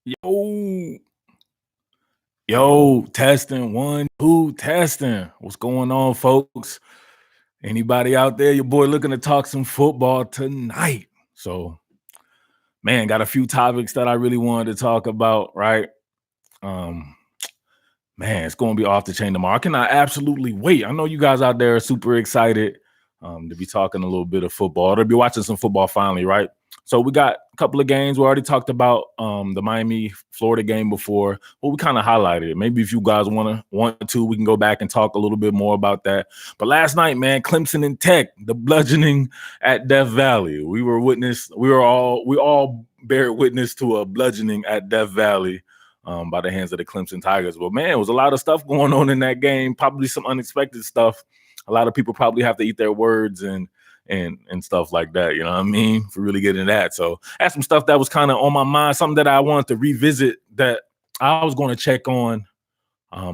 Yo, yo, testing 1, 2, testing. What's going on, folks? Anybody out there? Your boy looking to talk some football tonight. So, man, got a few topics that I really wanted to talk about, right? Um, man, it's going to be off the chain tomorrow. I cannot absolutely wait. I know you guys out there are super excited to be talking a little bit of football, to be watching some football finally, right? So we got a couple of games. We already talked about the Miami Florida game before, but we kind of highlighted it. Maybe if you guys want to, we can go back and talk a little bit more about that. But last night, man, Clemson and Tech, the bludgeoning at Death Valley. We all bear witness to a bludgeoning at Death Valley by the hands of the Clemson Tigers. But man, it was a lot of stuff going on in that game. Probably some unexpected stuff. A lot of people probably have to eat their words and stuff like that, you know what I mean? For really getting that. So I had some stuff that was kind of on my mind, something that I wanted to revisit that I was going to check on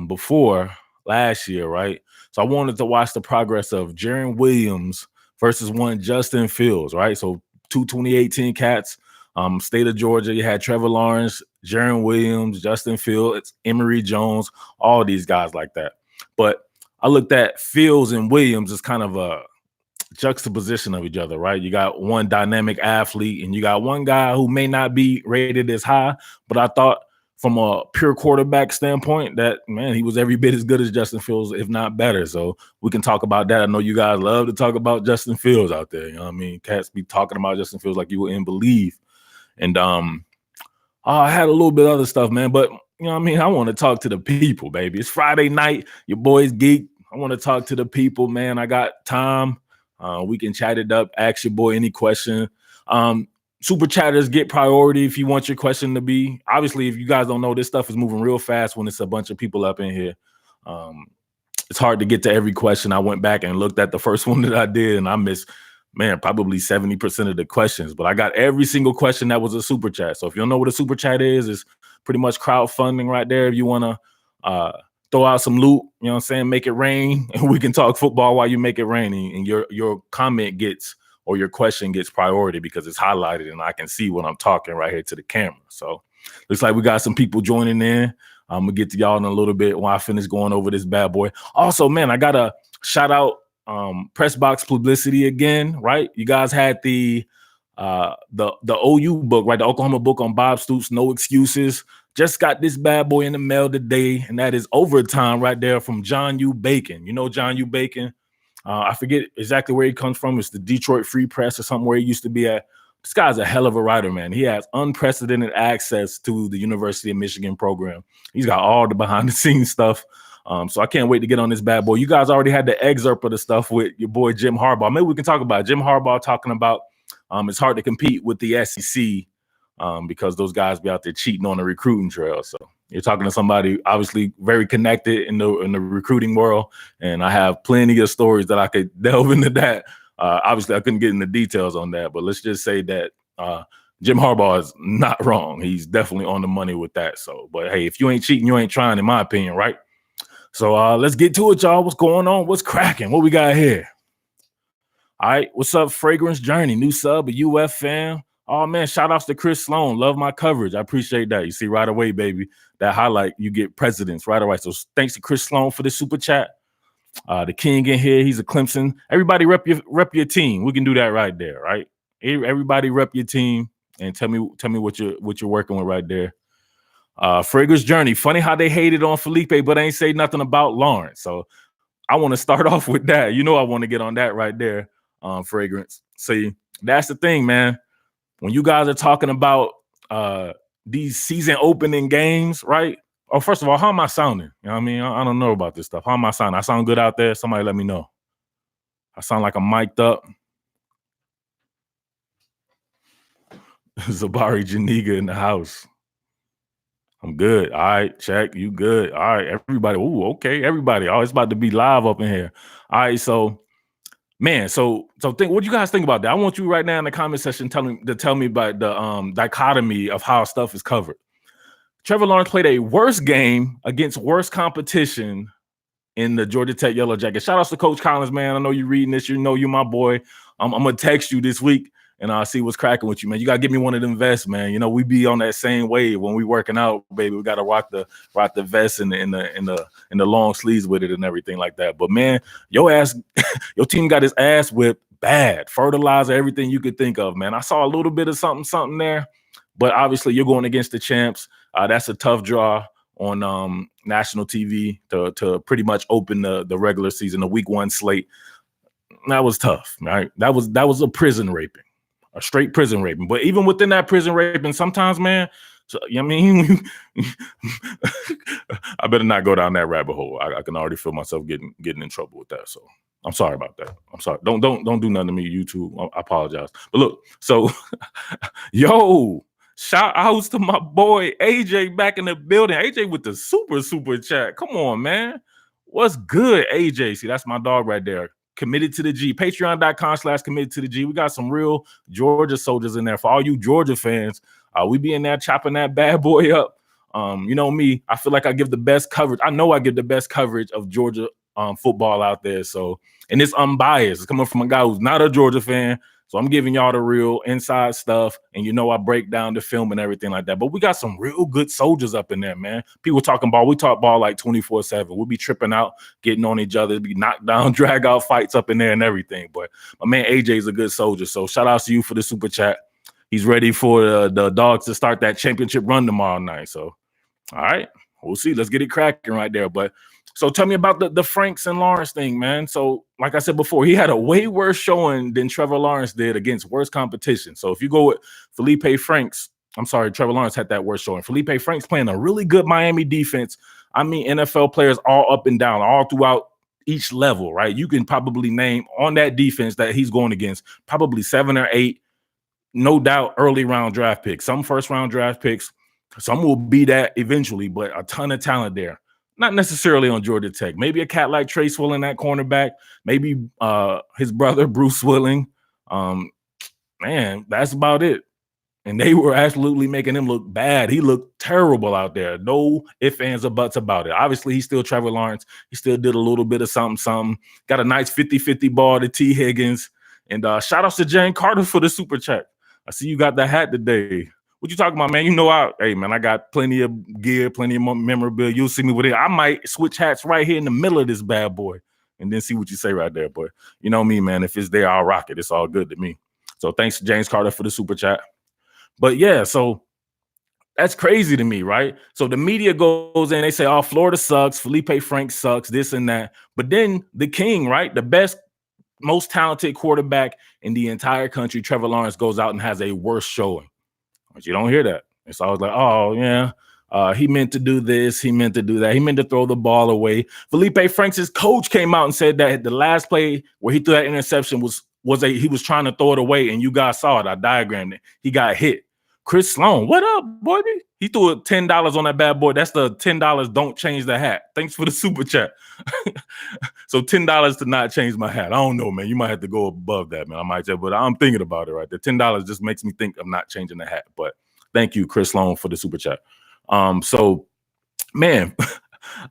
before last year, right? So I wanted to watch the progress of Jarren Williams versus one Justin Fields, right? So 2018 Cats, state of Georgia, you had Trevor Lawrence, Jarren Williams, Justin Fields, Emory Jones, all these guys like that. But I looked at Fields and Williams as kind of a juxtaposition of each other, right? You got one dynamic athlete and you got one guy who may not be rated as high, but I thought from a pure quarterback standpoint that, man, he was every bit as good as Justin Fields, if not better. So we can talk about that. I know you guys love to talk about Justin Fields out there. You know what I mean? Cats be talking about Justin Fields like you wouldn't believe. And I had a little bit of other stuff, man, but you know what I mean? I want to talk to the people, baby. It's Friday night. Your boy's geek. I want to talk to the people, man. I got time. We can chat it up. Ask your boy any question. Super chatters get priority if you want your question to be. Obviously, if you guys don't know, this stuff is moving real fast when it's a bunch of people up in here. It's hard to get to every question. I went back and looked at the first one that I did, and I missed, man, probably 70% of the questions. But I got every single question that was a super chat. So if you don't know what a super chat is, it's pretty much crowdfunding right there. If you want to throw out some loot, you know what I'm saying, make it rain, and we can talk football while you make it rain, and your comment gets or your question gets priority because it's highlighted and I can see what I'm talking right here to the camera. So looks like we got some people joining in. I'm gonna get to y'all in a little bit when I finish going over this bad boy. Also, man, I gotta shout out press box publicity again, right? You guys had the OU book, right? The Oklahoma book on Bob Stoops, No Excuses. Just got this bad boy in the mail today, and that is Overtime right there from John U. Bacon. You know John U. Bacon? I forget exactly where he comes from. It's the Detroit Free Press or somewhere he used to be at. This guy's a hell of a writer, man. He has unprecedented access to the University of Michigan program. He's got all the behind-the-scenes stuff. So I can't wait to get on this bad boy. You guys already had the excerpt of the stuff with your boy Jim Harbaugh. Maybe we can talk about it. Jim Harbaugh talking about it's hard to compete with the SEC because those guys be out there cheating on the recruiting trail. So you're talking to somebody obviously very connected in the recruiting world, and I have plenty of stories that I could delve into that. Obviously, I couldn't get into details on that, but let's just say that Jim Harbaugh is not wrong. He's definitely on the money with that. So, but hey, if you ain't cheating, you ain't trying, in my opinion, right? So let's get to it, y'all. What's going on? What's cracking? What we got here? All right, what's up, Fragrance Journey? New sub, a UF fan. Oh, man, shout-outs to Chris Sloan. Love my coverage. I appreciate that. You see right away, baby, that highlight, you get presidents right away. So thanks to Chris Sloan for the super chat. The king in here, he's a Clemson. Everybody rep your team. We can do that right there, right? Everybody rep your team and tell me what you're working with right there. Fragrance Journey. Funny how they hated on Felipe, but ain't say nothing about Lawrence. So I want to start off with that. You know I want to get on that right there, Fragrance. See, that's the thing, man. When you guys are talking about these season opening games, right? Oh, first of all, how am I sounding? You know what I mean? I don't know about this stuff. How am I sounding? I sound good out there? Somebody let me know. I sound like I'm mic'd up. Zabari Janiga in the house. I'm good. All right, check. You good. All right, everybody. Ooh, okay, everybody. Oh, it's about to be live up in here. All right, so man, so think. What do you guys think about that? I want you right now in the comment section tell me about the dichotomy of how stuff is covered. Trevor Lawrence played a worse game against worse competition in the Georgia Tech Yellow Jackets. Shout out to Coach Collins, man. I know you're reading this. You know you my boy. I'm gonna text you this week and see what's cracking with you, man. You gotta give me one of them vests, man. You know, we be on that same wave when we working out, baby. We gotta rock the vest and the long sleeves with it and everything like that. But man, your team got his ass whipped bad. Fertilizer, everything you could think of, man. I saw a little bit of something there, but obviously you're going against the champs. That's a tough draw on national TV to pretty much open the regular season, the week 1 slate. That was tough, right? That was a prison raping, a straight prison raping. But even within that prison raping, sometimes, man, so, I mean, I better not go down that rabbit hole. I can already feel myself getting in trouble with that. So I'm sorry about that. I'm sorry. Don't do nothing to me, YouTube. I apologize. But look, so yo, shout outs to my boy AJ back in the building. AJ with the super chat. Come on, man. What's good, AJ? See, that's my dog right there. Committed to the G. Patreon.com/committed to the G. We got some real Georgia soldiers in there. For all you Georgia fans, we be in there chopping that bad boy up. You know me, I feel like I give the best coverage. I know I give the best coverage of Georgia football out there. So, and it's unbiased. It's coming from a guy who's not a Georgia fan. So I'm giving y'all the real inside stuff. And you know, I break down the film and everything like that. But we got some real good soldiers up in there, man. People talking ball. We talk ball like 24/7. We'll be tripping out, getting on each other, be knocked down, drag out fights up in there and everything. But my man AJ is a good soldier. So shout out to you for the super chat. He's ready for the Dogs to start that championship run tomorrow night. So, all right, we'll see. Let's get it cracking right there. But so tell me about the Franks and Lawrence thing, man. So like I said before, he had a way worse showing than Trevor Lawrence did against worse competition. So if you go with Trevor Lawrence had that worse showing. Felipe Franks playing a really good Miami defense. I mean, NFL players all up and down, all throughout each level, right? You can probably name on that defense that he's going against probably 7 or 8, no doubt, early round draft picks. Some first round draft picks. Some will be that eventually, but a ton of talent there. Not necessarily on Georgia Tech. Maybe a cat like Trey Swilling, that cornerback. Maybe his brother, Bruce Swilling. Man, that's about it. And they were absolutely making him look bad. He looked terrible out there. No ifs, ands, or buts about it. Obviously, he's still Trevor Lawrence. He still did a little bit of something. Got a nice 50-50 ball to T. Higgins. And shout outs to Jane Carter for the super chat. I see you got the hat today. What you talking about, man? You know, I got plenty of gear, plenty of memorabilia. You'll see me with it. I might switch hats right here in the middle of this bad boy and then see what you say right there. But you know me, man. If it's there, I'll rock it. It's all good to me. So thanks to James Carter for the super chat. But yeah, so that's crazy to me, right? So the media goes in, they say, oh, Florida sucks, Felipe Franks sucks, this and that. But then the king, right? The best, most talented quarterback in the entire country, Trevor Lawrence, goes out and has a worse showing. But you don't hear that. It's always like, oh, yeah, he meant to do this. He meant to do that. He meant to throw the ball away. Felipe Franks' coach came out and said that the last play where he threw that interception he was trying to throw it away, and you guys saw it. I diagrammed it. He got hit. Chris Sloan, what up, boy? He threw $10 on that bad boy. That's the $10 don't change the hat. Thanks for the super chat. So $10 to not change my hat. I don't know, man. You might have to go above that, man. I might say, but I'm thinking about it, right? The $10 just makes me think of not changing the hat. But thank you, Chris Sloan, for the super chat. So, man,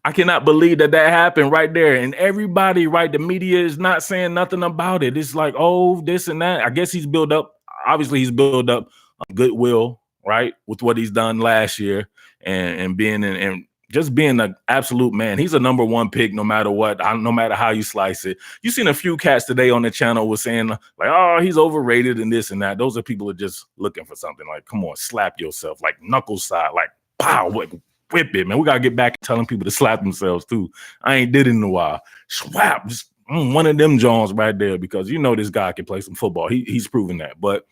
I cannot believe that happened right there. And everybody, right, the media is not saying nothing about it. It's like, oh, this and that. I guess he's built up goodwill, right, with what he's done last year and being and just being an absolute man. He's a number 1 pick no matter what, no matter how you slice it. You seen a few cats today on the channel was saying like, oh, he's overrated and this and that. Those are people that are just looking for something. Like, come on, slap yourself, like knuckle side, like pow, whip it, man. We gotta get back to telling people to slap themselves too. I ain't did it in a while. Swap, just one of them Jones right there, because you know this guy can play some football. He's proven that. But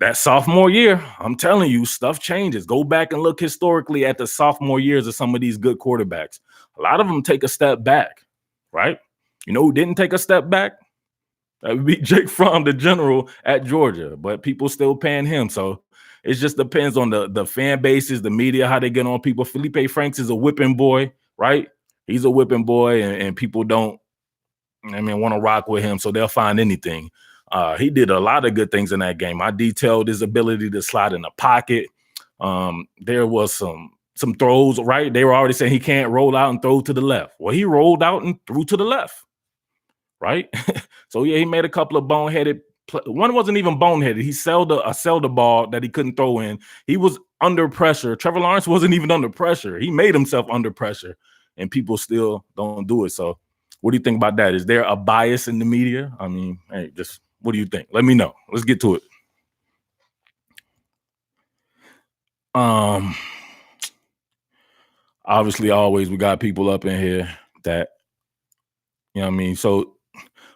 that sophomore year, I'm telling you, stuff changes. Go back and look historically at the sophomore years of some of these good quarterbacks. A lot of them take a step back, right? You know who didn't take a step back? That would be Jake Fromm, the general at Georgia, but people still paying him. So it just depends on the fan bases, the media, how they get on people. Felipe Franks is a whipping boy, right? He's a whipping boy, and people don't, want to rock with him, so they'll find anything. He did a lot of good things in that game. I detailed his ability to slide in the pocket. There was some throws, right? They were already saying he can't roll out and throw to the left. Well, he rolled out and threw to the left, right? So, yeah, he made a couple of boneheaded One wasn't even boneheaded. He sold a ball that he couldn't throw in. He was under pressure. Trevor Lawrence wasn't even under pressure. He made himself under pressure, and people still don't do it. So, what do you think about that? Is there a bias in the media? I mean, hey, just what do you think? Let me know. Let's get to it. Obviously, always we got people up in here that, you know what I mean? So,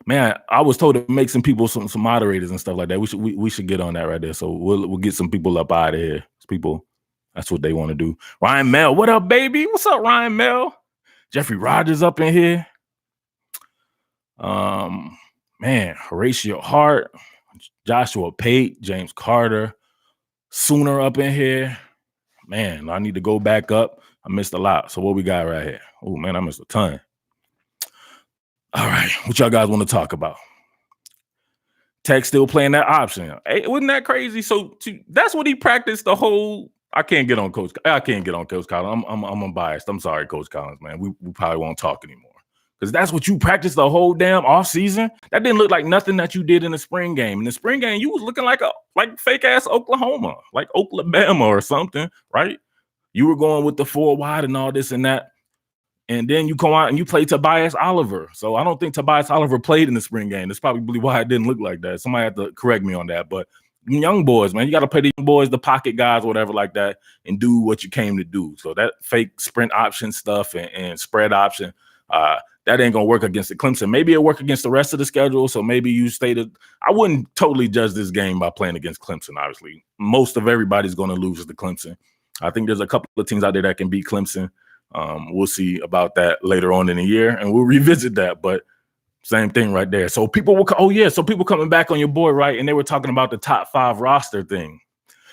man, I was told to make some people some moderators and stuff like that. We should get on that right there. So we'll get some people up out of here. People, that's what they want to do. Ryan Mel, what up, baby? What's up, Ryan Mel? Jeffrey Rogers up in here. Man, Horatio Hart, Joshua Pate, James Carter, Sooner up in here. Man, I need to go back up. I missed a lot. So what we got right here? Oh man, I missed a ton. All right, what y'all guys want to talk about? Tech still playing that option. Hey, wasn't that crazy? So that's what he practiced the whole. I can't get on Coach Collins. I'm unbiased. I'm sorry, Coach Collins, man. We probably won't talk anymore. Because that's what you practiced the whole damn offseason. That didn't look like nothing that you did in the spring game. In the spring game, you was looking like fake ass Oklahoma, like Oklahoma or something, right? You were going with the 4 wide and all this and that. And then you come out and you play Tobias Oliver. So I don't think Tobias Oliver played in the spring game. That's probably why it didn't look like that. Somebody had to correct me on that. But young boys, man, you got to play the young boys, the pocket guys, whatever like that, and do what you came to do. So that fake sprint option stuff and spread option, that ain't going to work against the Clemson. Maybe it'll work against the rest of the schedule. So maybe you stated, I wouldn't totally judge this game by playing against Clemson, obviously. Most of everybody's going to lose to Clemson. I think there's a couple of teams out there that can beat Clemson. We'll see about that later on in the year, and we'll revisit that. But same thing right there. So people people coming back on your board, right? And they were talking about the top 5 roster thing.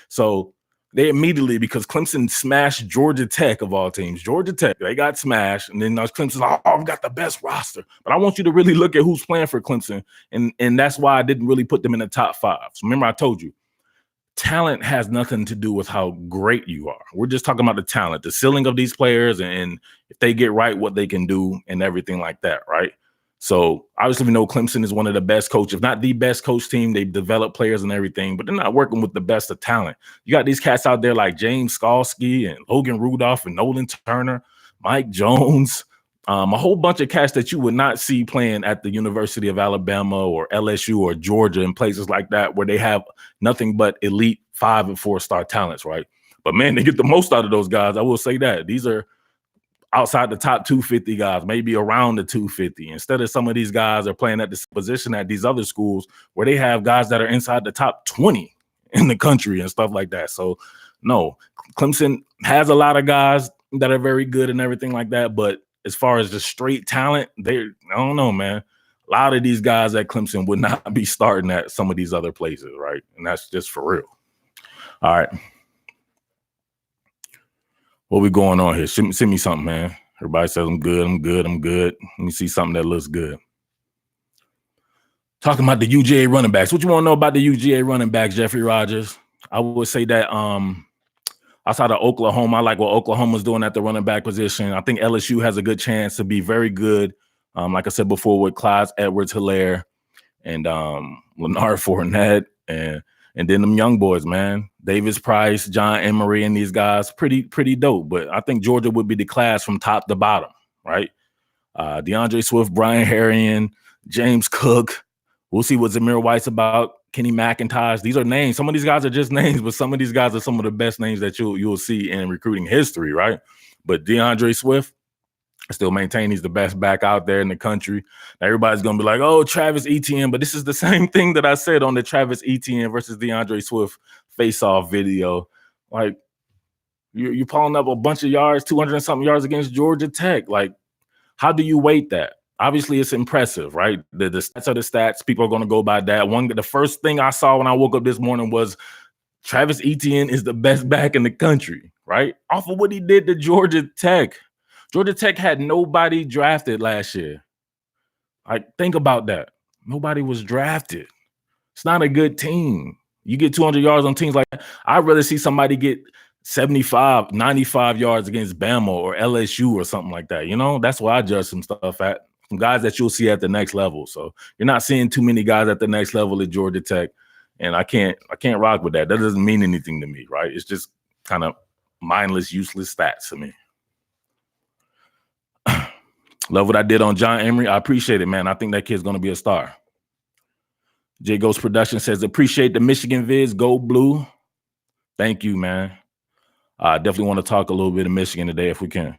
So they immediately, because Clemson smashed Georgia Tech of all teams. Georgia Tech, they got smashed, and then Clemson's like, oh, we've got the best roster. But I want you to really look at who's playing for Clemson, and that's why I didn't really put them in the top 5. So remember, I told you, talent has nothing to do with how great you are. We're just talking about the talent, the ceiling of these players, and if they get right, what they can do and everything like that, right? So obviously we know Clemson is one of the best coaches, if not the best coach team. They've developed players and everything, but they're not working with the best of talent. You got these cats out there like James Skalski and Logan Rudolph and Nolan Turner, Mike Jones, a whole bunch of cats that you would not see playing at the University of Alabama or LSU or Georgia and places like that, where they have nothing but elite 5 and 4-star talents, right? But man, they get the most out of those guys. I will say that. These are outside the top 250 guys, maybe around the 250. Instead of some of these guys are playing at this position at these other schools where they have guys that are inside the top 20 in the country and stuff like that. So no, Clemson has a lot of guys that are very good and everything like that, but as far as the straight talent, I don't know, man. A lot of these guys at Clemson would not be starting at some of these other places, right? And that's just for real. All right. What we going on here? Send me something, man. Everybody says I'm good. Let me see something that looks good. Talking about the UGA running backs. What you want to know about the UGA running backs, Jeffrey Rogers? I would say that outside of Oklahoma, I like what Oklahoma's doing at the running back position. I think LSU has a good chance to be very good. Like I said before, with Clyde Edwards-Helaire and Leonard Fournette and then them young boys, man. Davis Price, John Emery, and these guys, pretty dope. But I think Georgia would be the class from top to bottom, right? DeAndre Swift, Brian Harrion, James Cook. We'll see what Zamir White's about. Kenny McIntosh. These are names. Some of these guys are just names, but some of these guys are some of the best names that you'll see in recruiting history, right? But DeAndre Swift, I still maintain he's the best back out there in the country. Now everybody's going to be like, oh, Travis Etienne, but this is the same thing that I said on the Travis Etienne versus DeAndre Swift face-off video. Like, you're pulling up a bunch of yards, 200 and something yards against Georgia Tech. Like, how do you weight that? Obviously, it's impressive, right? The stats are the stats. People are going to go by that. The first thing I saw when I woke up this morning was Travis Etienne is the best back in the country, right? Off of what he did to Georgia Tech. Georgia Tech had nobody drafted last year. Like, think about that. Nobody was drafted. It's not a good team. You get 200 yards on teams like that. I'd rather see somebody get 75, 95 yards against Bama or LSU or something like that. You know, that's why I judge some stuff at. some guys that you'll see at the next level. So you're not seeing too many guys at the next level at Georgia Tech, and I can't rock with that. That doesn't mean anything to me, right? It's just kind of mindless, useless stats to me. Love what I did on John Emery. I appreciate it, man. I think that kid's going to be a star. J Ghost Production says, appreciate the Michigan vids. Go Blue. Thank you, man. I definitely want to talk a little bit of Michigan today if we can.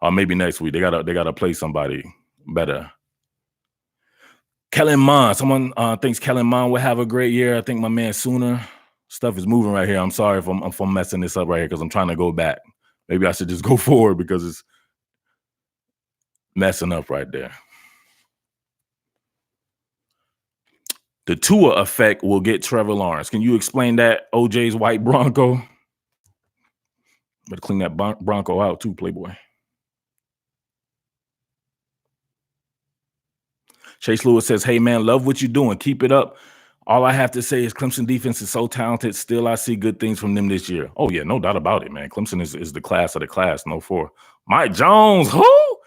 Or maybe next week. They gotta play somebody better. Kellen Mond. Someone thinks Kellen Mond will have a great year. I think my man Sooner. Stuff is moving right here. I'm sorry if I'm messing this up right here because I'm trying to go back. Maybe I should just go forward because it's messing up right there. The Tua effect will get Trevor Lawrence. Can you explain that, OJ's white Bronco? Better clean that Bronco out too, Playboy. Chase Lewis says, hey, man, love what you're doing. Keep it up. All I have to say is Clemson defense is so talented. Still, I see good things from them this year. Oh, yeah, no doubt about it, man. Clemson is the class of the class, no four. Mike Jones, who?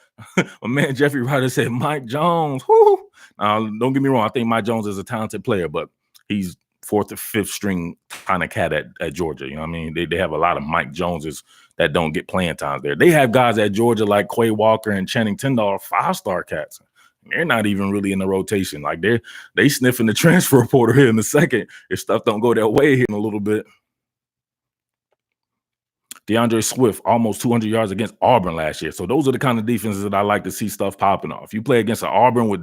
My man Jeffrey Ryder said, Mike Jones, who? Don't get me wrong. I think Mike Jones is a talented player, but he's fourth or fifth string kind of cat at Georgia. You know what I mean? They have a lot of Mike Joneses that don't get playing time there. They have guys at Georgia like Quay Walker and Channing Tindall, 5-star cats. They're not even really in the rotation. Like they sniffing the transfer portal here in a second if stuff don't go their way here in a little bit. DeAndre Swift, almost 200 yards against Auburn last year. So those are the kind of defenses that I like to see stuff popping off. You play against an Auburn with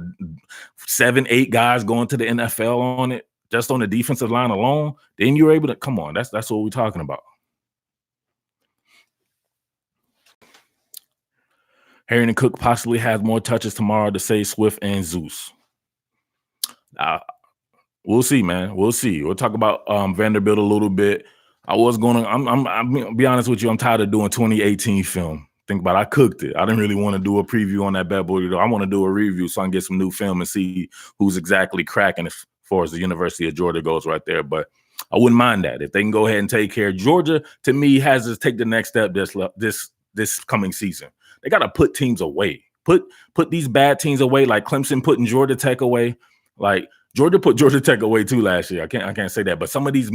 7-8 guys going to the NFL on it, just on the defensive line alone, then you're able to, come on, that's what we're talking about. Harrington Cook possibly has more touches tomorrow to save Swift and Zeus. We'll see, man. We'll see. We'll talk about Vanderbilt a little bit. I'm be honest with you, I'm tired of doing 2018 film. Think about it, I cooked it. I didn't really want to do a preview on that bad boy. I want to do a review so I can get some new film and see who's exactly cracking as far as the University of Georgia goes right there. But I wouldn't mind that. If they can go ahead and take care. Georgia, to me, has to take the next step this coming season. They got to put teams away. Put these bad teams away, like Clemson putting Georgia Tech away. Like Georgia put Georgia Tech away too last year. I can't say that. But some of these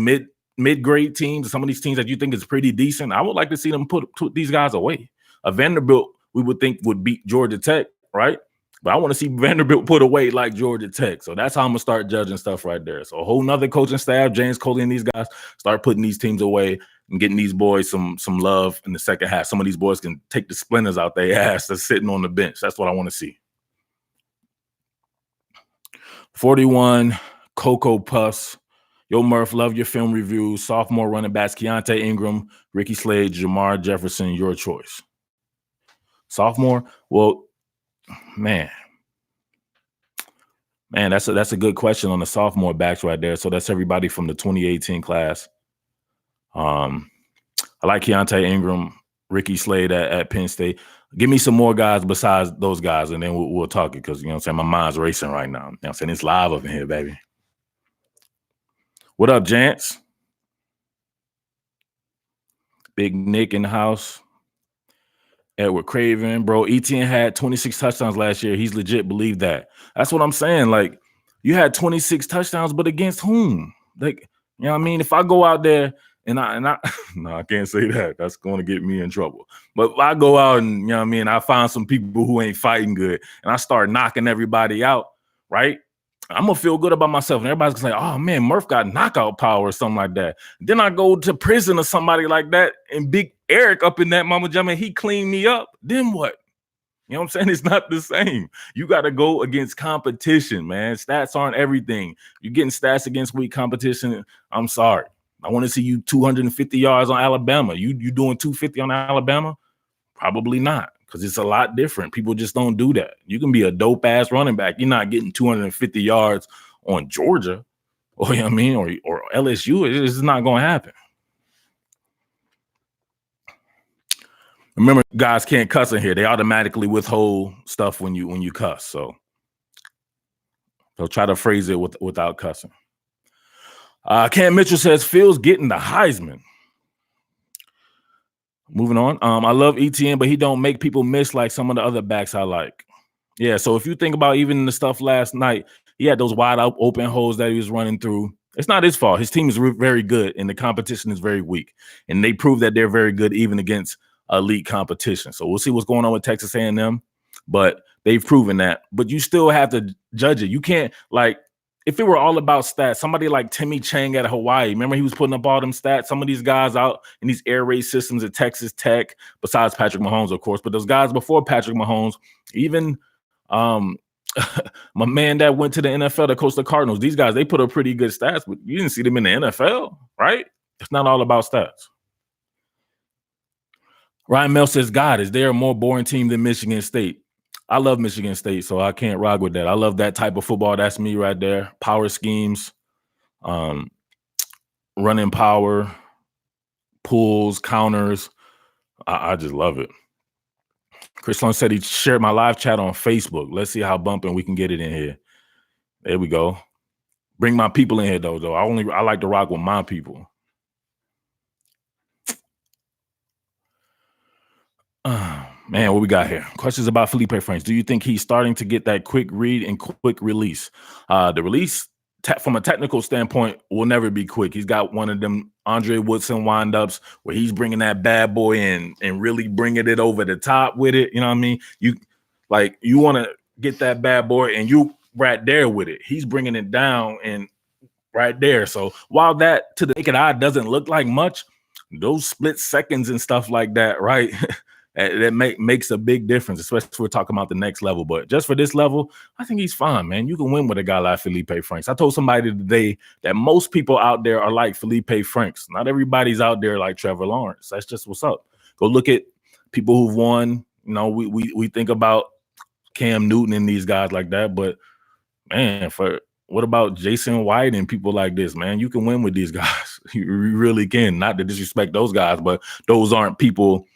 mid-grade teams, some of these teams that you think is pretty decent, I would like to see them put these guys away. A Vanderbilt, we would think would beat Georgia Tech, right? But I want to see Vanderbilt put away like Georgia Tech. So that's how I'm going to start judging stuff right there. So a whole nother coaching staff, James Coley and these guys, start putting these teams away and getting these boys some love in the second half. Some of these boys can take the splinters out their ass that's sitting on the bench. That's what I want to see. 41, Cocoa Puffs. Yo, Murph, love your film reviews. Sophomore running backs, Keontae Ingram, Ricky Slade, Jamar Jefferson, your choice. Sophomore? Well, man, that's a good question on the sophomore backs right there. So that's everybody from the 2018 class. I like Keontae Ingram, Ricky Slade at Penn State. Give me some more guys besides those guys, and then we'll talk it because, you know what I'm saying, my mind's racing right now. You know what I'm saying? It's live up in here, baby. What up, Jance? Big Nick in the house. Edward Craven, bro. Etienne had 26 touchdowns last year. He's legit believe that. That's what I'm saying. Like, you had 26 touchdowns, but against whom? Like, you know what I mean? If I go out there and I no, I can't say that. That's going to get me in trouble. But if I go out and, you know what I mean, I find some people who ain't fighting good and I start knocking everybody out, right? I'm going to feel good about myself. And everybody's going to say, oh, man, Murph got knockout power or something like that. Then I go to prison or somebody like that, and Big Eric up in that mama jump, he cleaned me up. Then what? You know what I'm saying? It's not the same. You got to go against competition, man. Stats aren't everything. You're getting stats against weak competition. I'm sorry. I want to see you 250 yards on Alabama. You doing 250 on Alabama? Probably not. Because it's a lot different. People just don't do that. You can be a dope-ass running back. You're not getting 250 yards on Georgia, or, you know what I mean, or LSU. It's not going to happen. Remember, guys can't cuss in here. They automatically withhold stuff when you cuss. So they'll try to phrase it without cussing. Cam Mitchell says, Phil's getting the Heisman. Moving on. I love ETN, but he don't make people miss like some of the other backs I like. Yeah, so if you think about even the stuff last night, he had those wide open holes that he was running through. It's not his fault. His team is very good, and the competition is very weak. And they prove that they're very good even against elite competition. So we'll see what's going on with Texas A&M, but they've proven that. But you still have to judge it. You can't, like, if it were all about stats, somebody like Timmy Chang at Hawaii, remember he was putting up all them stats? Some of these guys out in these air raid systems at Texas Tech, besides Patrick Mahomes, of course, but those guys before Patrick Mahomes, even my man that went to the NFL that coached the Cardinals, these guys, they put up pretty good stats, but you didn't see them in the NFL, right? It's not all about stats. Ryan Mel says, God, is there a more boring team than Michigan State? I love Michigan State, so I can't rock with that. I love that type of football. That's me right there. Power schemes, running power, pulls, counters. I just love it. Chris Long said he shared my live chat on Facebook. Let's see how bumping we can get it in here. There we go. Bring my people in here, though. I like to rock with my people. Man, what we got here? Questions about Felipe Franks. Do you think he's starting to get that quick read and quick release? The release, from a technical standpoint, will never be quick. He's got one of them Andre Woodson windups where he's bringing that bad boy in and really bringing it over the top with it. You know what I mean? You want to get that bad boy and you right there with it. He's bringing it down and right there. So while that to the naked eye doesn't look like much, those split seconds and stuff like that, right? That makes a big difference, especially if we're talking about the next level. But just for this level, I think he's fine, man. You can win with a guy like Felipe Franks. I told somebody today that most people out there are like Felipe Franks. Not everybody's out there like Trevor Lawrence. That's just what's up. Go look at people who've won. You know, we think about Cam Newton and these guys like that, but man, what about Jason White and people like this, man? You can win with these guys. You really can. Not to disrespect those guys, but those aren't people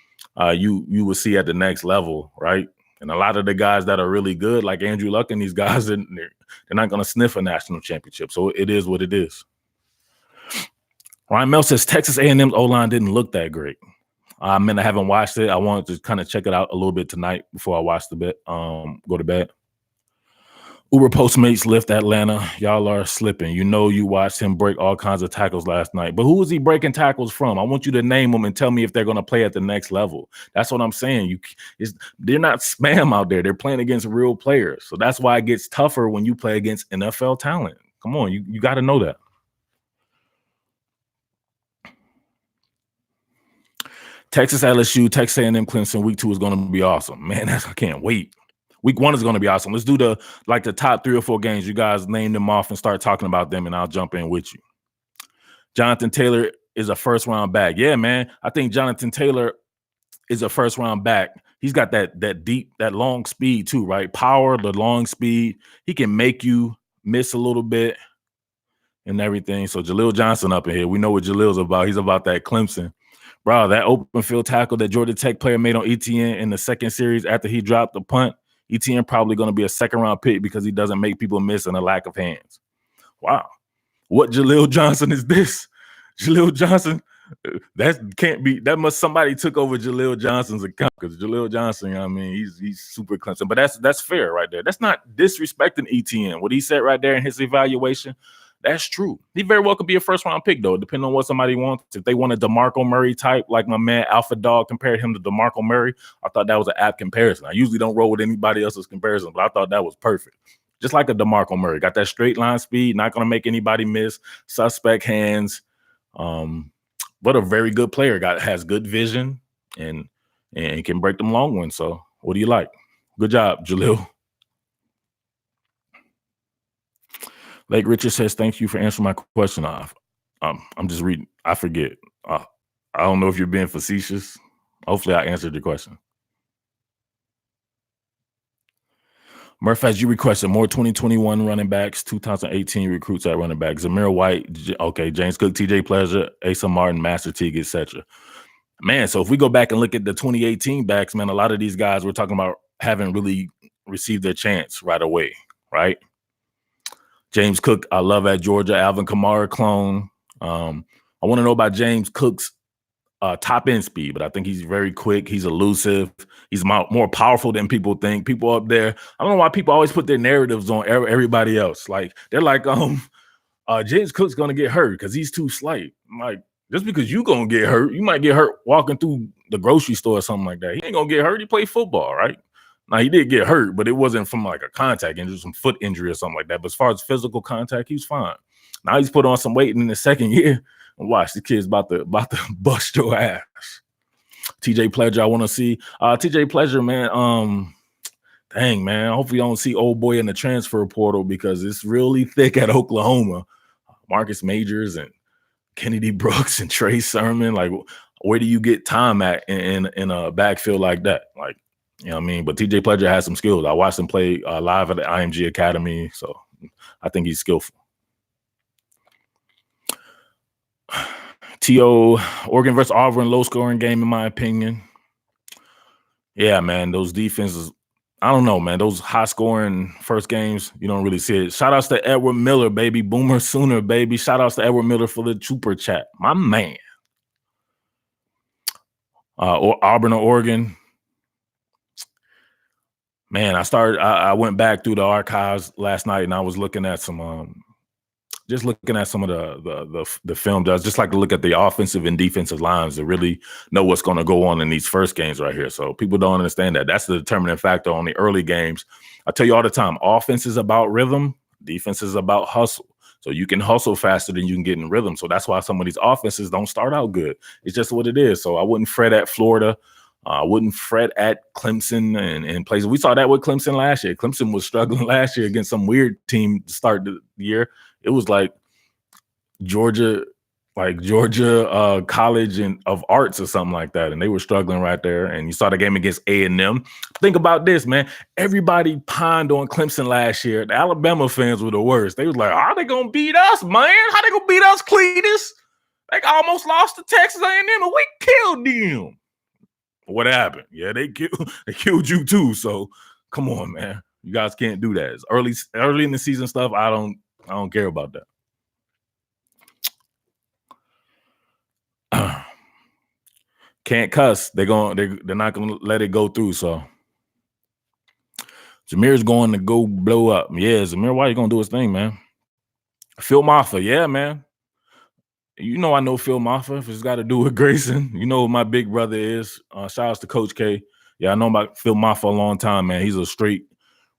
you will see at the next level, right? And a lot of the guys that are really good, like Andrew Luck and these guys, they're not going to sniff a national championship. So it is what it is. Ryan Mel says Texas A&M's O-line didn't look that great. I haven't watched it. I wanted to kind of check it out a little bit tonight before I watch go to bed. Uber Postmates lift Atlanta. Y'all are slipping. You know you watched him break all kinds of tackles last night. But who is he breaking tackles from? I want you to name them and tell me if they're going to play at the next level. That's what I'm saying. They're not spam out there. They're playing against real players. So that's why it gets tougher when you play against NFL talent. Come on, you got to know that. Texas LSU, Texas A&M Clemson, week 2 is going to be awesome. Man, I can't wait. Week 1 is going to be awesome. Let's do the top 3 or 4 games. You guys name them off and start talking about them, and I'll jump in with you. Jonathan Taylor is a first-round back. Yeah, man. I think Jonathan Taylor is a first-round back. He's got that deep, that long speed too, right? Power, the long speed. He can make you miss a little bit and everything. So Jaleel Johnson up in here. We know what Jaleel's about. He's about that Clemson. Bro, that open field tackle that Georgia Tech player made on Etienne in the second series after he dropped the punt, Etienne probably going to be a second-round pick because he doesn't make people miss and a lack of hands. Wow. What Jaleel Johnson is this? Jaleel Johnson, somebody took over Jaleel Johnson's account because Jaleel Johnson, I mean, he's super Clemson. But that's fair right there. That's not disrespecting Etienne. What he said right there in his evaluation, that's true. He very well could be a first-round pick, though, depending on what somebody wants. If they want a DeMarco Murray type, like my man Alpha Dog compared him to DeMarco Murray, I thought that was an apt comparison. I usually don't roll with anybody else's comparison, but I thought that was perfect. Just like a DeMarco Murray. Got that straight line speed, not going to make anybody miss, suspect hands. But a very good player. Has good vision and can break them long ones. So what do you like? Good job, Jaleel. Lake Richard says, thank you for answering my question. I'm just reading. I forget. I don't know if you're being facetious. Hopefully I answered your question. Murph, as you requested, more 2021 running backs, 2018 recruits at running back. Zamir White, James Cook, TJ Pleasure, Asa Martin, Master Teague, etc. Man, so if we go back and look at the 2018 backs, man, a lot of these guys we're talking about haven't really received their chance right away, right? James Cook, I love at Georgia. Alvin Kamara clone. I want to know about James Cook's top end speed, but I think he's very quick. He's elusive. He's more powerful than people think. People up there, I don't know why people always put their narratives on everybody else. Like they're like, James Cook's gonna get hurt because he's too slight. I'm like, just because you gonna get hurt, you might get hurt walking through the grocery store or something like that. He ain't gonna get hurt. He played football, right? Now he did get hurt, but it wasn't from like a contact injury, some foot injury or something like that. But as far as physical contact, he's fine. Now he's put on some weight in the second year. And watch, the kid's about to bust your ass. TJ Pleasure, I want to see. TJ Pleasure, man. Dang, man. Hopefully, I don't see old boy in the transfer portal because it's really thick at Oklahoma. Marcus Majors and Kennedy Brooks and Trey Sermon. Like, where do you get time at in a backfield like that? Like, you know what I mean? But TJ Pleasure has some skills. I watched him play live at the IMG Academy, so I think he's skillful. T.O. Oregon versus Auburn, low-scoring game, in my opinion. Yeah, man, those defenses, I don't know, man. Those high-scoring first games, you don't really see it. Shout-outs to Edward Miller, baby. Boomer Sooner, baby. Shout-outs to Edward Miller for the Super Chat. My man. Auburn or Oregon. Man, I went back through the archives last night, and I was looking at some just looking at some of the film. I just like to look at the offensive and defensive lines to really know what's going to go on in these first games right here. So people don't understand that. That's the determining factor on the early games. I tell you all the time, offense is about rhythm, defense is about hustle. So you can hustle faster than you can get in rhythm. So that's why some of these offenses don't start out good. It's just what it is. So I wouldn't fret at Florida. I wouldn't fret at Clemson and places. We saw that with Clemson last year. Clemson was struggling last year against some weird team to start the year. It was like Georgia College of Arts or something like that, and they were struggling right there. And you saw the game against A&M. Think about this, man. Everybody pined on Clemson last year. The Alabama fans were the worst. They was like, "How they gonna beat us, man? How they gonna beat us, Cletus? They almost lost to Texas A&M, and we killed them." What happened? Yeah, they killed you too. So come on, man. You guys can't do that. It's early in the season stuff. I don't care about that. Can't cuss. They're not gonna let it go through. So Jameer's going to go blow up. Yeah, Jameer White gonna do his thing, man. Phil Maffa, yeah, man. You know I know Phil Maffa. If it's got to do with Grayson, you know who my big brother is. Shout outs to Coach K. Yeah, I know about Phil Maffa a long time, man. He's a straight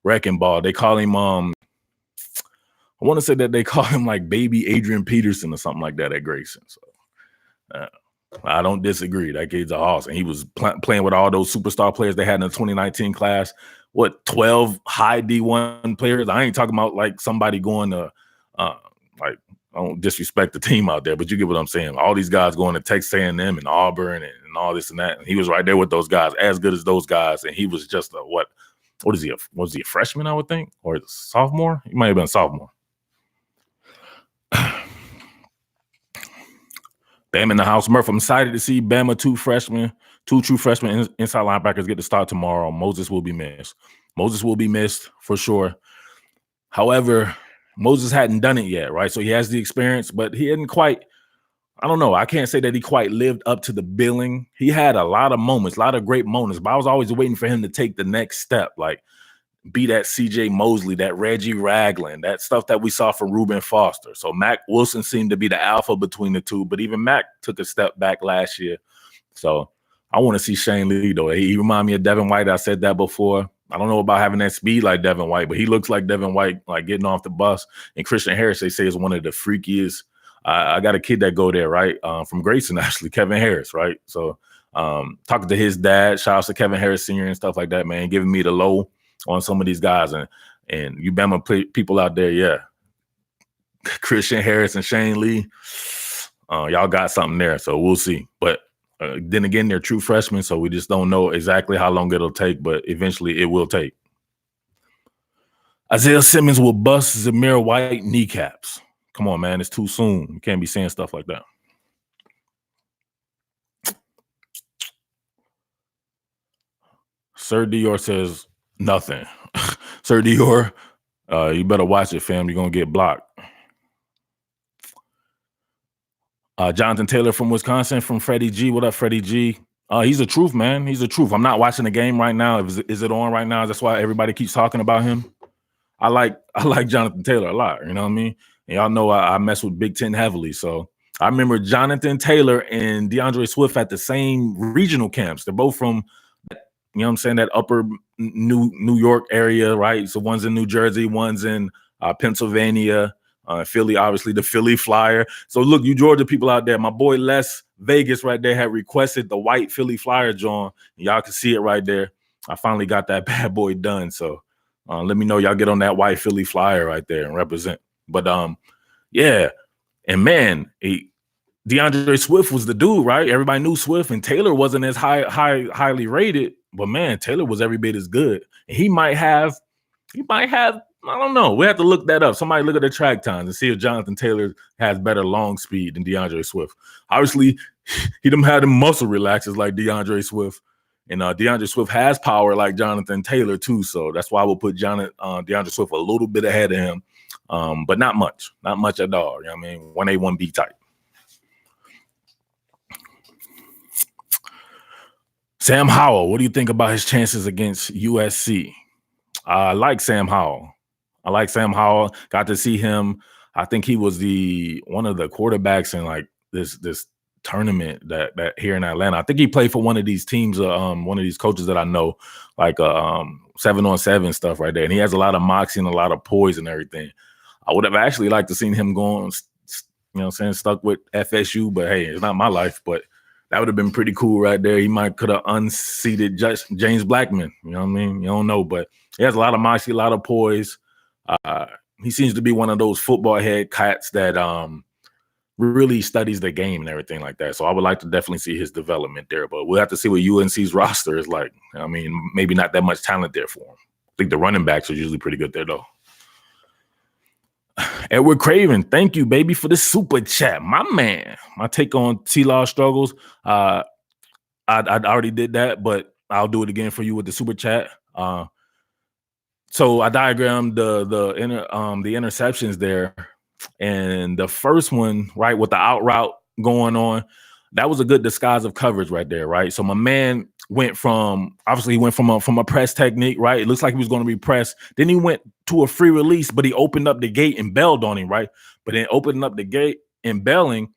wrecking ball. They call him I want to say that they call him like baby Adrian Peterson or something like that at Grayson. So I don't disagree. That kid's a hoss. And he was playing with all those superstar players they had in the 2019 class. What, 12 high D1 players? I ain't talking about like somebody going to like, I don't disrespect the team out there, but you get what I'm saying. All these guys going to Texas A&M and Auburn and all this and that. And he was right there with those guys, as good as those guys. And he was just what is he? Was he a freshman, I would think? Or a sophomore? He might have been a sophomore. Bam in the house. Murph, I'm excited to see Bama two true freshmen inside linebackers get to start tomorrow. Moses will be missed. Moses will be missed for sure. However, Moses hadn't done it yet, right? So he has the experience, but he hadn't quite, I don't know. I can't say that he quite lived up to the billing. He had a lot of moments, a lot of great moments, but I was always waiting for him to take the next step, like be that CJ Mosley, that Reggie Ragland, that stuff that we saw from Reuben Foster. So Mac Wilson seemed to be the alpha between the two, but even Mac took a step back last year. So I want to see Shane Lee, though. He reminded me of Devin White. I said that before. I don't know about having that speed like Devin White, but he looks like Devin White, like getting off the bus. And Christian Harris, they say, is one of the freakiest. I got a kid that go there, right, from Grayson, actually, Kevin Harris, right? So talking to his dad, shout out to Kevin Harris Sr. and stuff like that, man, giving me the low on some of these guys. And you Bama people out there, yeah. Christian Harris and Shane Lee, y'all got something there, so we'll see. But then again, they're true freshmen, so we just don't know exactly how long it'll take, but eventually it will take. Isaiah Simmons will bust Zamir White kneecaps. Come on, man. It's too soon. You can't be saying stuff like that. Sir Dior says nothing. Sir Dior, you better watch it, fam. You're going to get blocked. Jonathan Taylor from Wisconsin, from Freddie G. What up, Freddie G? He's the truth, man. He's the truth. I'm not watching the game right now. Is it on right now? That's why everybody keeps talking about him. I like Jonathan Taylor a lot. You know what I mean? And y'all know I mess with Big Ten heavily. So I remember Jonathan Taylor and DeAndre Swift at the same regional camps. They're both from, you know what I'm saying, that upper New York area, right? So one's in New Jersey, one's in Pennsylvania. Philly, obviously the Philly Flyer. So look, you Georgia people out there, my boy Les Vegas right there had requested the white Philly Flyer, John. Y'all can see it right there. I finally got that bad boy done. So let me know y'all get on that white Philly Flyer right there and represent. But yeah, and man, DeAndre Swift was the dude, right? Everybody knew Swift, and Taylor wasn't as highly rated, but man, Taylor was every bit as good. And he might have. I don't know. We have to look that up. Somebody look at the track times and see if Jonathan Taylor has better long speed than DeAndre Swift. Obviously, he didn't have them muscle relaxers like DeAndre Swift. And DeAndre Swift has power like Jonathan Taylor, too. So that's why we'll put DeAndre Swift a little bit ahead of him. But not much. Not much at all. You know what I mean? 1A, 1B type. Sam Howell, what do you think about his chances against USC? I like Sam Howell. Got to see him. I think he was one of the quarterbacks in like this tournament that here in Atlanta. I think he played for one of these teams, one of these coaches that I know, like 7-on-7 stuff right there. And he has a lot of moxie and a lot of poise and everything. I would have actually liked to seen him going, you know what I'm saying, stuck with FSU, but hey, it's not my life. But that would have been pretty cool right there. He could have unseated James Blackman. You know what I mean? You don't know, but he has a lot of moxie, a lot of poise. He seems to be one of those football head cats that really studies the game and everything like that. So I would like to definitely see his development there. But we'll have to see what UNC's roster is like. I mean, maybe not that much talent there for him. I think the running backs are usually pretty good there, though. Edward Craven, thank you, baby, for the super chat. My man. My take on T-Law struggles. I already did that, but I'll do it again for you with the super chat. So I diagrammed the interceptions there, and the first one, right, with the out route going on, that was a good disguise of coverage right there, right? So my man went from a press technique, right? It looks like he was going to be pressed. Then he went to a free release, but he opened up the gate and bailed on him, right? But then opening up the gate and bailing,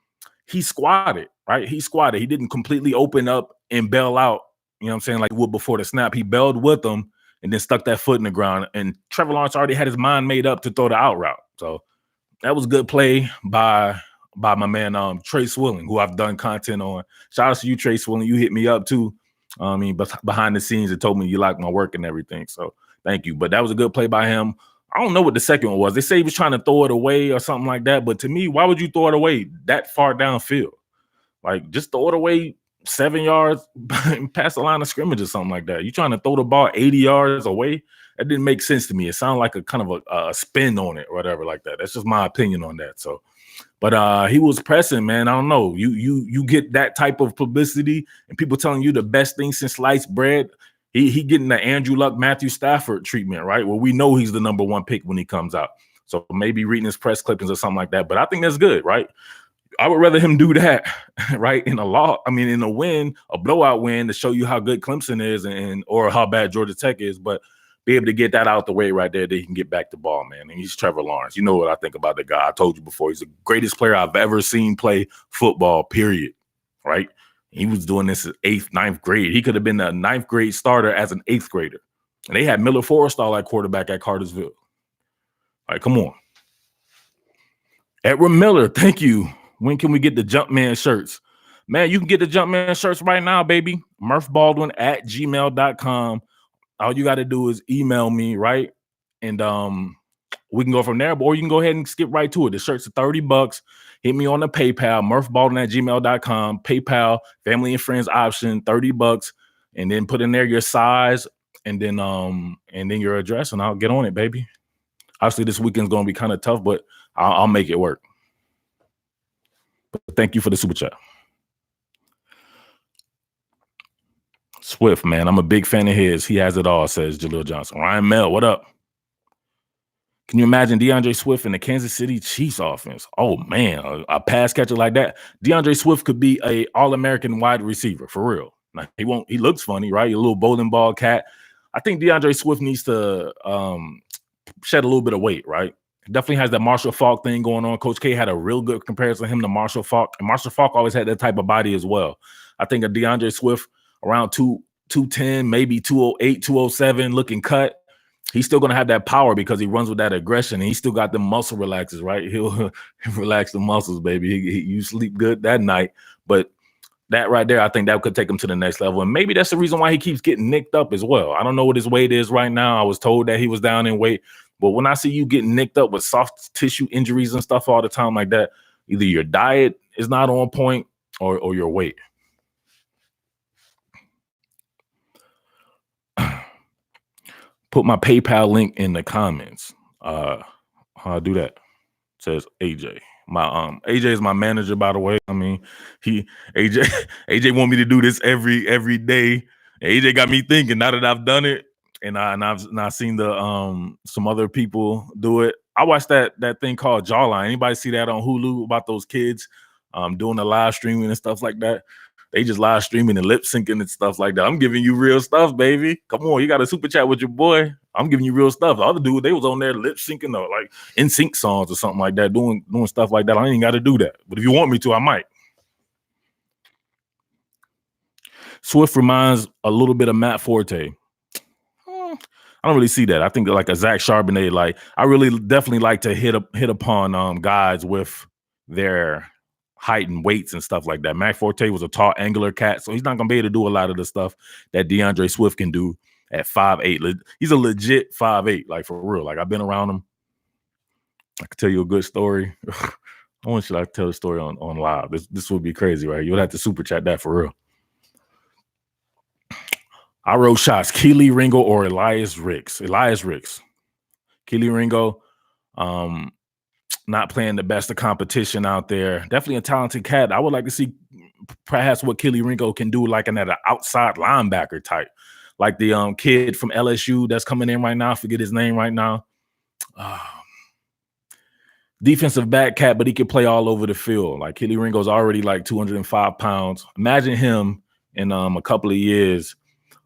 he squatted, right? He squatted. He didn't completely open up and bail out, you know what I'm saying, like he would before the snap. He bailed with them and then stuck that foot in the ground. And Trevor Lawrence already had his mind made up to throw the out route. So that was good play by my man Trey Swilling, who I've done content on. Shout out to you, Trey Swilling. You hit me up too. But behind the scenes, it told me you like my work and everything. So thank you. But that was a good play by him. I don't know what the second one was. They say he was trying to throw it away or something like that. But to me, why would you throw it away that far downfield? Like, just throw it away 7 yards past the line of scrimmage or something like that. You trying to throw the ball 80 yards away? That didn't make sense to me. It sounded like a kind of a spin on it or whatever like that. That's just my opinion on that. So, but he was pressing, man. I don't know. You get that type of publicity and people telling you the best thing since sliced bread. He getting the Andrew Luck, Matthew Stafford treatment, right? Well, we know he's the number one pick when he comes out. So maybe reading his press clippings or something like that. But I think that's good, right? I would rather him do that, right? In a win, a blowout win to show you how good Clemson is or how bad Georgia Tech is, but be able to get that out the way right there that he can get back to ball, man. And he's Trevor Lawrence. You know what I think about the guy. I told you before, he's the greatest player I've ever seen play football, period, right? He was doing this in 8th, 9th grade. He could have been a 9th grade starter as an 8th grader. And they had Miller Forrestall at quarterback at Cartersville. All right, come on. Edward Miller, thank you. When can we get the Jumpman shirts? Man, you can get the Jumpman shirts right now, baby. murphbaldwin@gmail.com. All you got to do is email me, right? And we can go from there. Or you can go ahead and skip right to it. The shirts are $30. Hit me on the PayPal, murphbaldwin@gmail.com. PayPal, family and friends option, $30. And then put in there your size and then your address, and I'll get on it, baby. Obviously, this weekend's going to be kind of tough, but I'll make it work. But thank you for the super chat. Swift, man. I'm a big fan of his. He has it all, says Jaleel Johnson. Ryan Mel, what up? Can you imagine DeAndre Swift in the Kansas City Chiefs offense? Oh man, a pass catcher like that. DeAndre Swift could be a All-American wide receiver for real. Like, he won't. He looks funny, right? A little bowling ball cat. I think DeAndre Swift needs to shed a little bit of weight, right? Definitely has that Marshall Faulk thing going on. Coach K had a real good comparison of him to Marshall Faulk, and Marshall Faulk always had that type of body as well. I think a DeAndre Swift around 210, maybe 208, 207, looking cut. He's still going to have that power because he runs with that aggression, and he still got the muscle relaxers, right? He'll relax the muscles, baby. You sleep good that night, but that right there, I think that could take him to the next level. And maybe that's the reason why he keeps getting nicked up as well. I don't know what his weight is right now. I was told that he was down in weight. But when I see you getting nicked up with soft tissue injuries and stuff all the time like that, either your diet is not on point or your weight. Put my PayPal link in the comments. How I do that? Says AJ. My AJ is my manager, by the way. I mean, AJ want me to do this every day. AJ got me thinking. Now that I've done it, and I've seen the some other people do it. I watched that thing called Jawline. Anybody see that on Hulu about those kids doing the live streaming and stuff like that? They just live streaming and lip syncing and stuff like that. I'm giving you real stuff, baby. Come on, you got a super chat with your boy. I'm giving you real stuff. The other dude, they was on there lip syncing or like in sync songs or something like that, doing stuff like that. I ain't got to do that. But if you want me to, I might. Swift reminds a little bit of Matt Forte. I don't really see that. I think like a Zach Charbonnet. Like I really definitely like to hit upon guys with their height and weights and stuff like that. Matt Forte was a tall, angular cat, so he's not gonna be able to do a lot of the stuff that DeAndre Swift can do at 5'8". He's a legit 5'8", like for real. Like I've been around him. I could tell you a good story. When should I tell the story on live? This would be crazy, right? You'll have to super chat that for real. I wrote shots: Keely Ringo or Elias Ricks. Keely Ringo, not playing the best of competition out there. Definitely a talented cat. I would like to see perhaps what Keely Ringo can do, like an outside linebacker type, like the kid from LSU that's coming in right now. I forget his name right now. Defensive back cat, but he can play all over the field. Like Keely Ringo's already like 205 pounds. Imagine him in a couple of years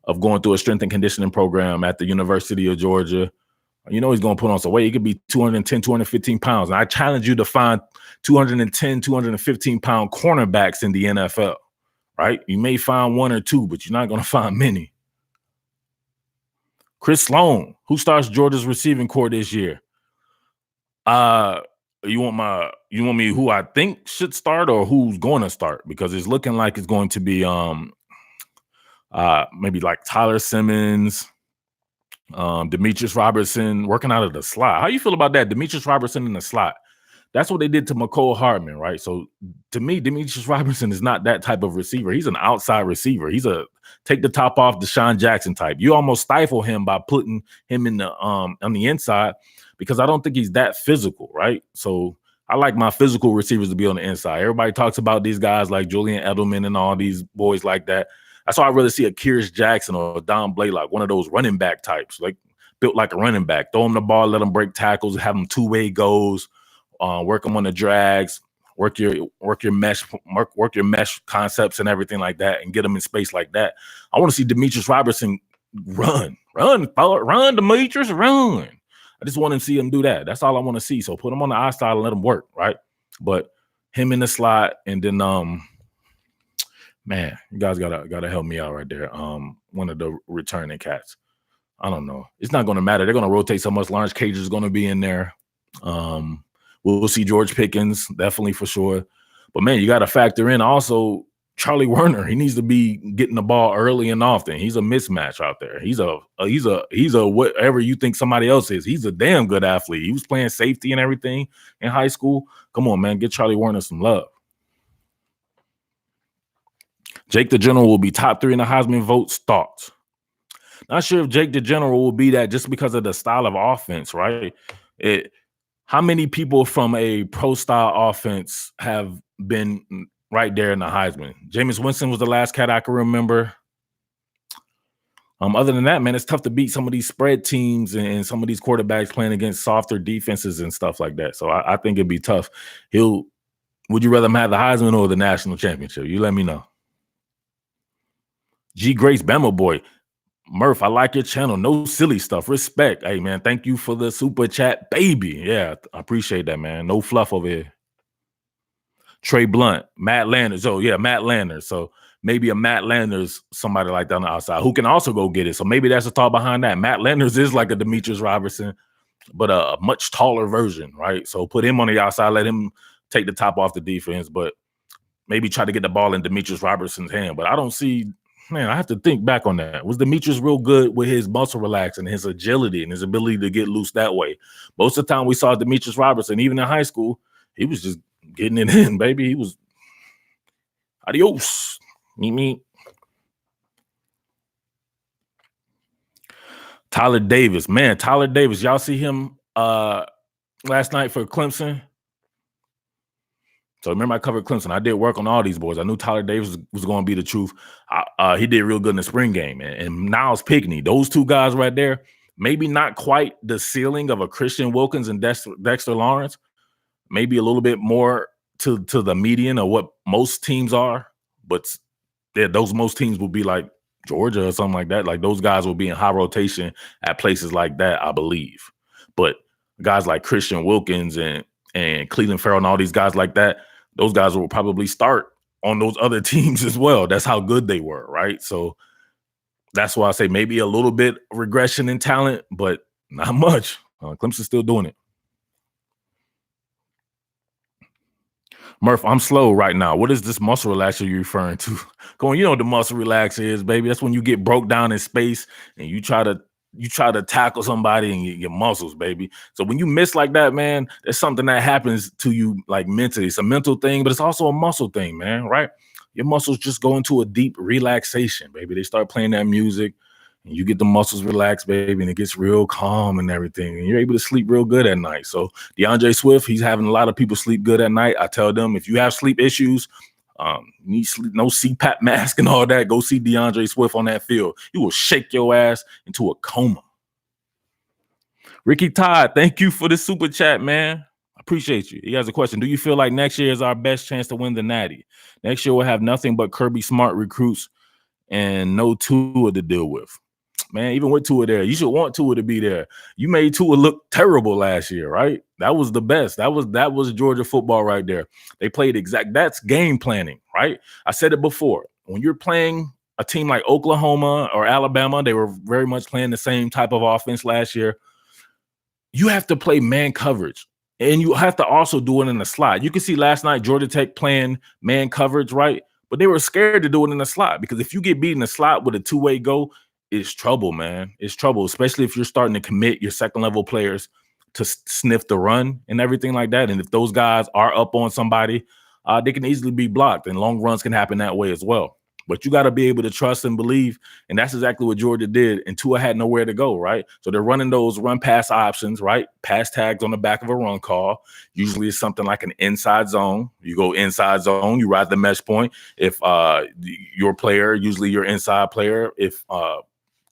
of going through a strength and conditioning program at the University of Georgia. You know he's going to put on some weight. He could be 210, 215 pounds. And I challenge you to find 210, 215-pound cornerbacks in the NFL, right? You may find one or two, but you're not going to find many. Chris Sloan, who starts Georgia's receiving corps this year? You want me who I think should start or who's going to start? Because it's looking like it's going to be maybe like Tyler Simmons, Demetrius Robertson working out of the slot. How you feel about that? Demetrius Robertson in the slot. That's what they did to McCole Hardman, right? So to me, Demetrius Robertson is not that type of receiver. He's an outside receiver. He's a take the top off Deshaun Jackson type. You almost stifle him by putting him in the on the inside because I don't think he's that physical, right? So I like my physical receivers to be on the inside. Everybody talks about these guys like Julian Edelman and all these boys like that. That's why I really see a Kyrus Jackson or a Don Blaylock, one of those running back types, like built like a running back. Throw him the ball, let him break tackles, have him two-way goes, work them on the drags, work your mesh concepts and everything like that, and get them in space like that. I want to see Demetrius Robertson run, Demetrius, run. I just want to see him do that. That's all I want to see. So put him on the outside and let him work, right? But him in the slot, and then man, you guys gotta help me out right there. One of the returning cats. I don't know. It's not going to matter. They're going to rotate so much. Lawrence Cage is going to be in there. We'll see George Pickens, definitely for sure. But man, you got to factor in also Charlie Werner. He needs to be getting the ball early and often. He's a mismatch out there. He's a whatever you think somebody else is. He's a damn good athlete. He was playing safety and everything in high school. Come on, man, get Charlie Werner some love. Jake the General will be top 3 in the Heisman votes. Thoughts? Not sure if Jake the General will be that just because of the style of offense, right? How many people from a pro-style offense have been right there in the Heisman? Jameis Winston was the last cat I can remember. Other than that, man, it's tough to beat some of these spread teams and some of these quarterbacks playing against softer defenses and stuff like that. So I think it'd be tough. Would you rather him have the Heisman or the national championship? You let me know. G Grace Bama boy. Murph, I like your channel. No silly stuff. Respect. Hey, man, thank you for the super chat, baby. Yeah, I appreciate that, man. No fluff over here. Trey Blunt, Matt Landers. Oh, yeah, Matt Landers. So maybe a Matt Landers, somebody like that on the outside who can also go get it. So maybe that's the thought behind that. Matt Landers is like a Demetrius Robertson, but a much taller version, right? So put him on the outside, let him take the top off the defense, but maybe try to get the ball in Demetrius Robertson's hand. But I don't see, man, I have to think back on that. Was Demetrius real good with his muscle relax and his agility and his ability to get loose that way? Most of the time we saw Demetrius Robertson, even in high school, he was just getting it in, baby. He was adios. Me. Tyler Davis. Man, Tyler Davis. Y'all see him last night for Clemson? So remember, I covered Clemson. I did work on all these boys. I knew Tyler Davis was going to be the truth. He did real good in the spring game. And Niles Pickney, those two guys right there, maybe not quite the ceiling of a Christian Wilkins and Dexter Lawrence, maybe a little bit more to the median of what most teams are. But those most teams will be like Georgia or something like that. Like those guys will be in high rotation at places like that, I believe. But guys like Christian Wilkins and Cleveland Farrell and all these guys like that, those guys will probably start on those other teams as well. That's how good they were, right? So that's why I say maybe a little bit regression in talent, but not much. Clemson's still doing it. Murph, I'm slow right now. What is this muscle relaxer you're referring to? Going, you know what the muscle relaxer is, baby. That's when you get broke down in space and you try to tackle somebody and your muscles, baby. So when you miss like that, man, there's something that happens to you like mentally. It's a mental thing, but it's also a muscle thing, man, right? Your muscles just go into a deep relaxation, baby. They start playing that music and you get the muscles relaxed, baby, and it gets real calm and everything. And you're able to sleep real good at night. So DeAndre Swift, he's having a lot of people sleep good at night. I tell them, if you have sleep issues, need sleep, no CPAP mask and all that, go see DeAndre Swift on that field. He will shake your ass into a coma. Ricky Todd, thank you for the super chat, man. I appreciate you. He has a question. Do you feel like next year is our best chance to win the Natty? Next year we'll have nothing but Kirby Smart recruits and no Tua to deal with. Man, even with Tua there, you should want Tua to be there. You made Tua look terrible last year, right? That was the best. That was Georgia football right there. They played that's game planning, right? I said it before. When you're playing a team like Oklahoma or Alabama, they were very much playing the same type of offense last year. You have to play man coverage, and you have to also do it in the slot. You can see last night Georgia Tech playing man coverage, right? But they were scared to do it in the slot because if you get beat in the slot with a two-way go, it's trouble, man. It's trouble, especially if you're starting to commit your second-level players to sniff the run and everything like that. And if those guys are up on somebody, they can easily be blocked, and long runs can happen that way as well. But you got to be able to trust and believe, and that's exactly what Georgia did, and Tua had nowhere to go, right? So they're running those run-pass options, right? Pass tags on the back of a run call. Usually it's something like an inside zone. You go inside zone, you ride the mesh point. If your player, usually your inside player, if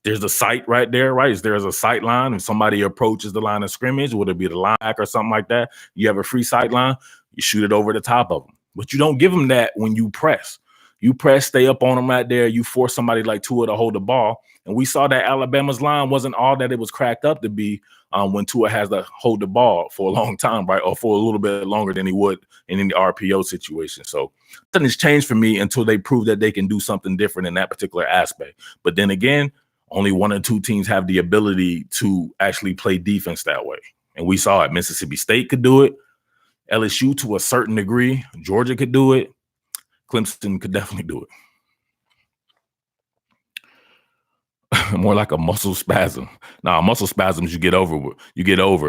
there's a sight right there, right? There's a sight line. If somebody approaches the line of scrimmage, whether it be the linebacker or something like that, you have a free sight line, you shoot it over the top of them. But you don't give them that when you press. You press, stay up on them right there. You force somebody like Tua to hold the ball. And we saw that Alabama's line wasn't all that it was cracked up to be when Tua has to hold the ball for a long time, right? Or for a little bit longer than he would in any RPO situation. So nothing's changed for me until they prove that they can do something different in that particular aspect. But then again, only one or two teams have the ability to actually play defense that way. And we saw it. Mississippi State could do it. LSU to a certain degree. Georgia could do it. Clemson could definitely do it. More like a muscle spasm. Nah, muscle spasms you get over.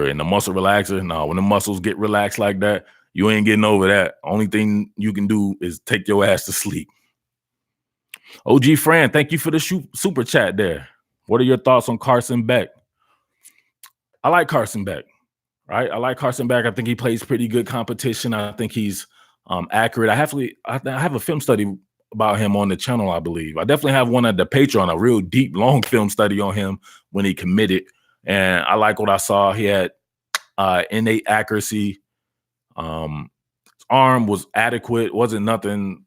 And the muscle relaxer, nah, when the muscles get relaxed like that, you ain't getting over that. Only thing you can do is take your ass to sleep. OG Fran, thank you for the super chat there. What are your thoughts on Carson Beck? I like Carson Beck, right? I like Carson Beck. I think he plays pretty good competition. I think he's accurate. I have a film study about him on the channel, I believe. I definitely have one at the Patreon, a real deep, long film study on him when he committed. And I like what I saw. He had innate accuracy. Arm was adequate, wasn't nothing,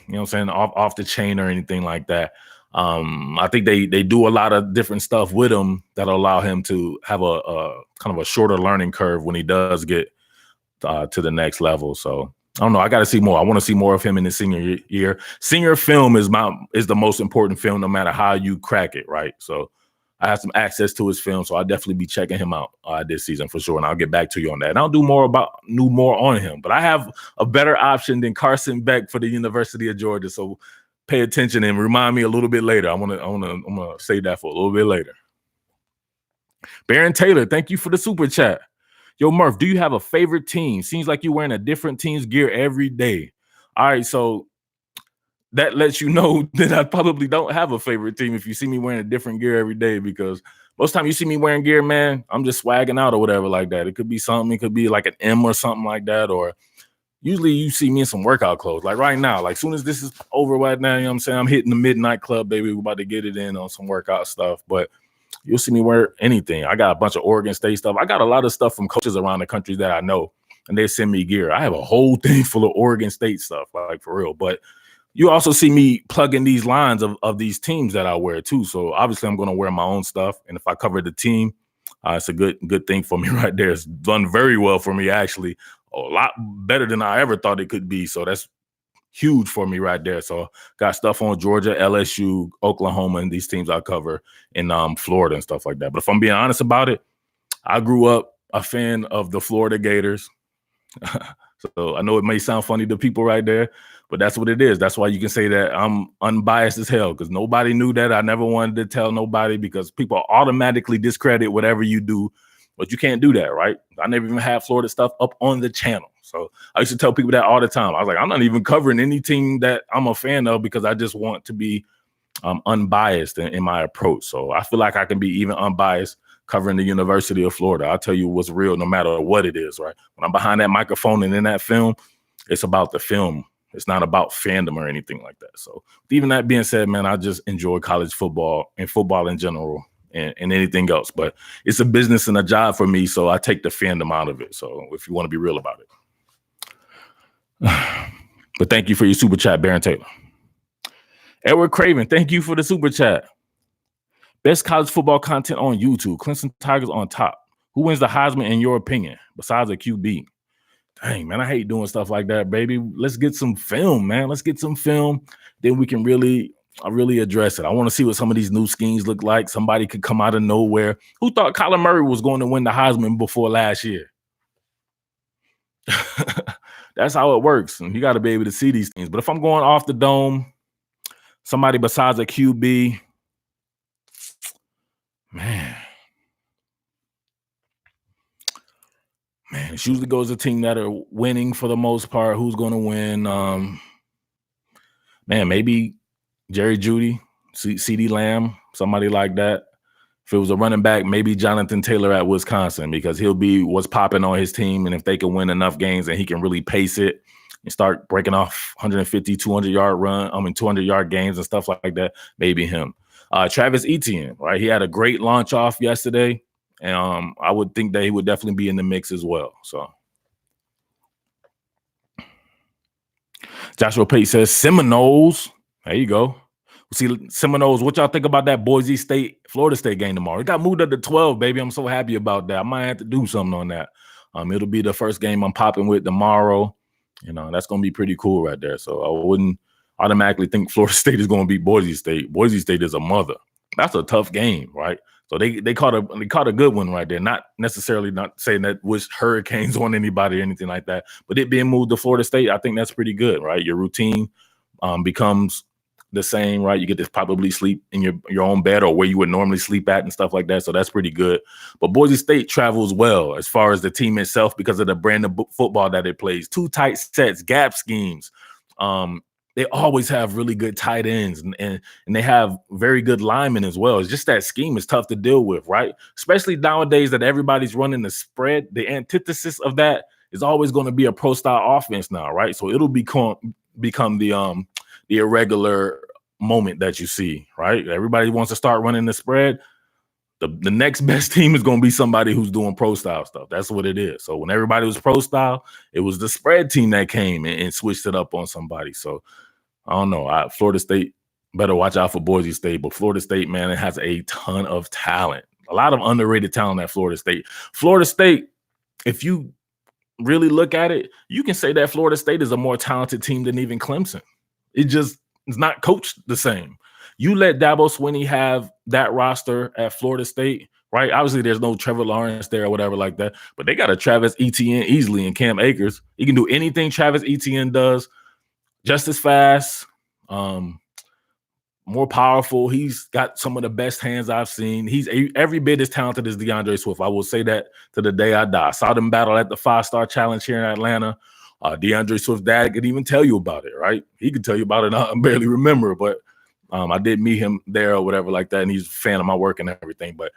you know what I'm saying, off the chain or anything like that. I think they do a lot of different stuff with him that'll allow him to have a kind of a shorter learning curve when he does get to the next level. So I don't know. I got to see more. I want to see more of him in his senior year. Senior film is the most important film, no matter how you crack it, right? So I have some access to his film, so I'll definitely be checking him out this season for sure, and I'll get back to you on that. And I'll do more on him. But I have a better option than Carson Beck for the University of Georgia, so pay attention and remind me a little bit later. I'm gonna save that for a little bit later. Baron Taylor, thank you for the super chat. Yo, Murph, do you have a favorite team? Seems like you're wearing a different team's gear every day. All right, so that lets you know that I probably don't have a favorite team if you see me wearing a different gear every day, because most time you see me wearing gear, man, I'm just swagging out or whatever like that. It could be something. It could be like an M or something like that, or usually you see me in some workout clothes. Like right now, like soon as this is over right now, you know what I'm saying? I'm hitting the midnight club, baby. We're about to get it in on some workout stuff, but you'll see me wear anything. I got a bunch of Oregon State stuff. I got a lot of stuff from coaches around the country that I know, and they send me gear. I have a whole thing full of Oregon State stuff, like for real. But you also see me plugging these lines of these teams that I wear too. So obviously I'm going to wear my own stuff. And if I cover the team, it's a good thing for me right there. It's done very well for me, actually. A lot better than I ever thought it could be. So that's huge for me right there. So got stuff on Georgia, LSU, Oklahoma, and these teams I cover in Florida and stuff like that. But if I'm being honest about it, I grew up a fan of the Florida Gators. So I know it may sound funny to people right there, but that's what it is. That's why you can say that I'm unbiased as hell, because nobody knew that. I never wanted to tell nobody, because people automatically discredit whatever you do, but you can't do that, right? I never even had Florida stuff up on the channel. So I used to tell people that all the time. I was like, I'm not even covering any team that I'm a fan of, because I just want to be unbiased in my approach. So I feel like I can be even unbiased covering the University of Florida. I'll tell you what's real no matter what it is, right? When I'm behind that microphone and in that film, it's about the film. It's not about fandom or anything like that. So even that being said, man, I just enjoy college football and football in general and anything else. But it's a business and a job for me, so I take the fandom out of it. So if you want to be real about it. But thank you for your super chat, Baron Taylor. Edward Craven, thank you for the super chat. Best college football content on YouTube. Clemson Tigers on top. Who wins the Heisman in your opinion, besides a QB? Dang, man, I hate doing stuff like that, baby. Let's get some film, man. Let's get some film. Then we can really address it. I want to see what some of these new schemes look like. Somebody could come out of nowhere. Who thought Kyler Murray was going to win the Heisman before last year? That's how it works. And you got to be able to see these things. But if I'm going off the dome, somebody besides a QB, man, it usually goes to a team that are winning for the most part. Who's going to win? Maybe Jerry Jeudy, CeeDee Lamb, somebody like that. If it was a running back, maybe Jonathan Taylor at Wisconsin, because he'll be what's popping on his team. And if they can win enough games and he can really pace it and start breaking off 150, 200-yard games and stuff like that, maybe him. Travis Etienne, right? He had a great launch off yesterday. And I would think that he would definitely be in the mix as well. So Joshua Pate says Seminoles. There you go. See, Seminoles, what y'all think about that Boise State, Florida State game tomorrow? It got moved up to 12, baby. I'm so happy about that. I might have to do something on that. It'll be the first game I'm popping with tomorrow. You know, that's going to be pretty cool right there. So I wouldn't automatically think Florida State is going to beat Boise State. Boise State is a mother. That's a tough game, right? So they caught a good one right there. Not necessarily not saying that wish hurricanes on anybody or anything like that, but it being moved to Florida State, I think that's pretty good, right? Your routine becomes the same, right? You get to probably sleep in your own bed or where you would normally sleep at and stuff like that. So that's pretty good. But Boise State travels well as far as the team itself because of the brand of football that it plays. Two tight sets, gap schemes. They always have really good tight ends and they have very good linemen as well. It's just that scheme is tough to deal with, right? Especially nowadays that everybody's running the spread. The antithesis of that is always going to be a pro style offense now, right? So it'll become the the irregular moment that you see, right? Everybody wants to start running the spread. The next best team is going to be somebody who's doing pro style stuff. That's what it is. So when everybody was pro style, it was the spread team that came and switched it up on somebody. So I don't know. Florida State better watch out for Boise State, but Florida State, man, it has a ton of talent. A lot of underrated talent at Florida State. Florida State, if you really look at it, you can say that Florida State is a more talented team than even Clemson. It just is not coached the same. You let Dabo Swinney have that roster at Florida State, right? Obviously, there's no Trevor Lawrence there or whatever like that, but they got a Travis Etienne easily and Cam Akers. He can do anything Travis Etienne does, just as fast, more powerful. He's got some of the best hands I've seen. He's every bit as talented as DeAndre Swift. I will say that to the day I die. I saw them battle at the 5-star challenge here in Atlanta. DeAndre Swift's dad could even tell you about it, right? He could tell you about it. I barely remember, but I did meet him there or whatever like that, and he's a fan of my work and everything. But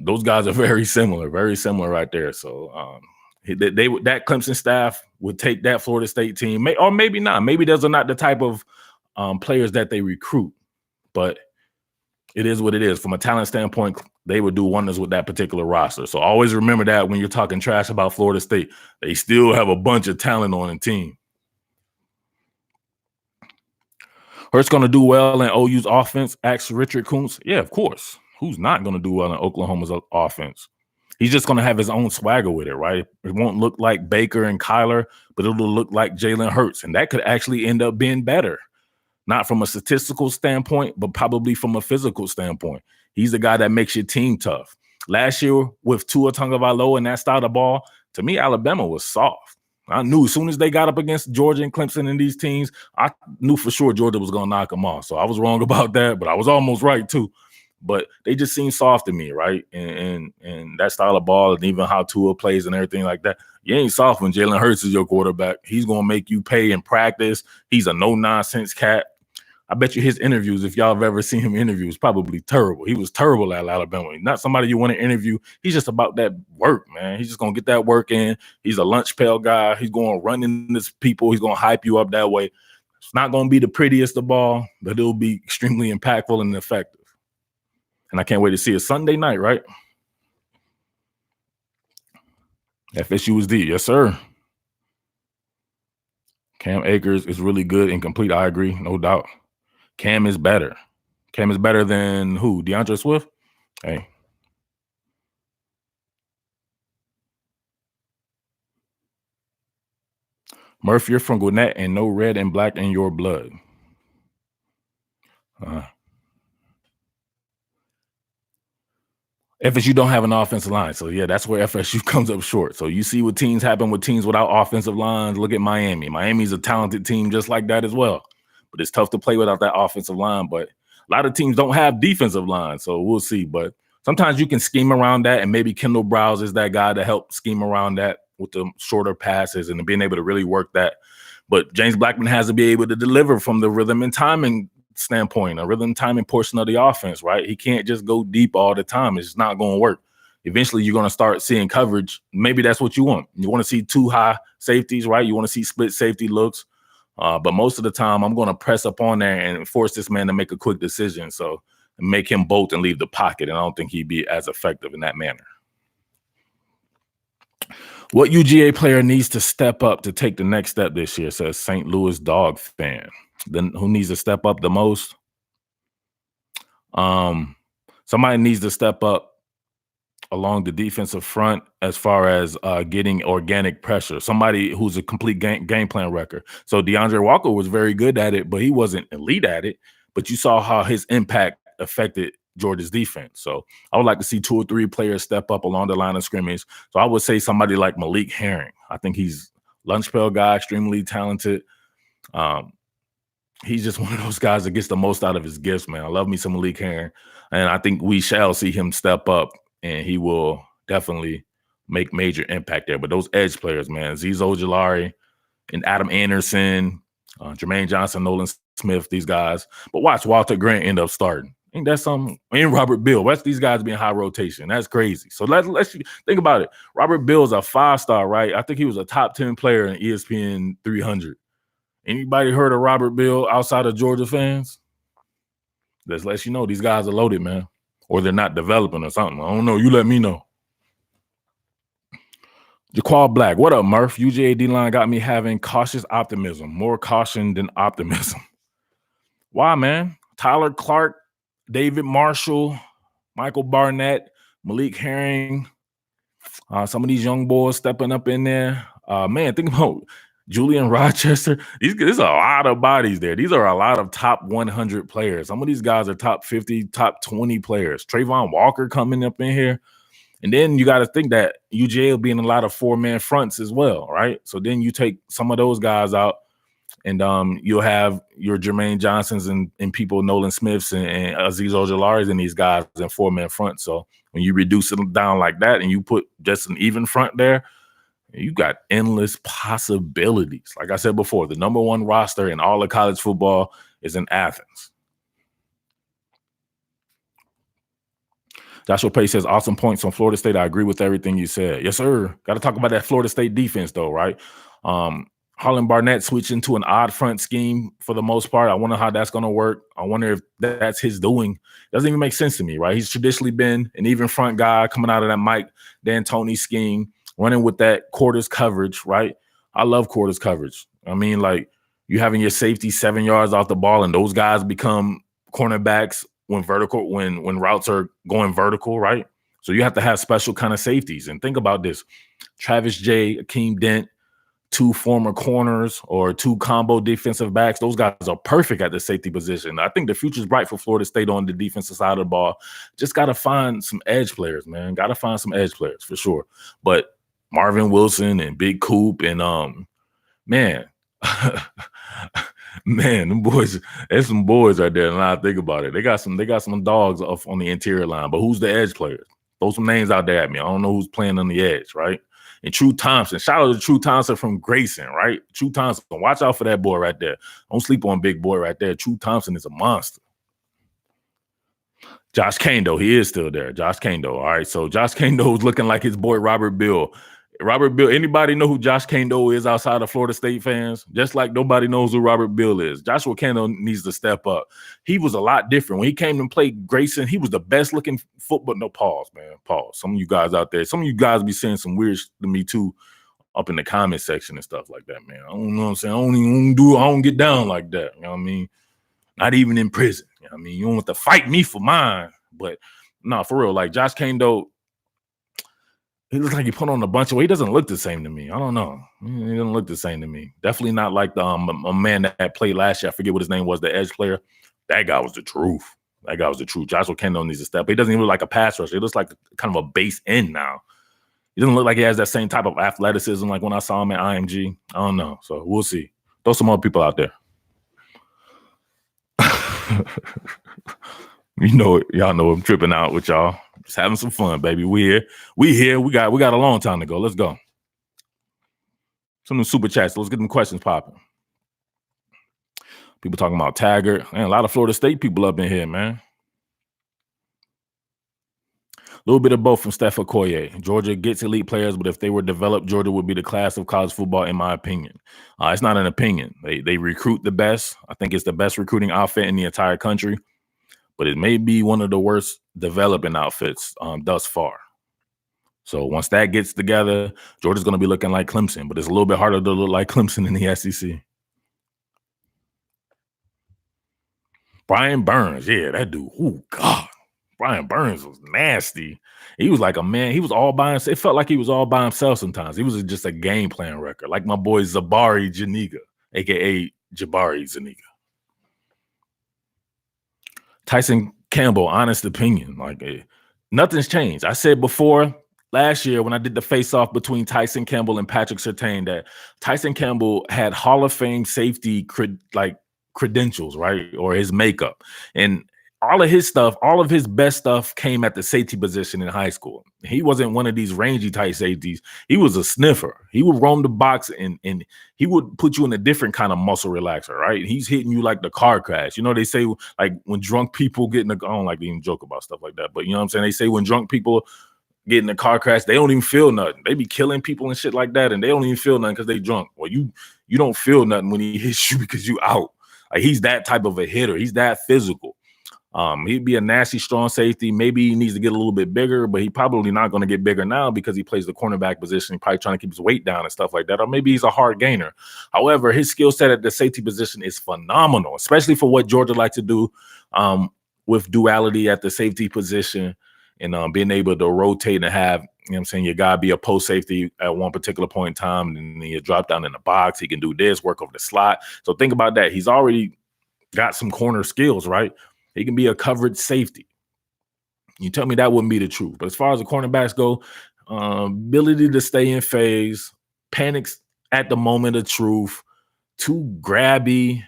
those guys are very similar right there. So that Clemson staff would take that Florida State team, or maybe not. Maybe those are not the type of players that they recruit, but it is what it is. From a talent standpoint, they would do wonders with that particular roster. So always remember that when you're talking trash about Florida State, they still have a bunch of talent on the team. Hurts going to do well in OU's offense, asks Richard Kuntz. Yeah, of course. Who's not going to do well in Oklahoma's offense? He's just going to have his own swagger with it, right? It won't look like Baker and Kyler, but it'll look like Jalen Hurts, and that could actually end up being better. Not from a statistical standpoint, but probably from a physical standpoint. He's the guy that makes your team tough. Last year with Tua Tagovailoa and that style of ball, to me, Alabama was soft. I knew as soon as they got up against Georgia and Clemson and these teams, I knew for sure Georgia was going to knock them off. So I was wrong about that, but I was almost right too. But they just seem soft to me, right? And that style of ball and even how Tua plays and everything like that, you ain't soft when Jalen Hurts is your quarterback. He's going to make you pay in practice. He's a no-nonsense cat. I bet you his interviews, if y'all have ever seen him interview, is probably terrible. He was terrible at Alabama. Not somebody you want to interview. He's just about that work, man. He's just going to get that work in. He's a lunch pail guy. He's going to run into people. He's going to hype you up that way. It's not going to be the prettiest of ball, but it'll be extremely impactful and effective. And I can't wait to see it Sunday night, right? FSU is D. Yes, sir. Cam Akers is really good and complete. I agree, no doubt. Cam is better. Cam is better than who? DeAndre Swift? Hey. Murph, you're from Gwinnett and no red and black in your blood. FSU don't have an offensive line. So, yeah, that's where FSU comes up short. So you see what teams happen with teams without offensive lines. Look at Miami. Miami's a talented team just like that as well. But it's tough to play without that offensive line. But a lot of teams don't have defensive lines. So we'll see. But sometimes you can scheme around that. And maybe Kendall Browse is that guy to help scheme around that with the shorter passes and being able to really work that. But James Blackman has to be able to deliver from the rhythm and timing standpoint, a rhythm timing portion of the offense, right? He can't just go deep all the time. It's not going to work. Eventually, you're going to start seeing coverage. Maybe that's what you want. You want to see two high safeties, right? You want to see split safety looks. But most of the time, I'm going to press up on there and force this man to make a quick decision. So make him bolt and leave the pocket. And I don't think he'd be as effective in that manner. What UGA player needs to step up to take the next step this year, says St. Louis Dog fan. Then who needs to step up the most? Somebody needs to step up along the defensive front as far as getting organic pressure. Somebody who's a complete game plan wrecker. So DeAndre Walker was very good at it, but he wasn't elite at it. But you saw how his impact affected Georgia's defense. So I would like to see 2 or 3 players step up along the line of scrimmage. So I would say somebody like Malik Herring. I think he's lunch pail guy, extremely talented. He's just one of those guys that gets the most out of his gifts, man. I love me some Malik Herring. And I think we shall see him step up, and he will definitely make major impact there. But those edge players, man, Zizo Ojulari and Adam Anderson, Jermaine Johnson, Nolan Smith, these guys. But watch Walter Grant end up starting. Ain't that something? And Robert Bill. Watch these guys being high rotation. That's crazy. So let's think about it. Robert Bill's a 5-star, right? I think he was a top 10 player in ESPN 300. Anybody heard of Robert Bill outside of Georgia fans? That lets you know these guys are loaded, man. Or they're not developing or something. I don't know. You let me know. Jaqual Black, what up, Murph? UGA D-line got me having cautious optimism. More caution than optimism. Why, man? Tyler Clark, David Marshall, Michael Barnett, Malik Herring, some of these young boys stepping up in there. Man, think about Julian Rochester. There's a lot of bodies there. These are a lot of top 100 players. Some of these guys are top 50, top 20 players. Trayvon Walker coming up in here. And then you got to think that UGA will be in a lot of four-man fronts as well, right? So then you take some of those guys out, and you'll have your Jermaine Johnsons and people, Nolan Smiths and Azeez Ojularis and these guys in four-man front. So when you reduce it down like that and you put just an even front there, you got endless possibilities. Like I said before, the number one roster in all of college football is in Athens. Joshua Pace says, awesome points on Florida State. I agree with everything you said. Yes, sir. Got to talk about that Florida State defense, though, right? Harlan Barnett switched into an odd front scheme for the most part. I wonder how that's going to work. I wonder if that's his doing. Doesn't even make sense to me, right? He's traditionally been an even front guy coming out of that Mike D'Antoni scheme, running with that quarters coverage, right? I love quarters coverage. I mean, like, you having your safety 7 yards off the ball, and those guys become cornerbacks when routes are going vertical, right? So you have to have special kind of safeties. And think about this. Travis J, Akeem Dent, two former corners or two combo defensive backs. Those guys are perfect at the safety position. I think the future's bright for Florida State on the defensive side of the ball. Just got to find some edge players, man. Got to find some edge players for sure. But Marvin Wilson and Big Coop and man, them boys, there's some boys right there. And I think about it. They got some dogs off on the interior line. But who's the edge players? Throw some names out there at me. I don't know who's playing on the edge, right? And True Thompson. Shout out to True Thompson from Grayson, right? True Thompson. Watch out for that boy right there. Don't sleep on big boy right there. True Thompson is a monster. Josh Kane, though, he is still there. Josh Kane, though. All right, so Josh Kane, though, is looking like his boy Robert Bill. Robert Bill, anybody know who Josh Kane is outside of Florida State fans? Just like nobody knows who Robert Bill is. Joshua Kane needs to step up. He was a lot different. When he came and played Grayson, he was the best looking football. No, pause, man. Pause. Some of you guys out there, some of you guys be saying some weird to me too up in the comment section and stuff like that, man. I don't know what I'm saying. I don't get down like that. You know what I mean? Not even in prison. You know what I mean? You don't have to fight me for mine. But no, for real, like Josh Kane, he looks like he put on a bunch of weight. He doesn't look the same to me. I don't know. He doesn't look the same to me. Definitely not like the a man that played last year. I forget what his name was, the edge player. That guy was the truth. Joshua Kendall needs to step. He doesn't even look like a pass rusher. He looks like kind of a base end now. He doesn't look like he has that same type of athleticism like when I saw him at IMG. I don't know. So we'll see. Throw some other people out there. Y'all know I'm tripping out with y'all. Just having some fun, baby. We here. We got a long time to go. Let's go. Some of the super chats. Let's get them questions popping. People talking about Taggart. Man, a lot of Florida State people up in here, man. A little bit of both from Steph Okoye. Georgia gets elite players, but if they were developed, Georgia would be the class of college football, in my opinion. It's not an opinion. They recruit the best. I think it's the best recruiting outfit in the entire country. But it may be one of the worst developing outfits thus far. So once that gets together, Georgia's going to be looking like Clemson, but it's a little bit harder to look like Clemson in the SEC. Brian Burns, yeah, that dude, oh, God. Brian Burns was nasty. He was like a man. He was all by himself. It felt like he was all by himself sometimes. He was just a game plan record, like my boy Zabari Janiga, a.k.a. Jabari Zuniga. Tyson Campbell, honest opinion. Like, nothing's changed. I said before last year when I did the face-off between Tyson Campbell and Patrick Surtain that Tyson Campbell had Hall of Fame safety credentials, right, or his makeup. And all of his stuff, all of his best stuff came at the safety position in high school. He wasn't one of these rangy type safeties. He was a sniffer. He would roam the box and he would put you in a different kind of muscle relaxer, right? He's hitting you like the car crash. You know, they say like when drunk people get in the, I don't like to even joke about stuff like that, but you know what I'm saying? They say when drunk people get in a car crash, they don't even feel nothing. They be killing people and shit like that, and they don't even feel nothing because they drunk. Well, you don't feel nothing when he hits you because you out. Like, he's that type of a hitter. He's that physical. He'd be a nasty, strong safety. Maybe he needs to get a little bit bigger, but he probably not going to get bigger now because he plays the cornerback position. He's probably trying to keep his weight down and stuff like that. Or maybe he's a hard gainer. However, his skill set at the safety position is phenomenal, especially for what Georgia likes to do with duality at the safety position and being able to rotate and have, you know what I'm saying, you got to be a post safety at one particular point in time, and then you drop down in the box. He can do this, work over the slot. So think about that. He's already got some corner skills, right? He can be a covered safety. You tell me that wouldn't be the truth. But as far as the cornerbacks go, ability to stay in phase, panics at the moment of truth, too grabby.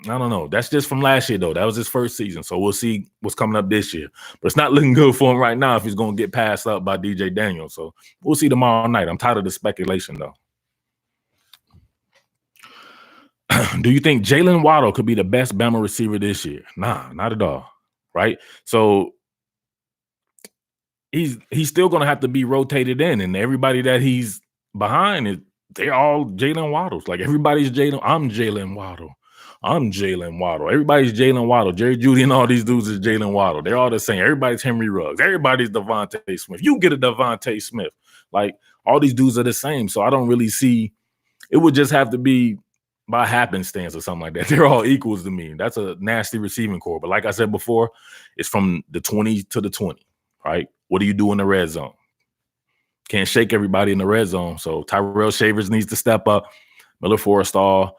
I don't know. That's just from last year, though. That was his first season. So we'll see what's coming up this year. But it's not looking good for him right now if he's going to get passed up by DJ Daniels. So we'll see tomorrow night. I'm tired of the speculation, though. Do you think Jalen Waddle could be the best Bama receiver this year? Nah, not at all. Right? So he's still going to have to be rotated in, and everybody that he's behind, they're all Jalen Waddles. Like, everybody's Jalen. I'm Jalen Waddle. I'm Jalen Waddle. Everybody's Jalen Waddle. Jerry Jeudy and all these dudes is Jalen Waddle. They're all the same. Everybody's Henry Ruggs. Everybody's Devontae Smith. You get a Devontae Smith. Like, all these dudes are the same. So I don't really see. It would just have to be by happenstance or something like that. They're all equals to me. That's a nasty receiving core. But like I said before, it's from the 20 to the 20, right? What do you do in the red zone? Can't shake everybody in the red zone. So Tyrell Shavers needs to step up. Miller Forrestall,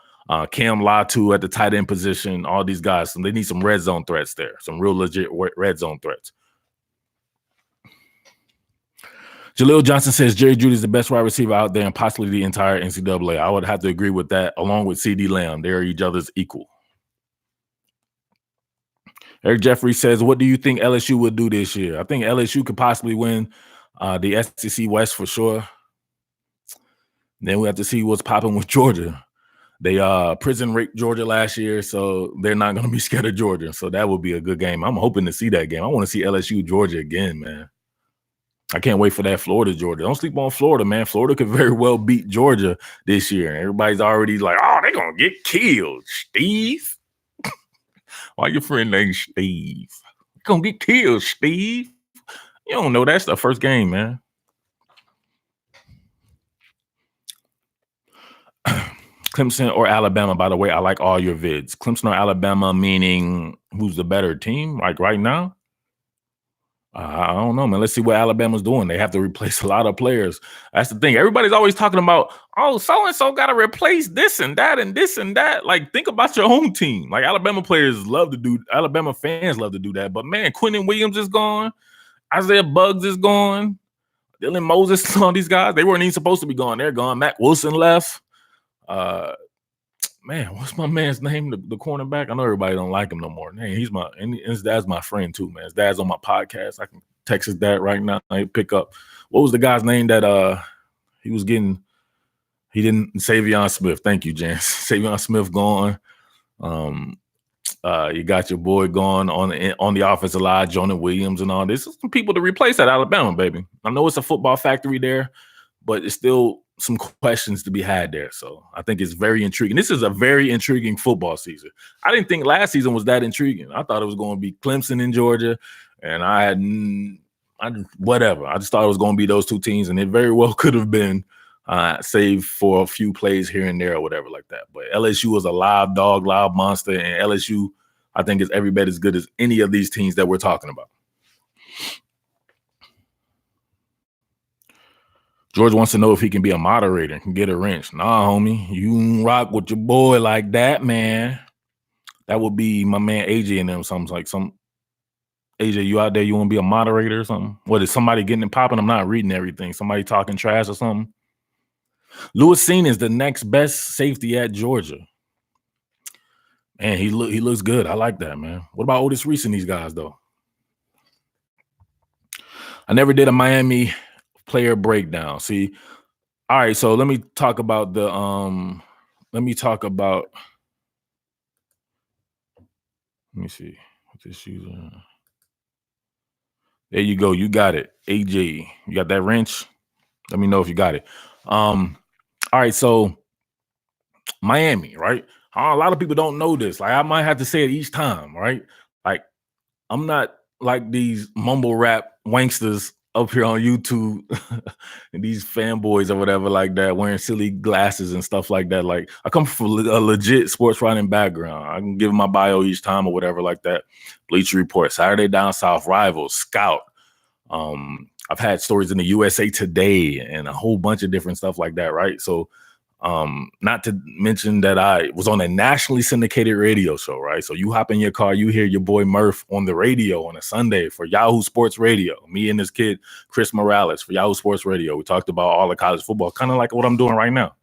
Cam Latu at the tight end position, all these guys. So they need some red zone threats there, some real legit red zone threats. Jaleel Johnson says Jerry Jeudy is the best wide receiver out there and possibly the entire NCAA. I would have to agree with that, along with CeeDee Lamb. They're each other's equal. Eric Jeffrey says, what do you think LSU will do this year? I think LSU could possibly win the SEC West for sure. Then we have to see what's popping with Georgia. They prison raped Georgia last year, so they're not going to be scared of Georgia. So that would be a good game. I'm hoping to see that game. I want to see LSU Georgia again, man. I can't wait for that Florida Georgia. Don't sleep on Florida, man. Florida could very well beat Georgia this year. Everybody's already like, oh, they're going to get killed. Steve? Why your friend named Steve? You're going to get killed, Steve. You don't know that's the first game, man. Clemson or Alabama, by the way, I like all your vids. Clemson or Alabama, meaning who's the better team, like right now? I don't know, man. Let's see what Alabama's doing. They have to replace a lot of players. That's the thing. Everybody's always talking about, oh, so-and-so got to replace this and that and this and that. Like, think about your own team. Like, Alabama fans love to do that. But, man, Quentin Williams is gone. Isaiah Buggs is gone. Dylan Moses, all these guys, they weren't even supposed to be gone. They're gone. Matt Wilson left. Man, what's my man's name? The cornerback. I know everybody don't like him no more. Man, his dad's my friend too, man. His dad's on my podcast. I can text his dad right now. I pick up. What was the guy's name that he was getting? He didn't. Savion Smith. Thank you, Jan. Savion Smith gone. You got your boy gone on the offensive line, Jonah Williams and all this. Some people to replace at Alabama, baby. I know it's a football factory there, but it's still some questions to be had there. So I think it's very intriguing. This is a very intriguing football season. I didn't think last season was that intriguing. I thought it was going to be Clemson in Georgia, and whatever. I just thought it was going to be those two teams, and it very well could have been save for a few plays here and there or whatever like that. But LSU is a live dog, live monster, and LSU, I think, is every bit as good as any of these teams that we're talking about. George wants to know if he can be a moderator and can get a wrench. Nah, homie, you don't rock with your boy like that, man. That would be my man AJ and them. Something like some AJ, you out there? You want to be a moderator or something? What is somebody getting it popping? I'm not reading everything. Somebody talking trash or something. Lewis Cine is the next best safety at Georgia. Man, he looks good. I like that, man. What about Otis Reese and these guys though? I never did a Miami player breakdown. See, all right, so let me talk about let me see what this user. There you go. You got it. AJ. You got that wrench? Let me know if you got it. All right, so Miami, right? A lot of people don't know this. Like I might have to say it each time, right? Like I'm not like these mumble rap wanksters up here on YouTube and these fanboys or whatever like that wearing silly glasses and stuff like that. Like I come from a legit sports writing background. I can give my bio each time or whatever like that. Bleacher Report, Saturday Down South, Rivals, Scout. I've had stories in the USA Today and a whole bunch of different stuff like that, right? So not to mention that I was on a nationally syndicated radio show, right? So you hop in your car, you hear your boy Murph on the radio on a Sunday for Yahoo Sports Radio. Me and this kid, Chris Morales, for Yahoo Sports Radio. We talked about all the college football, kind of like what I'm doing right now.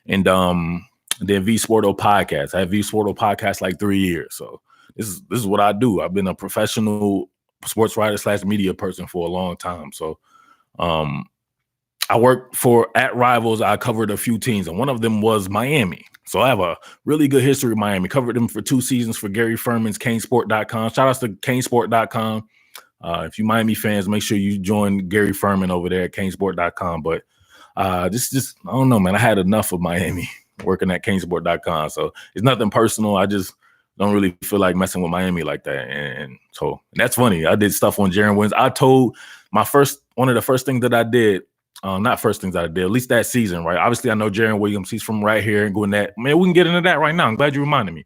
And then V Sporto podcast. I had V Sporto podcast like 3 years. So this is what I do. I've been a professional sports writer / media person for a long time. So I worked for at Rivals. I covered a few teams, and one of them was Miami. So I have a really good history with Miami. Covered them for 2 seasons for Gary Furman's CaneSport.com. Shout outs to CaneSport.com. If you Miami fans, make sure you join Gary Furman over there at CaneSport.com. But just I don't know, man. I had enough of Miami working at CaneSport.com. So it's nothing personal. I just don't really feel like messing with Miami like that. And that's funny. I did stuff on Jarren Williams. I told one of the first things that I did. Not first things I did, at least that season, right? Obviously, I know Jarren Williams. He's from right here in Gwinnett. Man, we can get into that right now. I'm glad you reminded me.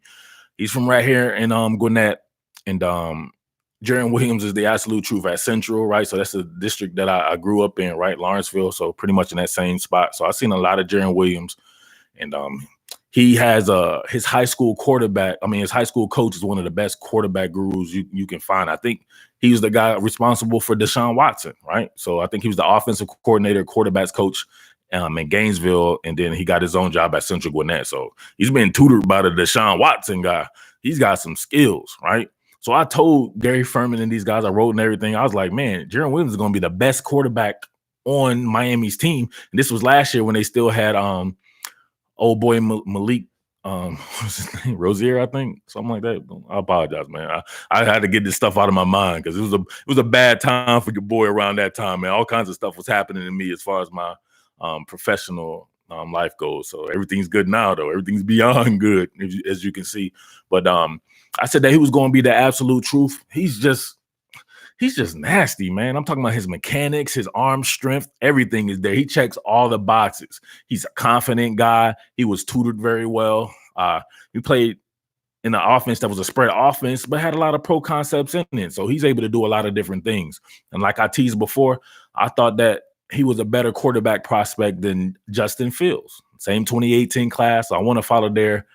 He's from right here in Gwinnett. And Jarren Williams is the absolute truth at Central, right? So that's the district that I grew up in, right? Lawrenceville. So pretty much in that same spot. So I've seen a lot of Jarren Williams. And he has his high school quarterback. I mean, his high school coach is one of the best quarterback gurus you can find. I think he was the guy responsible for Deshaun Watson, right? So I think he was the offensive coordinator, quarterbacks coach in Gainesville, and then he got his own job at Central Gwinnett. So he's been tutored by the Deshaun Watson guy. He's got some skills, right? So I told Gary Furman and these guys, I wrote and everything. I was like, man, Jarren Williams is going to be the best quarterback on Miami's team. And this was last year when they still had old boy Malik, what's his name? Rozier, I think, something like that. I apologize, man. I had to get this stuff out of my mind because it was a bad time for your boy around that time, man. All kinds of stuff was happening to me as far as my professional life goes. So everything's good now, though. Everything's beyond good, as you can see. But I said that he was going to be the absolute truth. He's just nasty, man. I'm talking about his mechanics, his arm strength, everything is there. He checks all the boxes. He's a confident guy. He was tutored very well. He played in an offense that was a spread offense, but had a lot of pro concepts in it. So he's able to do a lot of different things. And like I teased before, I thought that he was a better quarterback prospect than Justin Fields. Same 2018 class. So I want to follow their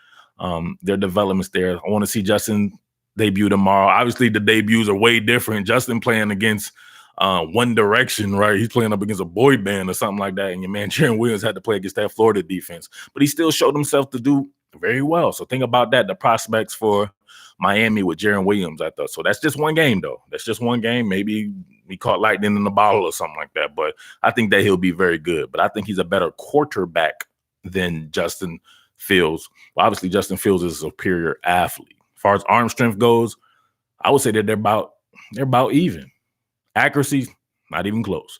developments there. I want to see Justin debut tomorrow. Obviously, the debuts are way different. Justin playing against One Direction, right? He's playing up against a boy band or something like that. And your man Jarren Williams had to play against that Florida defense. But he still showed himself to do very well. So think about that, the prospects for Miami with Jarren Williams, I thought. So that's just one game, though. That's just one game. Maybe we caught lightning in the bottle or something like that. But I think that he'll be very good. But I think he's a better quarterback than Justin Fields. Well, obviously, Justin Fields is a superior athlete. As far as arm strength goes, I would say that they're about even. Accuracy, not even close.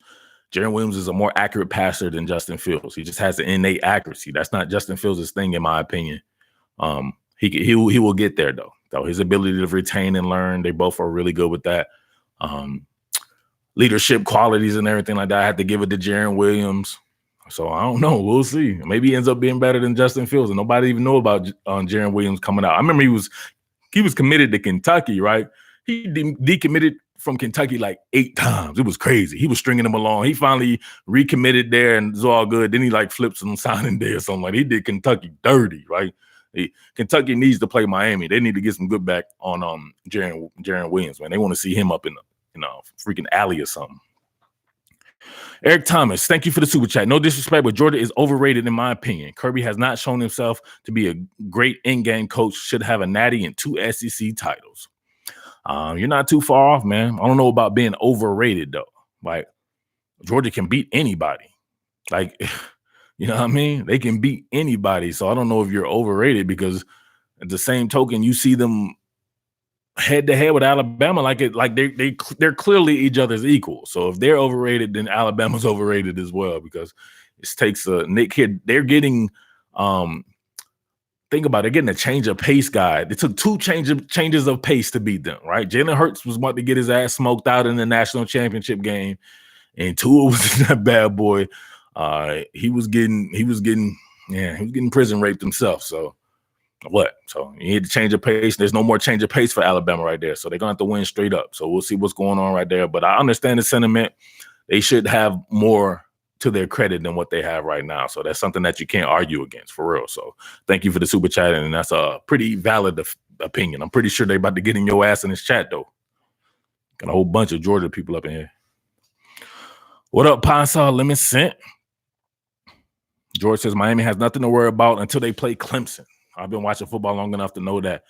Jarren Williams is a more accurate passer than Justin Fields. He just has an innate accuracy. That's not Justin Fields' thing, in my opinion. He will get there, though. His ability to retain and learn, they both are really good with that. Leadership qualities and everything like that, I have to give it to Jarren Williams. So I don't know. We'll see. Maybe he ends up being better than Justin Fields, and nobody even know about Jarren Williams coming out. I remember he was committed to Kentucky, right? He decommitted from Kentucky like 8 times. It was crazy. He was stringing them along. He finally recommitted there, and it's all good. Then he like flipped some signing day or something like that. He did Kentucky dirty, right? Kentucky needs to play Miami. They need to get some good back on Jarren Williams, man. They want to see him up in the freaking alley or something. Eric Thomas, thank you for the super chat. No disrespect, but Georgia is overrated in my opinion. Kirby has not shown himself to be a great in-game coach. Should have a natty and 2 SEC titles. You're not too far off, man. I don't know about being overrated, though. Like, Georgia can beat anybody. Like, you know what I mean? They can beat anybody. So I don't know if you're overrated because at the same token, you see them head to head with Alabama like they're clearly each other's equal. So if they're overrated, then Alabama's overrated as well because it takes a Nick Kid. They're getting think about it, getting a change of pace guy. It took two changes of pace to beat them, right? Jalen Hurts was about to get his ass smoked out in the national championship game, and Tua was that bad boy. He was getting prison raped himself. So what? So you need to change of pace. There's no more change of pace for Alabama right there. So they're gonna have to win straight up. So we'll see what's going on right there. But I understand the sentiment. They should have more to their credit than what they have right now. So that's something that you can't argue against for real. So thank you for the super chat. And that's a pretty valid opinion. I'm pretty sure they're about to get in your ass in this chat though. Got a whole bunch of Georgia people up in here. What up, Pine Saw Lemon Scent? George says Miami has nothing to worry about until they play Clemson. I've been watching football long enough to know that.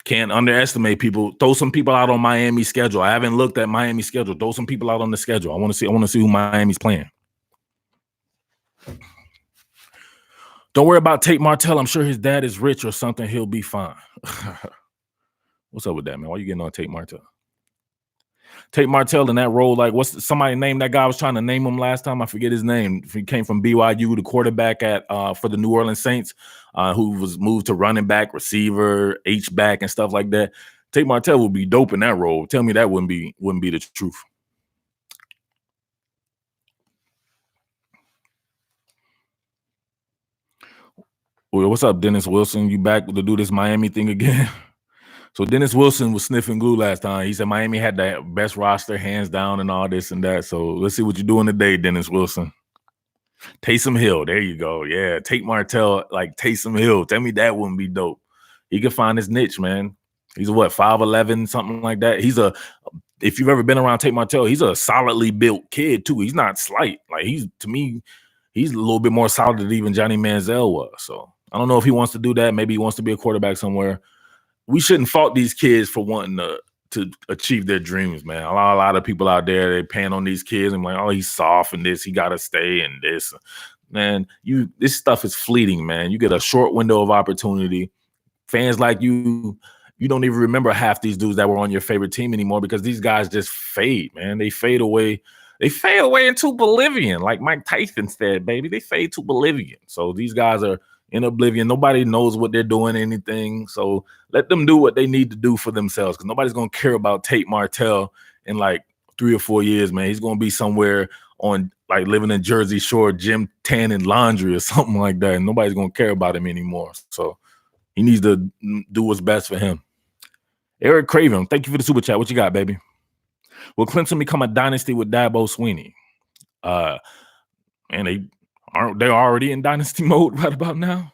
Can't underestimate people. Throw some people out on Miami's schedule. I haven't looked at Miami's schedule. Throw some people out on the schedule. I want to see who Miami's playing. Don't worry about Tate Martell. I'm sure his dad is rich or something. He'll be fine. What's up with that, man? Why are you getting on Tate Martell? Tate Martell in that role, like what's somebody named that guy? I was trying to name him last time. I forget his name. He came from BYU, the quarterback for the New Orleans Saints, who was moved to running back, receiver, H-back, and stuff like that. Tate Martell would be dope in that role. Tell me that wouldn't be the truth. Well, what's up, Dennis Wilson? You back to do this Miami thing again? So Dennis Wilson was sniffing glue last time. He said Miami had the best roster, hands down, and all this and that. So let's see what you're doing today, Dennis Wilson. Taysom Hill. There you go. Yeah, Tate Martell, like Taysom Hill. Tell me that wouldn't be dope. He could find his niche, man. He's what, 5'11", something like that. If you've ever been around Tate Martell, he's a solidly built kid, too. He's not slight. Like, to me, he's a little bit more solid than even Johnny Manziel was. So I don't know if he wants to do that. Maybe he wants to be a quarterback somewhere. We shouldn't fault these kids for wanting to achieve their dreams, man. A lot of people out there, they pan on these kids and like, oh, he's soft and this, he got to stay and this. Man, this stuff is fleeting, man. You get a short window of opportunity. Fans like you don't even remember half these dudes that were on your favorite team anymore because these guys just fade, man. They fade away. They fade away into oblivion, like Mike Tyson said, baby. They fade to oblivion. So these guys are in oblivion. Nobody knows what they're doing, anything. So let them do what they need to do for themselves because nobody's going to care about Tate Martell in like 3 or 4 years, man. He's going to be somewhere on like living in Jersey Shore, gym tanning laundry or something like that. And nobody's going to care about him anymore. So he needs to do what's best for him. Eric Craven, thank you for the super chat. What you got, baby? Will Clemson become a dynasty with Dabo Swinney? And they're already in dynasty mode right about now.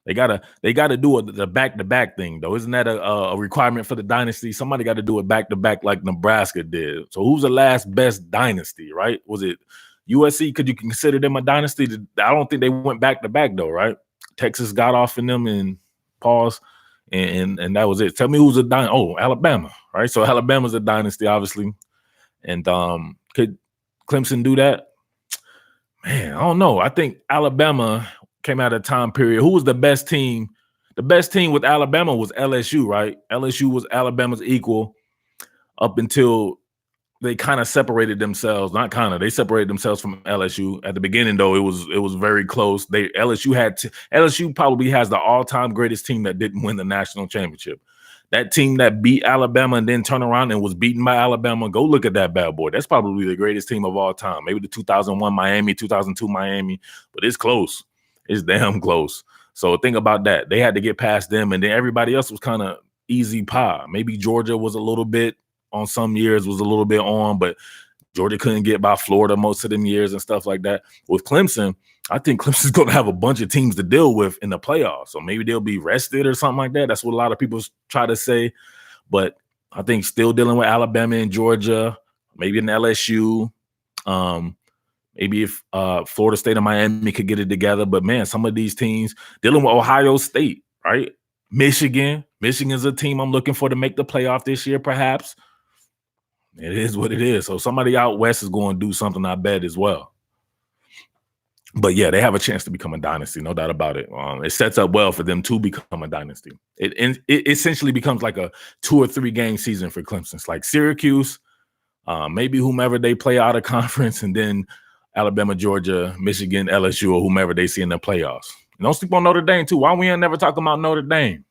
They gotta do the back-to-back thing though. Isn't that a requirement for the dynasty? Somebody got to do it back-to-back like Nebraska did. So who's the last best dynasty? Right? Was it USC? Could you consider them a dynasty? I don't think they went back-to-back though. Right? Texas got off in them and pause, and that was it. Tell me who's a dynasty? Oh, Alabama. Right? So Alabama's a dynasty, obviously. And could Clemson do that? Man, I don't know. I think Alabama came out of a time period. Who was the best team? The best team with Alabama was LSU, right? LSU was Alabama's equal up until they kind of separated themselves. Not kind of. They separated themselves from LSU. At the beginning, though, it was very close. LSU probably has the all-time greatest team that didn't win the national championship. That team that beat Alabama and then turned around and was beaten by Alabama, go look at that bad boy. That's probably the greatest team of all time. Maybe the 2001 Miami, 2002 Miami, but it's close. It's damn close. So think about that. They had to get past them, and then everybody else was kind of easy pie. Maybe Georgia was a little bit on some years, was a little bit on, but Georgia couldn't get by Florida most of them years and stuff like that. With Clemson, I think Clemson's going to have a bunch of teams to deal with in the playoffs. So maybe they'll be rested or something like that. That's what a lot of people try to say. But I think still dealing with Alabama and Georgia, maybe in LSU, maybe if Florida State and Miami could get it together. But, man, some of these teams dealing with Ohio State, right? Michigan's a team I'm looking for to make the playoff this year, perhaps. It is what it is. So somebody out west is going to do something, I bet, as well. But yeah, they have a chance to become a dynasty, no doubt about it. It sets up well for them to become a dynasty. It essentially becomes like a 2 or 3 game season for Clemson. It's like Syracuse, maybe whomever they play out of conference, and then Alabama, Georgia, Michigan, LSU, or whomever they see in the playoffs. And don't sleep on Notre Dame too. Why we ain't never talking about Notre Dame?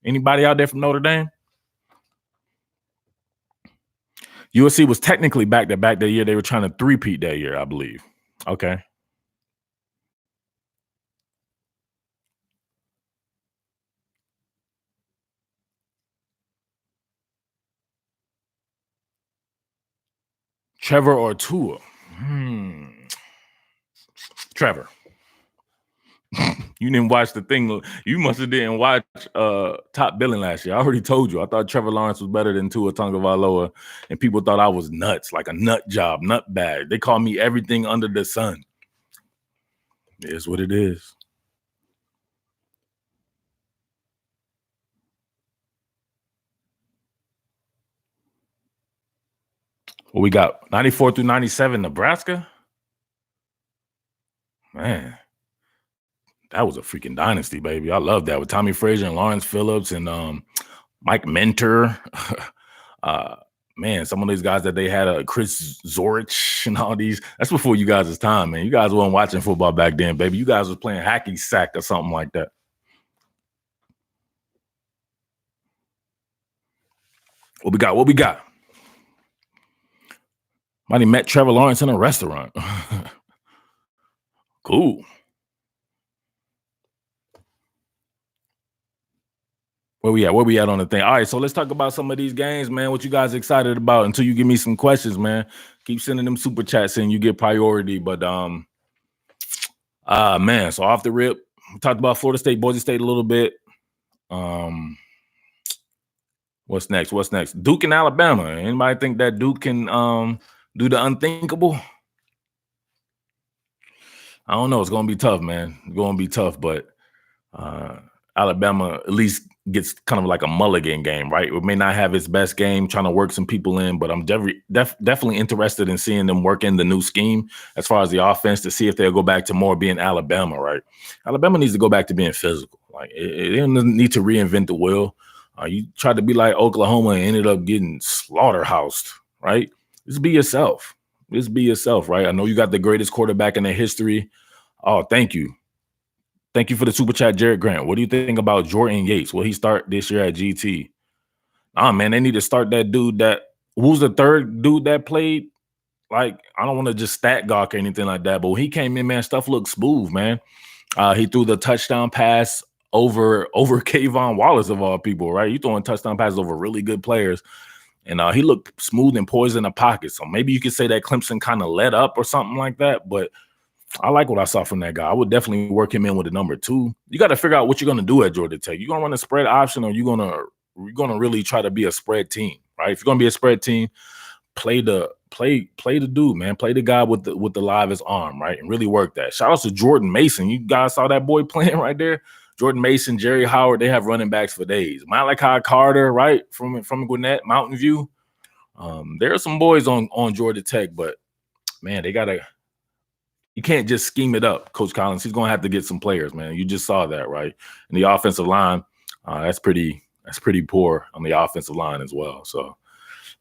Anybody out there from Notre Dame? USC was technically back to back that year. They were trying to three-peat that year, I believe. Okay. Trevor or Tua? Trevor. You didn't watch the thing. You must have didn't watch Top Billin last year. I already told you. I thought Trevor Lawrence was better than Tua Tagovailoa, and people thought I was nuts, like a nut job, nut bag. They call me everything under the sun. It is what it is. What we got? 94 through 97, Nebraska? Man, that was a freaking dynasty, baby. I love that with Tommy Frazier and Lawrence Phillips and Mike Mentor. Man, some of these guys that they had, Chris Zorich and all these. That's before you guys' time, man. You guys weren't watching football back then, baby. You guys was playing hacky sack or something like that. What we got? What we got? Might have met Trevor Lawrence in a restaurant. Cool. Where we at? Where we at on the thing? All right, so let's talk about some of these games, man. What you guys excited about until you give me some questions, man. Keep sending them super chats in. You get priority. But man, so off the rip, we talked about Florida State, Boise State a little bit. What's next? What's next? Duke and Alabama. Anybody think that Duke can do the unthinkable? I don't know. It's gonna be tough, man. It's gonna be tough, but Alabama at least gets kind of like a mulligan game, right? It may not have its best game, trying to work some people in, but I'm definitely interested in seeing them work in the new scheme as far as the offense to see if they'll go back to more being Alabama, right? Alabama needs to go back to being physical. Like it doesn't need to reinvent the wheel. You tried to be like Oklahoma and ended up getting slaughterhoused, right? Just be yourself. Just be yourself, right? I know you got the greatest quarterback in the history. Oh, thank you. Thank you for the super chat, Jared Grant. What do you think about Jordan Yates? Will he start this year at GT? Man, they need to start that dude who's the third dude that played? Like, I don't want to just stat gawk or anything like that, but when he came in, man, stuff looked smooth, man. He threw the touchdown pass over Kayvon Wallace of all people, right? You throwing touchdown passes over really good players. And he looked smooth and poised in the pocket. So maybe you could say that Clemson kind of let up or something like that, but I like what I saw from that guy. I would definitely work him in with the number 2. You got to figure out what you're going to do at Georgia Tech. You going to run a spread option, or you're going to really try to be a spread team, right? If you're going to be a spread team, play the dude, man. Play the guy with the livest arm, right? And really work that. Shout out to Jordan Mason. You guys saw that boy playing right there. Jordan Mason, Jerry Howard, they have running backs for days. Malachi Carter, right, from Gwinnett, Mountain View. There are some boys on Georgia Tech, but man, you can't just scheme it up, Coach Collins. He's going to have to get some players, man. You just saw that, right? And the offensive line, that's pretty poor on the offensive line as well. So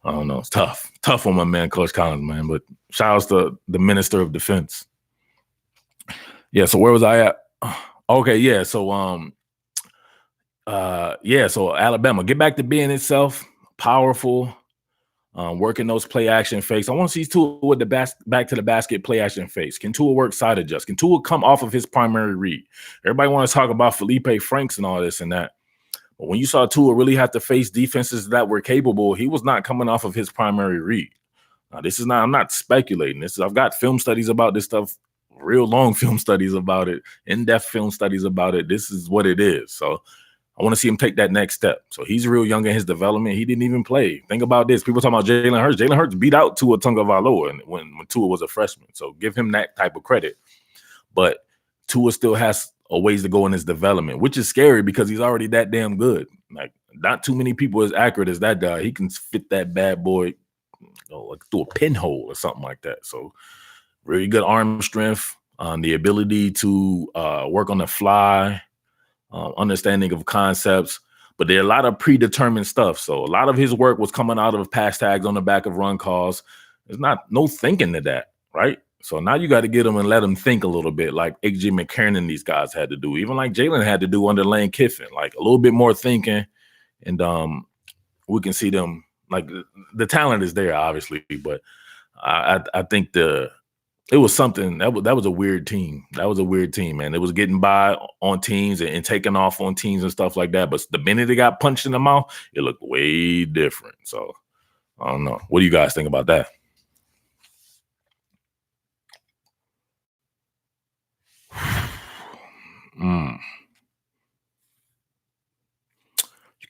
I don't know. It's tough on my man, Coach Collins, man. But shout outs to the Minister of Defense. Yeah. So where was I at? Okay. Yeah. So So Alabama, get back to being itself, powerful. Working those play action fakes. I want to see Tua with the back to the basket play action fakes. Can Tua work side adjust? Can Tua come off of his primary read? Everybody want to talk about Felipe Franks and all this and that. But when you saw Tua really have to face defenses that were capable, he was not coming off of his primary read. Now, I'm not speculating. I've got film studies about this stuff, real long film studies about it, in-depth film studies about it. This is what it is. So I want to see him take that next step. So he's real young in his development. He didn't even play. Think about this. People talking about Jalen Hurts. Jalen Hurts beat out Tua Tagovailoa when Tua was a freshman. So give him that type of credit. But Tua still has a ways to go in his development, which is scary because he's already that damn good. Like, not too many people as accurate as that guy. He can fit that bad boy like through a pinhole or something like that. So really good arm strength. the ability to work on the fly, understanding of concepts. But there are a lot of predetermined stuff. So a lot of his work was coming out of pass tags on the back of run calls. There's not no thinking to that, right? So now you got to get them and let them think a little bit, like AJ McCarron and these guys had to do, even like Jalen had to do under Lane Kiffin, like a little bit more thinking. And we can see them, like the talent is there, obviously, but I think it was something that was a weird team. That was a weird team, man. It was getting by on teams and taking off on teams and stuff like that. But the minute they got punched in the mouth, it looked way different. So I don't know. What do you guys think about that?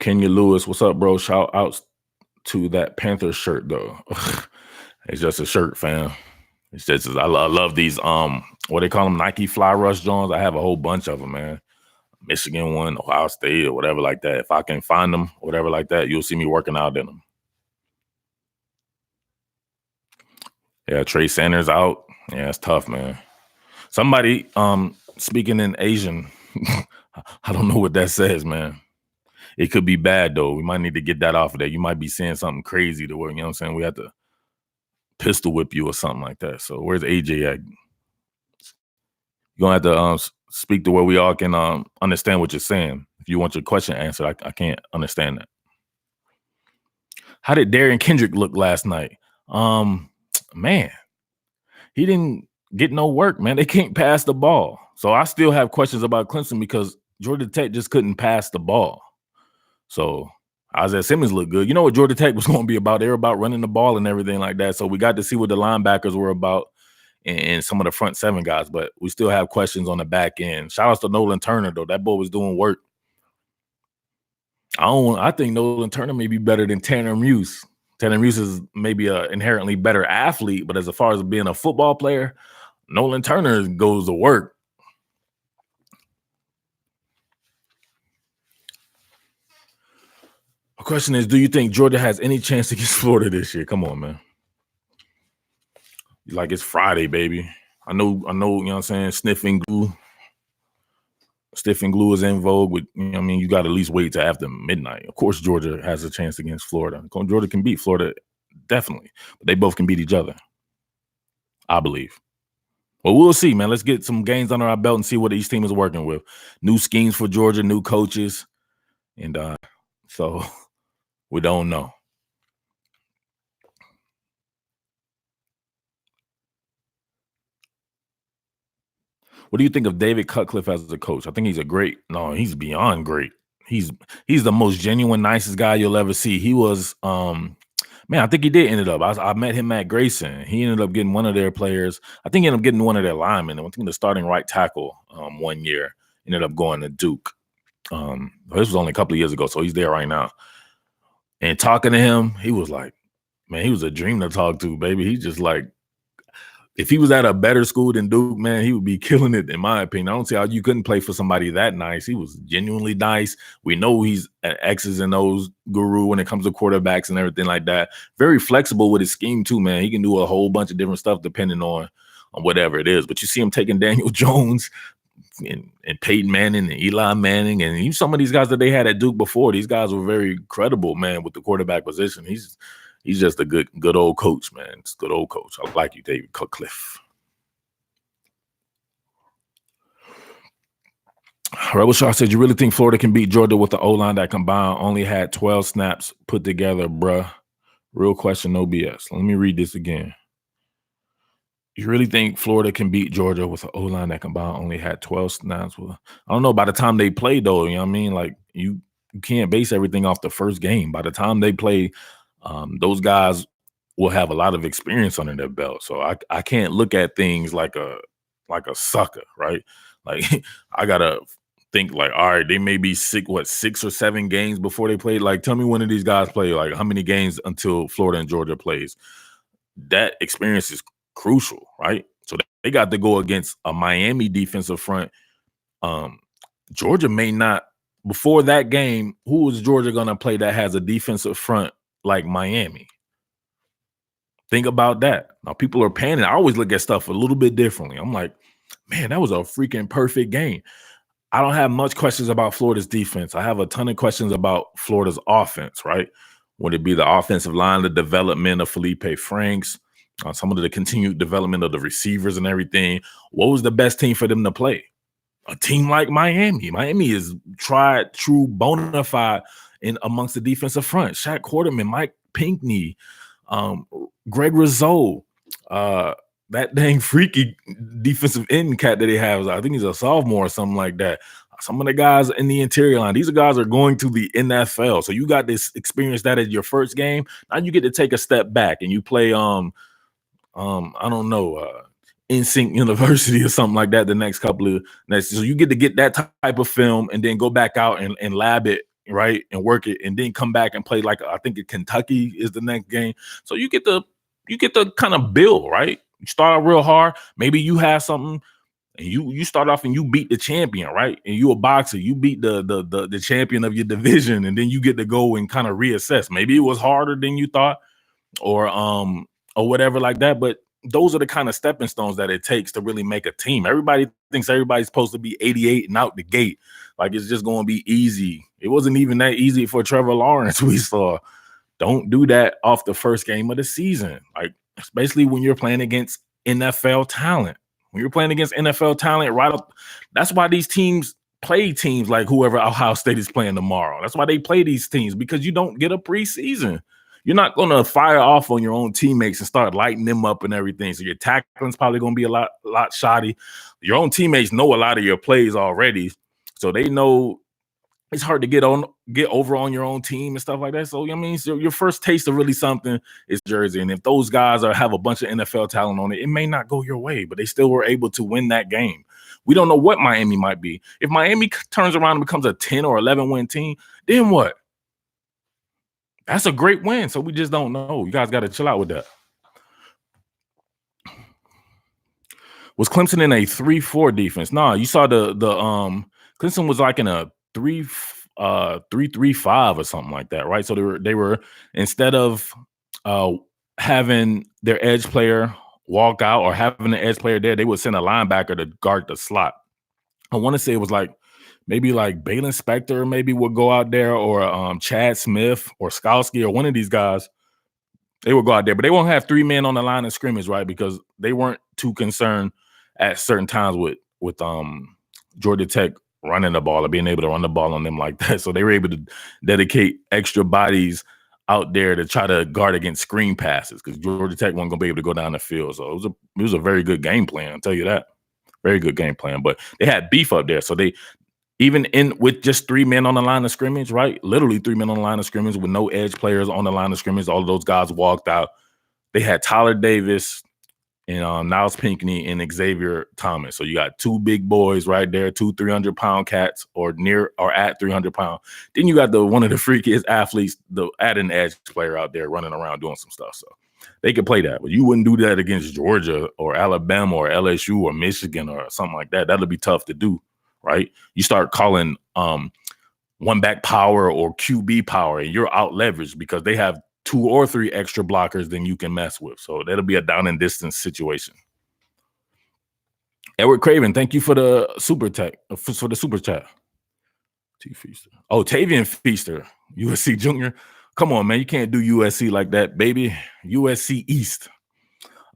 Kenya Lewis, what's up, bro? Shout outs to that Panther shirt, though. It's just a shirt, fam. It's just I love these what they call them, Nike Fly Rush Jones. I have a whole bunch of them, man. Michigan one, Ohio State, or whatever like that. If I can find them, whatever like that, you'll see me working out in them. Yeah, Trey Sanders out. Yeah, it's tough, man. Somebody speaking in Asian. I don't know what that says, man. It could be bad though. We might need to get that off of there. You might be saying something crazy to where, you know what I'm saying? We have to pistol whip you or something like that. So where's AJ at? You're gonna have to speak to where we all can understand what you're saying. If you want your question answered, I can't understand that. How did Darian Kendrick look last night? Man, he didn't get no work, man. They can't pass the ball. So I still have questions about Clemson because Georgia Tech just couldn't pass the ball. So Isaiah Simmons looked good. You know what Georgia Tech was going to be about? They were about running the ball and everything like that. So we got to see what the linebackers were about and some of the front seven guys, but we still have questions on the back end. Shout out to Nolan Turner, though. That boy was doing work. I think Nolan Turner may be better than Tanner Muse. Tanner Muse is maybe an inherently better athlete, but as far as being a football player, Nolan Turner goes to work. The question is, do you think Georgia has any chance against Florida this year? Come on, man. Like it's Friday, baby. I know, you know what I'm saying? Sniffing glue is in vogue with, you know what I mean? You got to at least wait till after midnight. Of course, Georgia has a chance against Florida. Georgia can beat Florida, definitely. But they both can beat each other, I believe. Well, we'll see, man. Let's get some games under our belt and see what each team is working with. New schemes for Georgia, new coaches. And so we don't know. What do you think of David Cutcliffe as a coach? I think he's beyond great. He's the most genuine, nicest guy you'll ever see. He was, man, I think he did end it up. I met him at Grayson. He ended up getting one of their players. I think he ended up getting one of their linemen. I think the starting right tackle 1 year ended up going to Duke. This was only a couple of years ago, so he's there right now. And talking to him, he was like, man, he was a dream to talk to, baby. He just like, if he was at a better school than Duke, man, he would be killing it, in my opinion. I don't see how you couldn't play for somebody that nice. He was genuinely nice. We know he's an X's and O's guru when it comes to quarterbacks and everything like that. Very flexible with his scheme, too, man. He can do a whole bunch of different stuff depending on whatever it is. But you see him taking Daniel Jones and Peyton Manning and Eli Manning and even some of these guys that they had at Duke before. These guys were very credible, man, with the quarterback position. He's just a good old coach, man. It's a good old coach. I like you, David Cutcliffe. Rebel Shaw said, you really think Florida can beat Georgia with the O-line that combined only had 12 snaps put together, bruh? Real question, no BS. Let me read this again. You really think Florida can beat Georgia with an O-line that combined only had 12 snaps? Well, I don't know. By the time they play, though, you know what I mean? Like, you can't base everything off the first game. By the time they play, those guys will have a lot of experience under their belt. So I can't look at things like a sucker, right? Like I gotta think like, all right, they may be 6 or 7 games before they play. Like, tell me when of these guys play, like how many games until Florida and Georgia plays. That experience is crucial, right? So they got to go against a Miami defensive front. Georgia may not, before that game, who is Georgia gonna play that has a defensive front like Miami? Think about that. Now people are panicking. I always look at stuff a little bit differently. I'm like, Man, that was a freaking perfect game. I don't have much questions about Florida's defense. I have a ton of questions about Florida's offense, right? Would it be the offensive line, the development of Felipe Franks, some of the continued development of the receivers and everything? What was the best team for them to play? A team like Miami. Miami is tried, true, bona fide in amongst the defensive front. Shaq Quarterman, Mike Pinckney, um, Greg Rizzo, that dang freaky defensive end cat that they have. I think he's a sophomore or something like that. Some of the guys in the interior line, these guys are going to the NFL. So you got this experience that as your first game. Now you get to take a step back and you play I don't know, NSYNC University or something like that the next couple of next. So you get to get that type of film and then go back out and lab it, right, and work it, and then come back and play like I think Kentucky is the next game. So you get to kind of build, right? You start out real hard. Maybe you have something and you start off and you beat the champion, right? And you a boxer, you beat the champion of your division, and then you get to go and kind of reassess. Maybe it was harder than you thought, or whatever like that. But those are the kind of stepping stones that it takes to really make a team. Everybody thinks everybody's supposed to be 88 and out the gate. Like it's just going to be easy. It wasn't even that easy for Trevor Lawrence. We saw. Don't do that off the first game of the season. Like, especially when you're playing against NFL talent. When you're playing against NFL talent, right up, that's why these teams play teams like whoever Ohio State is playing tomorrow. That's why they play these teams, because you don't get a preseason. You're not going to fire off on your own teammates and start lighting them up and everything. So your tackling's probably going to be a lot shoddy. Your own teammates know a lot of your plays already, so they know it's hard to get over on your own team and stuff like that. So I mean, so your first taste of really something is Jersey, and if those guys have a bunch of NFL talent on it, it may not go your way, but they still were able to win that game. We don't know what Miami might be. If Miami turns around and becomes a 10 or 11 win team, then what? That's a great win. So we just don't know. You guys got to chill out with that. Was Clemson in a 3-4 defense? No, you saw the Clemson was like in a 3-3-5 or something like that, right? So they were instead of having their edge player walk out or having the edge player there, they would send a linebacker to guard the slot. I want to say it was like maybe like Billin Spector maybe would go out there, or Chad Smith or Skowski or one of these guys. They would go out there, but they won't have 3 men on the line of scrimmage, right? Because they weren't too concerned at certain times with Georgia Tech running the ball or being able to run the ball on them like that. So they were able to dedicate extra bodies out there to try to guard against screen passes, because Georgia Tech wasn't going to be able to go down the field. So it was a very good game plan, I'll tell you that. Very good game plan. But they had beef up there. So they, even with just 3 men on the line of scrimmage, right? Literally 3 men on the line of scrimmage with no edge players on the line of scrimmage. All of those guys walked out. They had Tyler Davis and Niles Pinckney and Xavier Thomas. So you got 2 big boys right there, 2 300-pound cats or near or at 300 pounds. Then you got one of the freakiest athletes, the add-in edge player out there running around doing some stuff. So they could play that, but you wouldn't do that against Georgia or Alabama or LSU or Michigan or something like that. That'll be tough to do, right? You start calling one back power or QB power, and you're out leveraged because they have 2 or 3 extra blockers than you can mess with. So that'll be a down and distance situation. Edward Craven, thank you for the super chat. Oh, Tavian Feaster, USC Junior. Come on, man. You can't do USC like that, baby. USC East.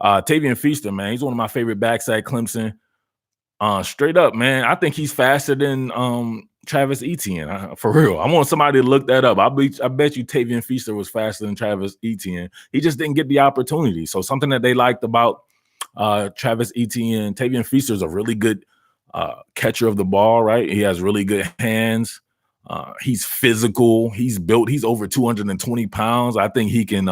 Tavian Feaster, man. He's one of my favorite backs at Clemson. Straight up, man. I think he's faster than Travis Etienne, for real. I want somebody to look that up. I bet you Tavian Feaster was faster than Travis Etienne. He just didn't get the opportunity. So something that they liked about Travis Etienne, Tavian Feaster is a really good catcher of the ball, right? He has really good hands. He's physical. He's built. He's over 220 pounds. I think he can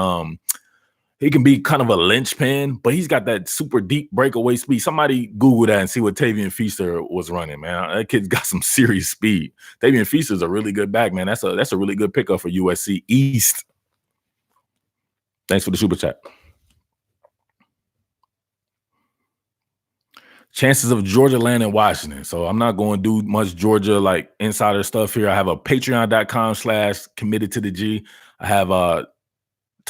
be kind of a linchpin, but he's got that super deep breakaway speed. Somebody Google that and see what Tavian Feaster was running, man. That kid's got some serious speed. Tavian Feaster's a really good back, man. That's a really good pickup for USC East. Thanks for the super chat. Chances of Georgia landing Washington. So I'm not going to do much Georgia like insider stuff here. I have a patreon.com/committed to the G. I have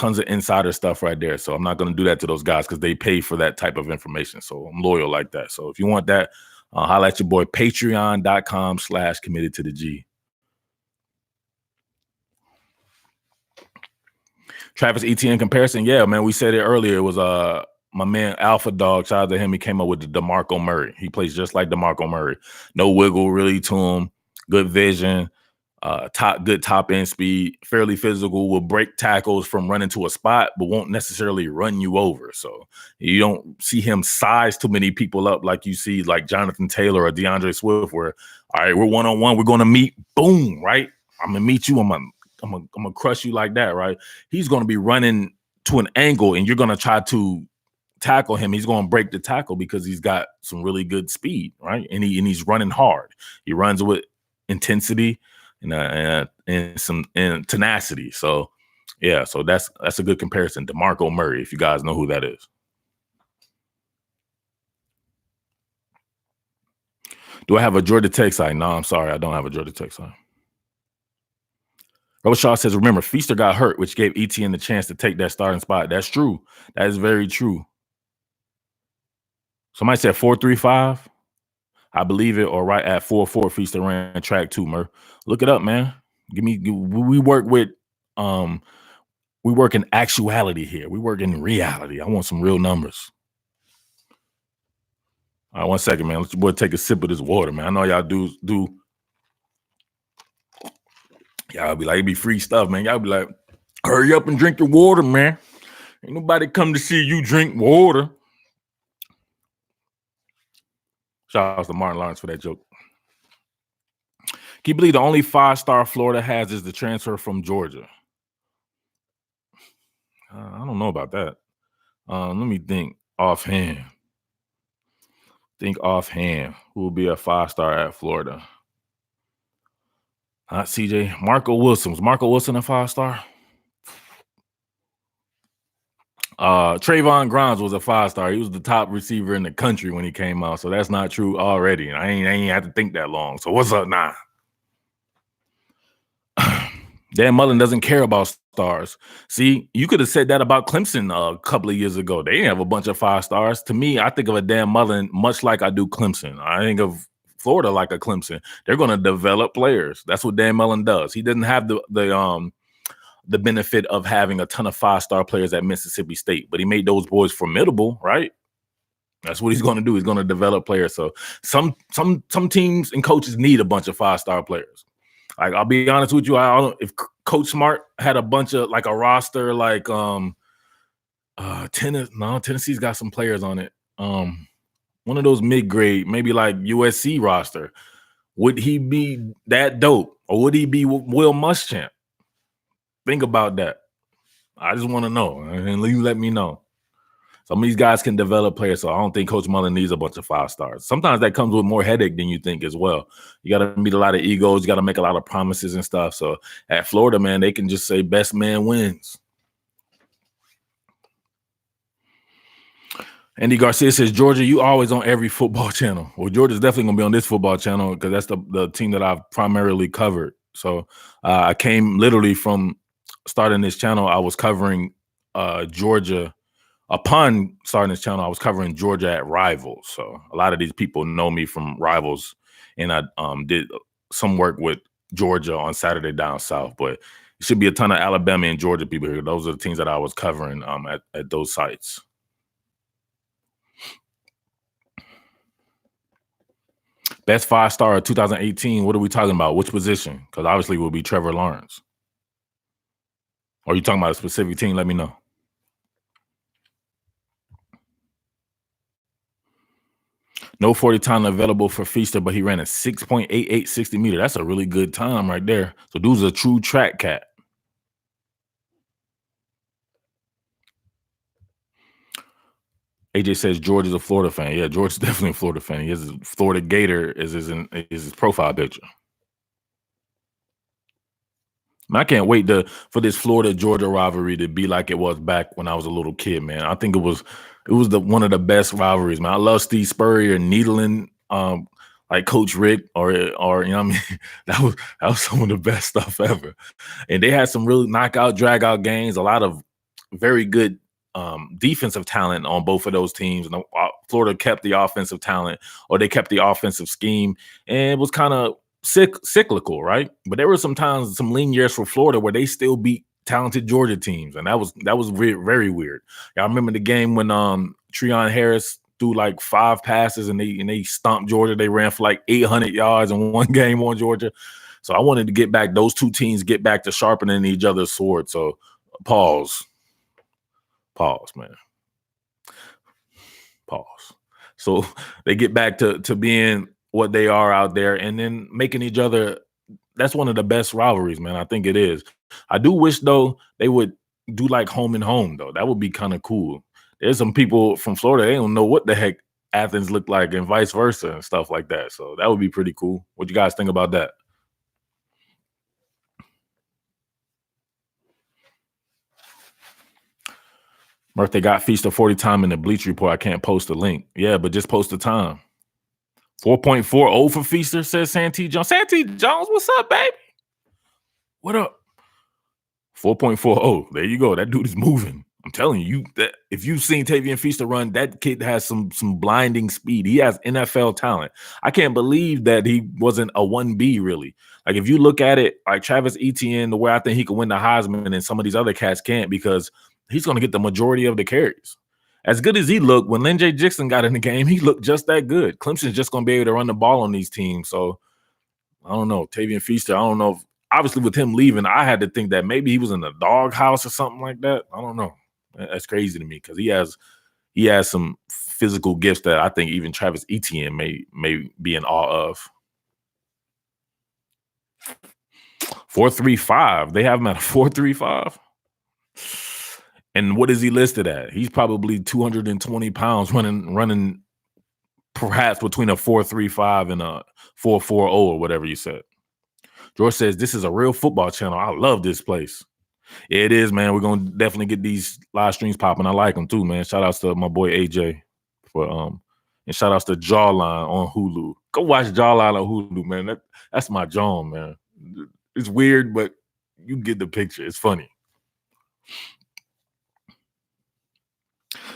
tons of insider stuff right there. So I'm not going to do that to those guys because they pay for that type of information. So I'm loyal like that. So if you want that, highlight your boy, patreon.com/committed to the G. Travis Etienne comparison. Yeah, man, we said it earlier. It was my man Alpha Dog. Shout out to him. He came up with the DeMarco Murray. He plays just like DeMarco Murray. No wiggle really to him. Good vision. Good top end speed, fairly physical, will break tackles from running to a spot, but won't necessarily run you over. So you don't see him size too many people up like you see like Jonathan Taylor or DeAndre Swift, where, all right, we're one-on-one, we're going to meet, boom, right? I'm going to meet you, I'm gonna crush you like that, right? He's going to be running to an angle and you're going to try to tackle him. He's going to break the tackle because he's got some really good speed, right? And he's running hard. He runs with intensity and some tenacity. So yeah, so that's a good comparison. DeMarco Murray, if you guys know who that is. Do I have a Georgia Tech side? No, I'm sorry, I don't have a Georgia Tech side. Robert Shaw says, remember, Feaster got hurt, which gave Etienne the chance to take that starting spot. That's true. That is very true. Somebody said 4.35. I believe it, or right at 4.4 Feaster ran track 2, Mur. Look it up, man. We work in actuality here. We work in reality. I want some real numbers. All right, 1 second, man. Let your boy take a sip of this water, man. I know y'all do. Y'all be like, it be free stuff, man. Y'all be like, hurry up and drink your water, man. Ain't nobody come to see you drink water. Shout out to Martin Lawrence for that joke. Can you believe the only 5-star Florida has is the transfer from Georgia? I don't know about that. Let me think offhand. Who will be a 5-star at Florida? Not CJ. Marco Wilson. Was Marco Wilson a 5-star? Trayvon Grimes was a 5-star. He was the top receiver in the country when he came out. So that's not true already. I ain't had to think that long. So what's up now? Dan Mullen doesn't care about stars. See, you could have said that about Clemson a couple of years ago. They didn't have a bunch of 5-stars. To me, I think of a Dan Mullen much like I do Clemson. I think of Florida like a Clemson. They're going to develop players. That's what Dan Mullen does. He doesn't have the benefit of having a ton of 5-star players at Mississippi State, but he made those boys formidable, right? That's what he's going to do. He's going to develop players. So some teams and coaches need a bunch of 5-star players. Like, I'll be honest with you, I don't know if Coach Smart had a bunch of like a roster like Tennessee's got some players on it. One of those mid-grade, maybe like USC roster. Would he be that dope, or would he be Will Muschamp? Think about that. I just want to know, and you let me know. Some of these guys can develop players, so I don't think Coach Mullen needs a bunch of 5-stars. Sometimes that comes with more headache than you think as well. You got to meet a lot of egos. You got to make a lot of promises and stuff. So at Florida, man, they can just say best man wins. Andy Garcia says, Georgia, you always on every football channel. Well, Georgia's definitely going to be on this football channel because that's the team that I've primarily covered. So I came literally from starting this channel. I was covering Georgia. Upon starting this channel, I was covering Georgia at Rivals. So a lot of these people know me from Rivals, and I did some work with Georgia on Saturday Down South. But it should be a ton of Alabama and Georgia people here. Those are the teams that I was covering at those sites. Best 5-star of 2018. What are we talking about? Which position? Because obviously it will be Trevor Lawrence. Or are you talking about a specific team? Let me know. No 40 time available for Feaster, but he ran a 6.88 60 meter. That's a really good time right there. So dude's a true track cat. AJ says George is a Florida fan. Yeah, George is definitely a Florida fan. He has a Florida Gator is his profile picture. I can't wait for this Florida-Georgia rivalry to be like it was back when I was a little kid, man. I think it was one of the best rivalries, man. I love Steve Spurrier needling like Coach Rick or you know what I mean? That was some of the best stuff ever. And they had some really knockout, drag out games, a lot of very good defensive talent on both of those teams. And Florida kept the offensive talent, or they kept the offensive scheme, and it was kind of cyclical, right? But there were some times, some lean years for Florida where they still beat talented Georgia teams, and that was very weird. I remember the game when Treon Harris threw like 5 passes and they stomped Georgia. They ran for like 800 yards in one game on Georgia. So I wanted to get back, those two teams get back to sharpening each other's sword. So pause, man. Pause. So they get back to being what they are out there, and then making each other. That's one of the best rivalries, man. I think it is. I do wish, though, they would do like home and home, though. That would be kind of cool. There's some people from Florida, they don't know what the heck Athens look like, and vice versa and stuff like that. So that would be pretty cool. What you guys think about that? Murph, they got Feast of 40 time in the Bleach Report. I can't post the link. Yeah, but just post the time. 4.40 for Feaster, says Santee Jones. Santee Jones, what's up, baby? What up? 4.40. There you go. That dude is moving. I'm telling you, that if you've seen Tavian Feaster run, that kid has some blinding speed. He has NFL talent. I can't believe that he wasn't a 1B, really. Like, if you look at it, like Travis Etienne, the way I think he could win the Heisman, and some of these other cats can't, because he's going to get the majority of the carries. As good as he looked, when Lynn J. Dixon got in the game, he looked just that good. Clemson's just going to be able to run the ball on these teams. So, I don't know. Tavian Feaster, I don't know. Obviously, with him leaving, I had to think that maybe he was in the doghouse or something like that. I don't know. That's crazy to me, because he has some physical gifts that I think even Travis Etienne may be in awe of. 4.35. They have him at a 4.35. And what is he listed at? He's probably 220 pounds, running perhaps between a 4.35 and a 4.40 or whatever you said. George says, this is a real football channel. I love this place. It is, man. We're going to definitely get these live streams popping. I like them too, man. Shout outs to my boy AJ for and shout outs to Jawline on Hulu. Go watch Jawline on Hulu, man. That's my jaw, man. It's weird, but you get the picture. It's funny.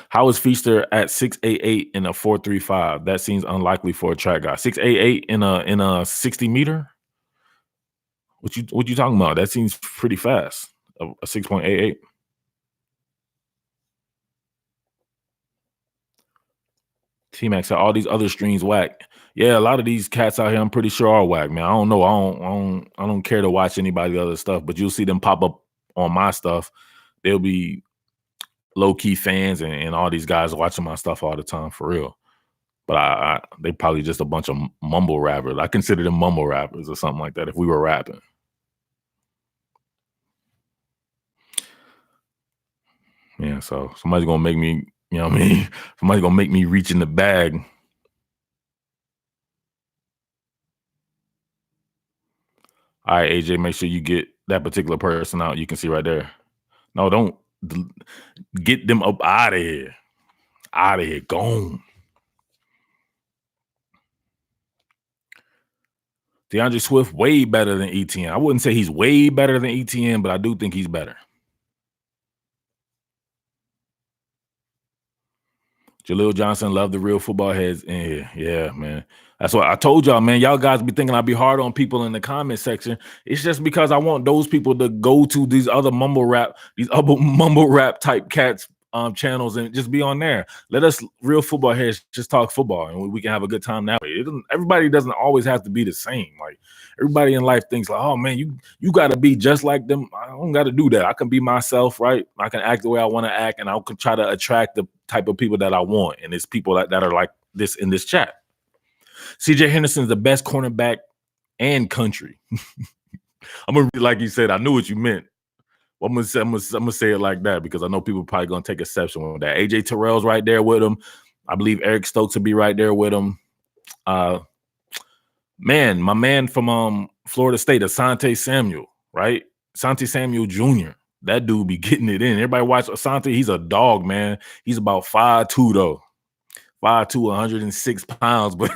How is Feaster at 6'8" in a 4.35? That seems unlikely for a track guy. 6'8" in a 60 meter? What you talking about? That seems pretty fast. A 6.88. T-Max said all these other streams whack. Yeah, a lot of these cats out here, I'm pretty sure are whack, man. I don't know. I don't care to watch anybody other stuff, but you'll see them pop up on my stuff. They'll be low-key fans and all these guys watching my stuff all the time, for real. But they probably just a bunch of mumble rappers. I consider them mumble rappers or something like that if we were rapping. Yeah, so somebody's gonna make me, you know what I mean? Somebody's gonna make me reach in the bag. All right, AJ, make sure you get that particular person out. You can see right there. No, don't get them up out of here. Out of here. Gone. DeAndre Swift, way better than Etienne. I wouldn't say he's way better than Etienne, but I do think he's better. Jaleel Johnson, love the real football heads. Yeah, man. That's what I told y'all, man. Y'all guys be thinking I'd be hard on people in the comment section. It's just because I want those people to go to these other mumble rap type cats channels and just be on there. Let us real football heads just talk football, and we can have a good time that way. Everybody doesn't always have to be the same. Like, everybody in life thinks like, oh man, you got to be just like them. I don't got to do that. I can be myself, right? I can act the way I want to act, and I can try to attract the type of people that I want. And it's people that are like this in this chat. CJ Henderson's the best cornerback and country. I'm gonna, like you said, I knew what you meant. Well, I'm gonna say it like that because I know people are probably gonna take exception with that. AJ Terrell's right there with him. I believe Eric Stokes will be right there with him. Man, my man from Florida State, Asante Samuel, right? Asante Samuel Jr. That dude be getting it in. Everybody watch Asante. He's a dog, man. He's about 5'2", though. 5'2", 106 pounds, but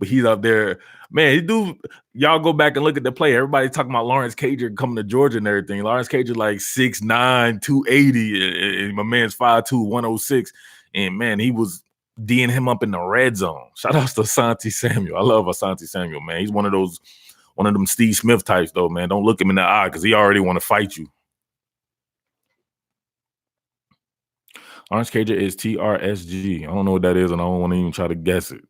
he's up there. Man, he do. Y'all go back and look at the play. Everybody talking about Lawrence Cager coming to Georgia and everything. Lawrence Cager like 6'9", 280, and my man's 5'2", 106. And man, he was D'ing him up in the red zone. Shout out to Asante Samuel. I love Asante Samuel, man. He's one of them Steve Smith types, though, man. Don't look him in the eye because he already want to fight you. Orange Cager is TRSG. I don't know what that is, and I don't want to even try to guess it.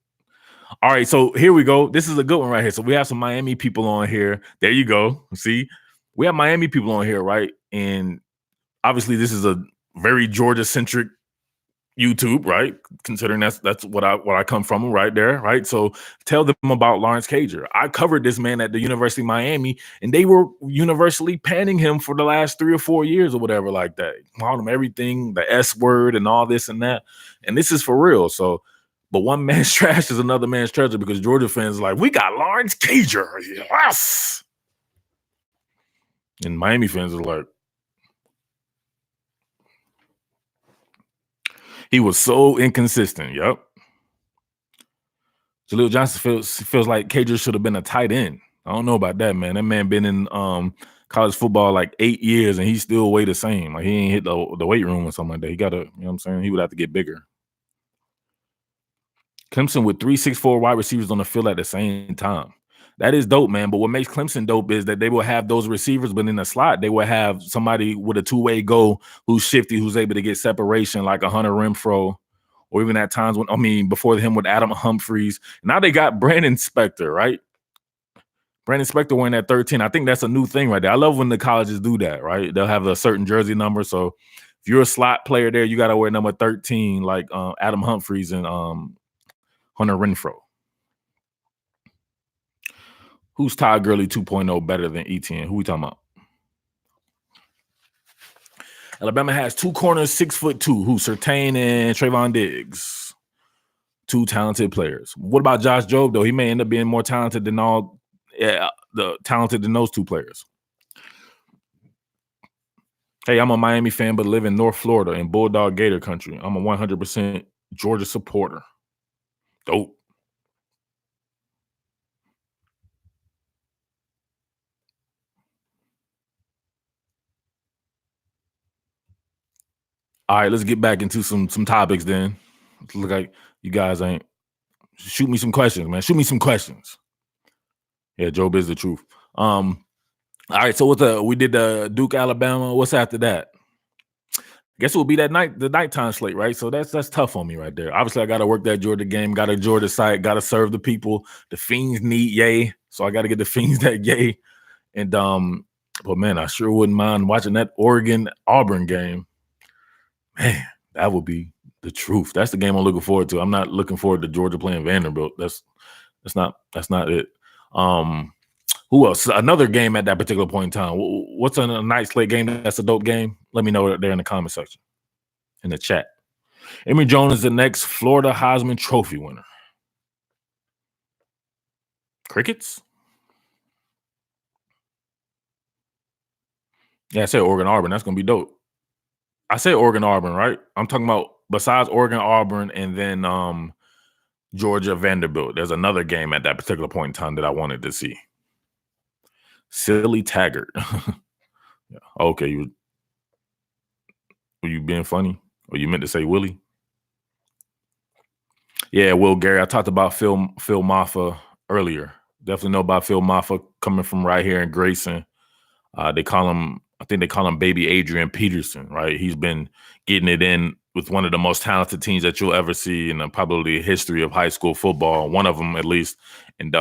All right, so here we go. This is a good one right here. So we have some Miami people on here. There you go. See, we have Miami people on here, right? And obviously, this is a very Georgia-centric YouTube, right? Considering that's what I come from right there, right? So tell them about Lawrence Cager. I covered this man at the University of Miami, and they were universally panning him for the last 3 or 4 years or whatever like that. Called him everything, the S word and all this and that. And this is for real. So, but one man's trash is another man's treasure because Georgia fans are like, we got Lawrence Cager. Yes. And Miami fans are like, he was so inconsistent. Yep. Jaleel Johnson feels like Cager should have been a tight end. I don't know about that, man. That man been in college football like 8 years and he's still weigh the same. Like he ain't hit the weight room or something like that. He gotta, you know what I'm saying? He would have to get bigger. Clemson with 3 6'4" wide receivers on the field at the same time. That is dope, man. But what makes Clemson dope is that they will have those receivers, but in the slot, they will have somebody with a two-way go who's shifty, who's able to get separation like a Hunter Renfrow, or even at times before him with Adam Humphries. Now they got Brandon Spector, right? Brandon Spector wearing that 13. I think that's a new thing right there. I love when the colleges do that, right? They'll have a certain jersey number. So if you're a slot player there, you got to wear number 13, like Adam Humphries and Hunter Renfrow. Who's Todd Gurley 2.0 better than ETN? Who we talking about? Alabama has 2 corners, 6'2", who Surtain and Trayvon Diggs. 2 talented players. What about Josh Jobe, though? He may end up being more talented than talented than those 2 players. Hey, I'm a Miami fan, but live in North Florida in Bulldog Gator country. I'm a 100% Georgia supporter. Dope. All right, let's get back into some topics then. It look like you guys ain't. Shoot me some questions, man. Shoot me some questions. Yeah, Job is the truth. All right, so we did the Duke, Alabama. What's after that? Guess it will be the nighttime slate, right? So that's tough on me right there. Obviously, I got to work that Georgia game, got a Georgia site, got to serve the people. The Fiends need yay, so I got to get the Fiends that yay. And but man, I sure wouldn't mind watching that Oregon Auburn game. Man, that would be the truth. That's the game I'm looking forward to. I'm not looking forward to Georgia playing Vanderbilt. That's not it. Who else? Another game at that particular point in time. What's a night slate game that's a dope game? Let me know there in the comment section, in the chat. Emory Jones is the next Florida Heisman Trophy winner. Crickets? Yeah, I said Oregon Auburn. That's going to be dope. I said Oregon Auburn, right? I'm talking about besides Oregon Auburn and then Georgia Vanderbilt. There's another game at that particular point in time that I wanted to see. Silly Taggart. Yeah. Okay, were you being funny? Or you meant to say Willie? Yeah, Will Gary. I talked about Phil Maffa earlier. Definitely know about Phil Maffa coming from right here in Grayson. I think they call him Baby Adrian Peterson, right? He's been getting it in with one of the most talented teams that you'll ever see in probably the history of high school football, one of them at least. And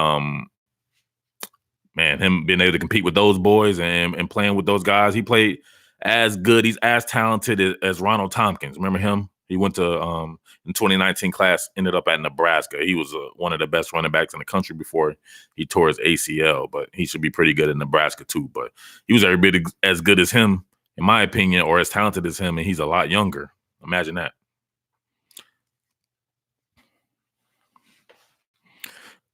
man, him being able to compete with those boys and playing with those guys, he played as good. He's as talented as Ronald Tompkins. Remember him? He went to in 2019 class, ended up at Nebraska. He was one of the best running backs in the country before he tore his ACL, but he should be pretty good in Nebraska too. But he was every bit as good as him, in my opinion, or as talented as him, and he's a lot younger. Imagine that.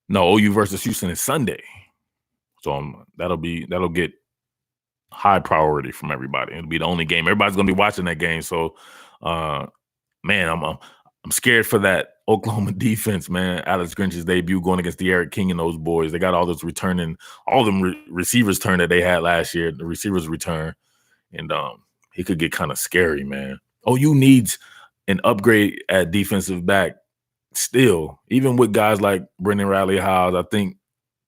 No, OU versus Houston is Sunday. So that'll get high priority from everybody. It'll be the only game. Everybody's gonna be watching that game. So man, I'm scared for that Oklahoma defense, man. Alex Grinch's debut going against De'Aaron King and those boys. They got all those returning, all them receivers turn that they had last year. The receivers return, and he could get kind of scary, man. OU needs an upgrade at defensive back still, even with guys like Brendan Riley Howes. I think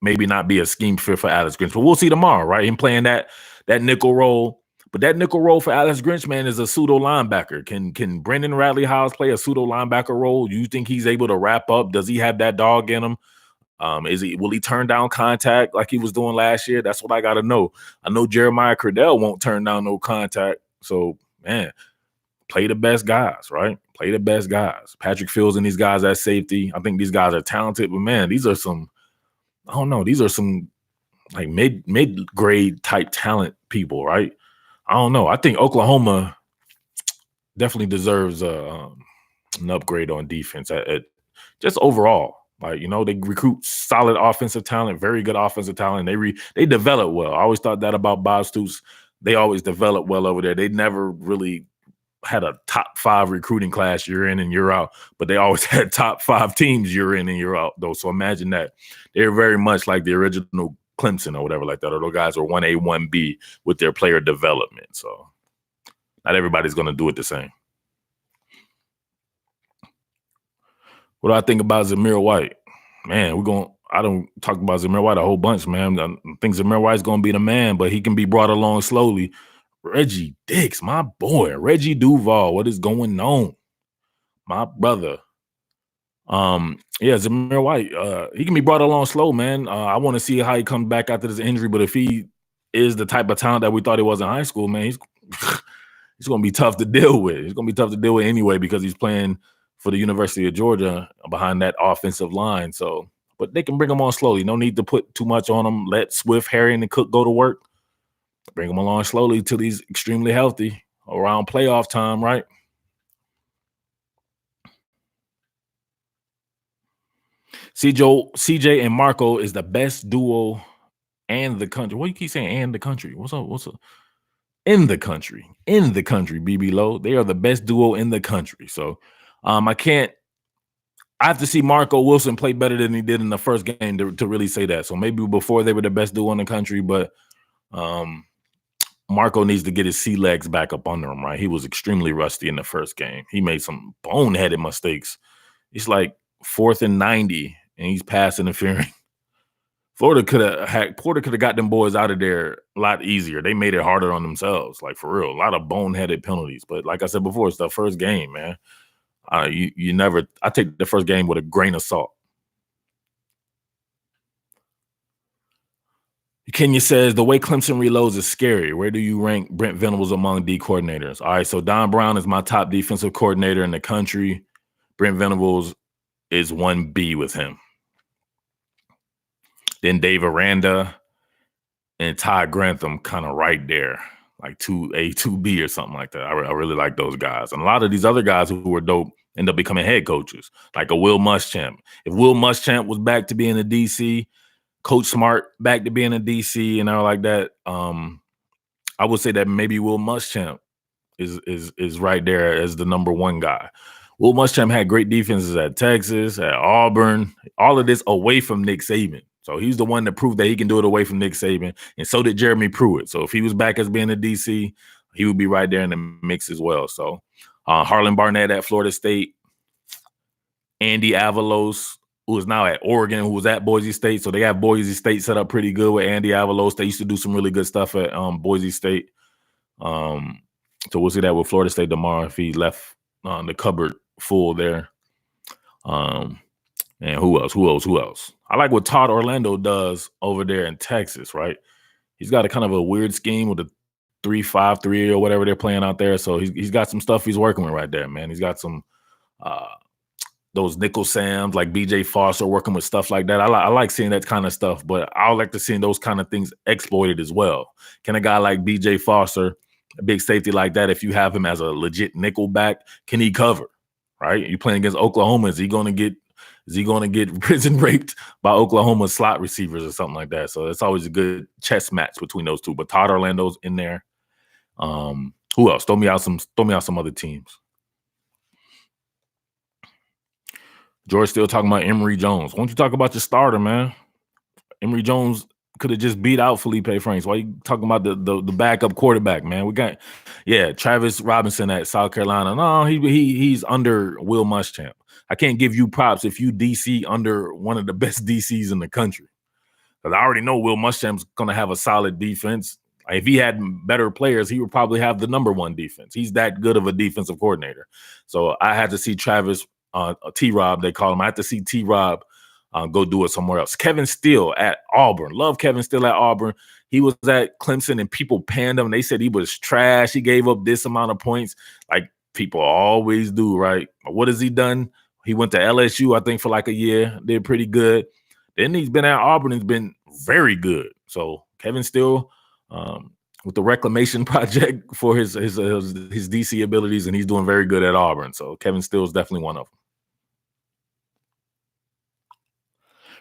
maybe not be a scheme fit for Alex Grinch, but we'll see tomorrow, right? Him playing that nickel role. But that nickel role for Alex Grinch, man, is a pseudo linebacker. Can Brendan Radley Howes play a pseudo linebacker role? Do you think he's able to wrap up? Does he have that dog in him? Will he turn down contact like he was doing last year? That's what I got to know. I know Jeremiah Cradell won't turn down no contact. So, man, play the best guys, right? Play the best guys. Patrick Fields and these guys at safety. I think these guys are talented, but man, these are some, I don't know, these are some like mid-grade type talent people, right? I don't know. I think Oklahoma definitely deserves an upgrade on defense at just overall. Like, they recruit solid offensive talent, very good offensive talent. They develop well. I always thought that about Bob Stoops. They always develop well over there. They never really had a top 5 recruiting class year in and year out, but they always had top 5 teams year in and year out, though. So imagine that. They're very much like the original Clemson or whatever like that, or those guys are 1A, 1B with their player development. So not everybody's going to do it the same. What do I think about Zamir White? Man, I don't talk about Zamir White a whole bunch, man. I think Zamir White's going to be the man, but he can be brought along slowly. Reggie Dix, my boy. Reggie Duval, what is going on? My brother. Zamir White, he can be brought along slow, man. I want to see how he comes back after this injury, but if he is the type of talent that we thought he was in high school, man, he's going to be tough to deal with. He's going to be tough to deal with anyway because he's playing for the University of Georgia behind that offensive line. So, but they can bring him on slowly. No need to put too much on him. Let Swift, Harry, and Cook go to work. Bring him along slowly till he's extremely healthy around playoff time, right? CJ and Marco is the best duo and the country. What do you keep saying? And the country. What's up? In the country, BB Low. They are the best duo in the country. So I have to see Marco Wilson play better than he did in the first game to really say that. So maybe before they were the best duo in the country, but Marco needs to get his sea legs back up under him, right? He was extremely rusty in the first game. He made some boneheaded mistakes. It's like 4th and 90, and he's pass interfering. Porter could have got them boys out of there a lot easier. They made it harder on themselves, like for real. A lot of boneheaded penalties. But like I said before, it's the first game, man. I take the first game with a grain of salt. Kenya says, the way Clemson reloads is scary. Where do you rank Brent Venables among D coordinators? All right, so Don Brown is my top defensive coordinator in the country. Brent Venables is 1B with him. Then Dave Aranda and Todd Grantham kind of right there, like 2A, 2B or something like that. I really like those guys. And a lot of these other guys who were dope end up becoming head coaches, like a Will Muschamp. If Will Muschamp was back to being a DC, Coach Smart back to being a DC and all like that, I would say that maybe Will Muschamp is right there as the number 1 guy. Will Muschamp had great defenses at Texas, at Auburn, all of this away from Nick Saban. So he's the one that proved that he can do it away from Nick Saban, and so did Jeremy Pruitt. So if he was back as being a DC, he would be right there in the mix as well. So Harlan Barnett at Florida State, Andy Avalos, who is now at Oregon, who was at Boise State. So they have Boise State set up pretty good with Andy Avalos. They used to do some really good stuff at Boise State. So we'll see that with Florida State tomorrow if he left the cupboard full there. And who else? I like what Todd Orlando does over there in Texas, right? He's got a kind of a weird scheme with a 3-5-3 or whatever they're playing out there. So he's got some stuff he's working with right there, man. He's got some those nickel Sams like BJ Foster working with stuff like that. I like seeing that kind of stuff, but I like to see those kind of things exploited as well. Can a guy like BJ Foster, a big safety like that, if you have him as a legit nickel back, can he cover? Right? You're playing against Oklahoma. Is he going to get prison raped by Oklahoma slot receivers or something like that? So it's always a good chess match between those two. But Todd Orlando's in there. Who else? Throw me out some other teams. George still talking about Emory Jones. Why don't you talk about your starter, man? Emory Jones could have just beat out Felipe Franks. Why you talking about the backup quarterback, man? We got, yeah, Travis Robinson at South Carolina. No, he's under Will Muschamp. I can't give you props if you DC under one of the best DCs in the country. Because I already know Will Muschamp's going to have a solid defense. If he had better players, he would probably have the number one defense. He's that good of a defensive coordinator. So I had to see Travis T-Rob, they call him. I had to see T-Rob go do it somewhere else. Kevin Steele at Auburn. Love Kevin Steele at Auburn. He was at Clemson and people panned him. They said he was trash. He gave up this amount of points like people always do, right? What has he done? He went to LSU, I think, for like a year. Did pretty good. Then he's been at Auburn and been very good. So Kevin Steele with the reclamation project for his DC abilities, and he's doing very good at Auburn. So Kevin Steele is definitely one of them.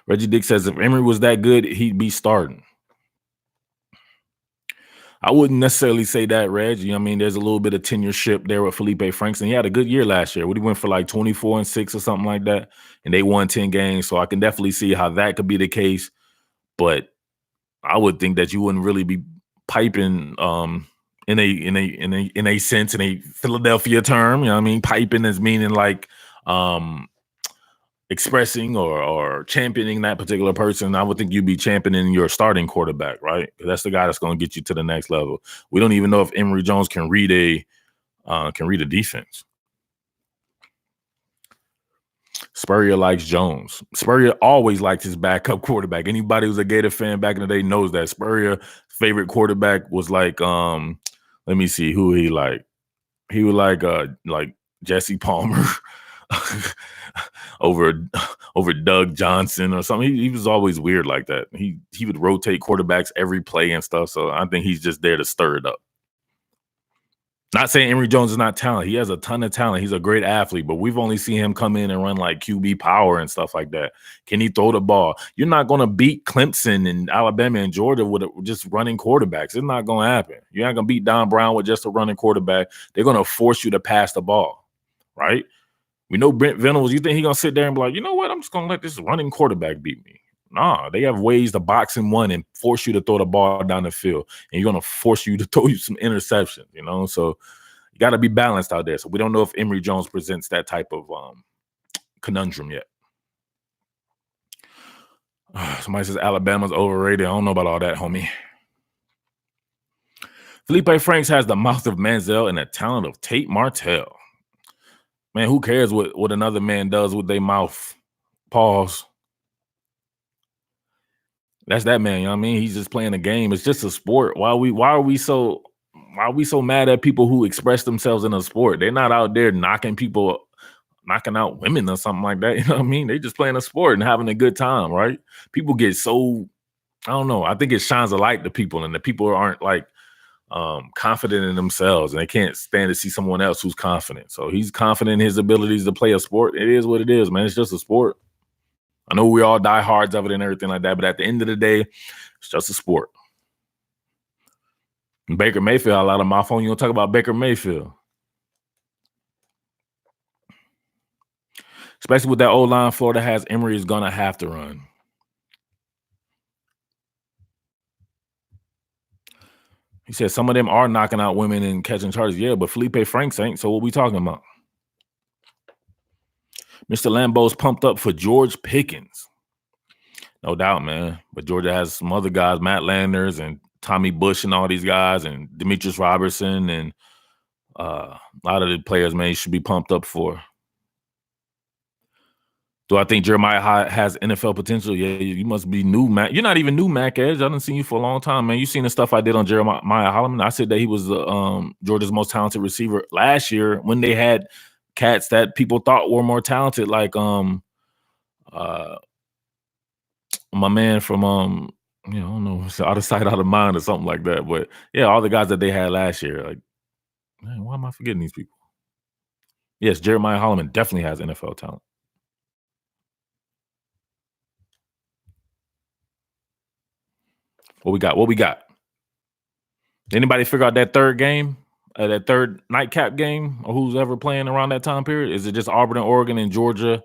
Reggie Dick says if Emory was that good, he'd be starting. I wouldn't necessarily say that, Reg. You know what I mean? There's a little bit of tenureship there with Felipe Franks, and he had a good year last year. He went for like 24-6 or something like that, and they won 10 games. So I can definitely see how that could be the case. But I would think that you wouldn't really be piping in a sense, in a Philadelphia term. You know what I mean? Piping is meaning like expressing or championing that particular person. I would think you'd be championing your starting quarterback, right? That's the guy that's going to get you to the next level. We don't even know if Emory Jones can read a defense. Spurrier likes Jones. Spurrier always liked his backup quarterback. Anybody who's a Gator fan back in the day knows that Spurrier's favorite quarterback was like, let me see who he liked. He would like Jesse Palmer over Doug Johnson or something. He was always weird like that. He would rotate quarterbacks every play and stuff. So I think he's just there to stir it up. Not saying Emory Jones is not talented. He has a ton of talent. He's a great athlete, but we've only seen him come in and run like QB power and stuff like that. Can he throw the ball? You're not going to beat Clemson and Alabama and Georgia with just running quarterbacks. It's not going to happen. You're not going to beat Don Brown with just a running quarterback. They're going to force you to pass the ball, right? We know Brent Venables. You think he's going to sit there and be like, you know what? I'm just going to let this running quarterback beat me. Nah, they have ways to box in one and force you to throw the ball down the field. And you're going to force you to throw you some interceptions, you know? So you got to be balanced out there. So we don't know if Emory Jones presents that type of conundrum yet. Somebody says Alabama's overrated. I don't know about all that, homie. Felipe Franks has the mouth of Manziel and the talent of Tate Martell. Man, who cares what another man does with their mouth? Pause. That's that man, you know what I mean? He's just playing a game. It's just a sport. Why are we so mad at people who express themselves in a sport? They're not out there knocking out women or something like that. You know what I mean? They just playing a sport and having a good time, right? People get so, I don't know. I think it shines a light to people, and the people aren't like confident in themselves, and they can't stand to see someone else who's confident. So he's confident in his abilities to play a sport. It is what it is, man. It's just a sport. I know we all die hards of it and everything like that, but at the end of the day, it's just a sport. And Baker Mayfield, a lot of my phone. You gonna talk about Baker Mayfield, especially with that old line Florida has. Emory is gonna have to run. He said some of them are knocking out women and catching charges. Yeah, but Felipe Franks ain't. So what we talking about? Mr. Lambeau's pumped up for George Pickens. No doubt, man. But Georgia has some other guys, Matt Landers and Tommy Bush and all these guys, and Demetrius Robertson, and a lot of the players, man, you should be pumped up for. Do I think Jeremiah has NFL potential? Yeah, you must be new, Mac. You're not even new, Mac Edge. I haven't seen you for a long time, man. You seen the stuff I did on Jeremiah Holloman. I said that he was Georgia's most talented receiver last year when they had cats that people thought were more talented, like my man from I don't know, out of sight, out of mind, or something like that. But yeah, all the guys that they had last year, like, man, why am I forgetting these people? Yes, Jeremiah Holloman definitely has NFL talent. What we got? Anybody figure out that third game, that third nightcap game, or who's ever playing around that time period? Is it just Auburn and Oregon and Georgia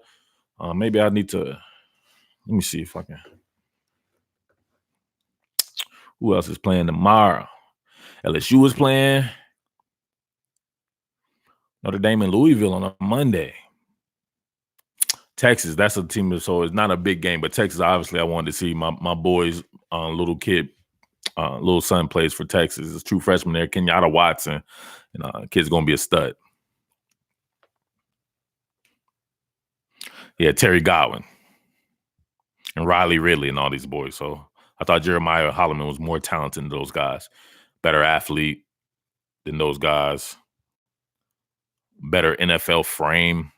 Maybe I need to. Let me see if I can. Who else is playing tomorrow? LSU is playing. Notre Dame and Louisville on a Monday. Texas, that's a team. So it's not a big game, but Texas, obviously, I wanted to see my boys, little kid, little son plays for Texas. It's true freshman there, Kenyatta Watson, and kid's gonna be a stud. Yeah, Terry Godwin and Riley Ridley and all these boys. So I thought Jeremiah Holloman was more talented than those guys, better athlete than those guys, better NFL frame.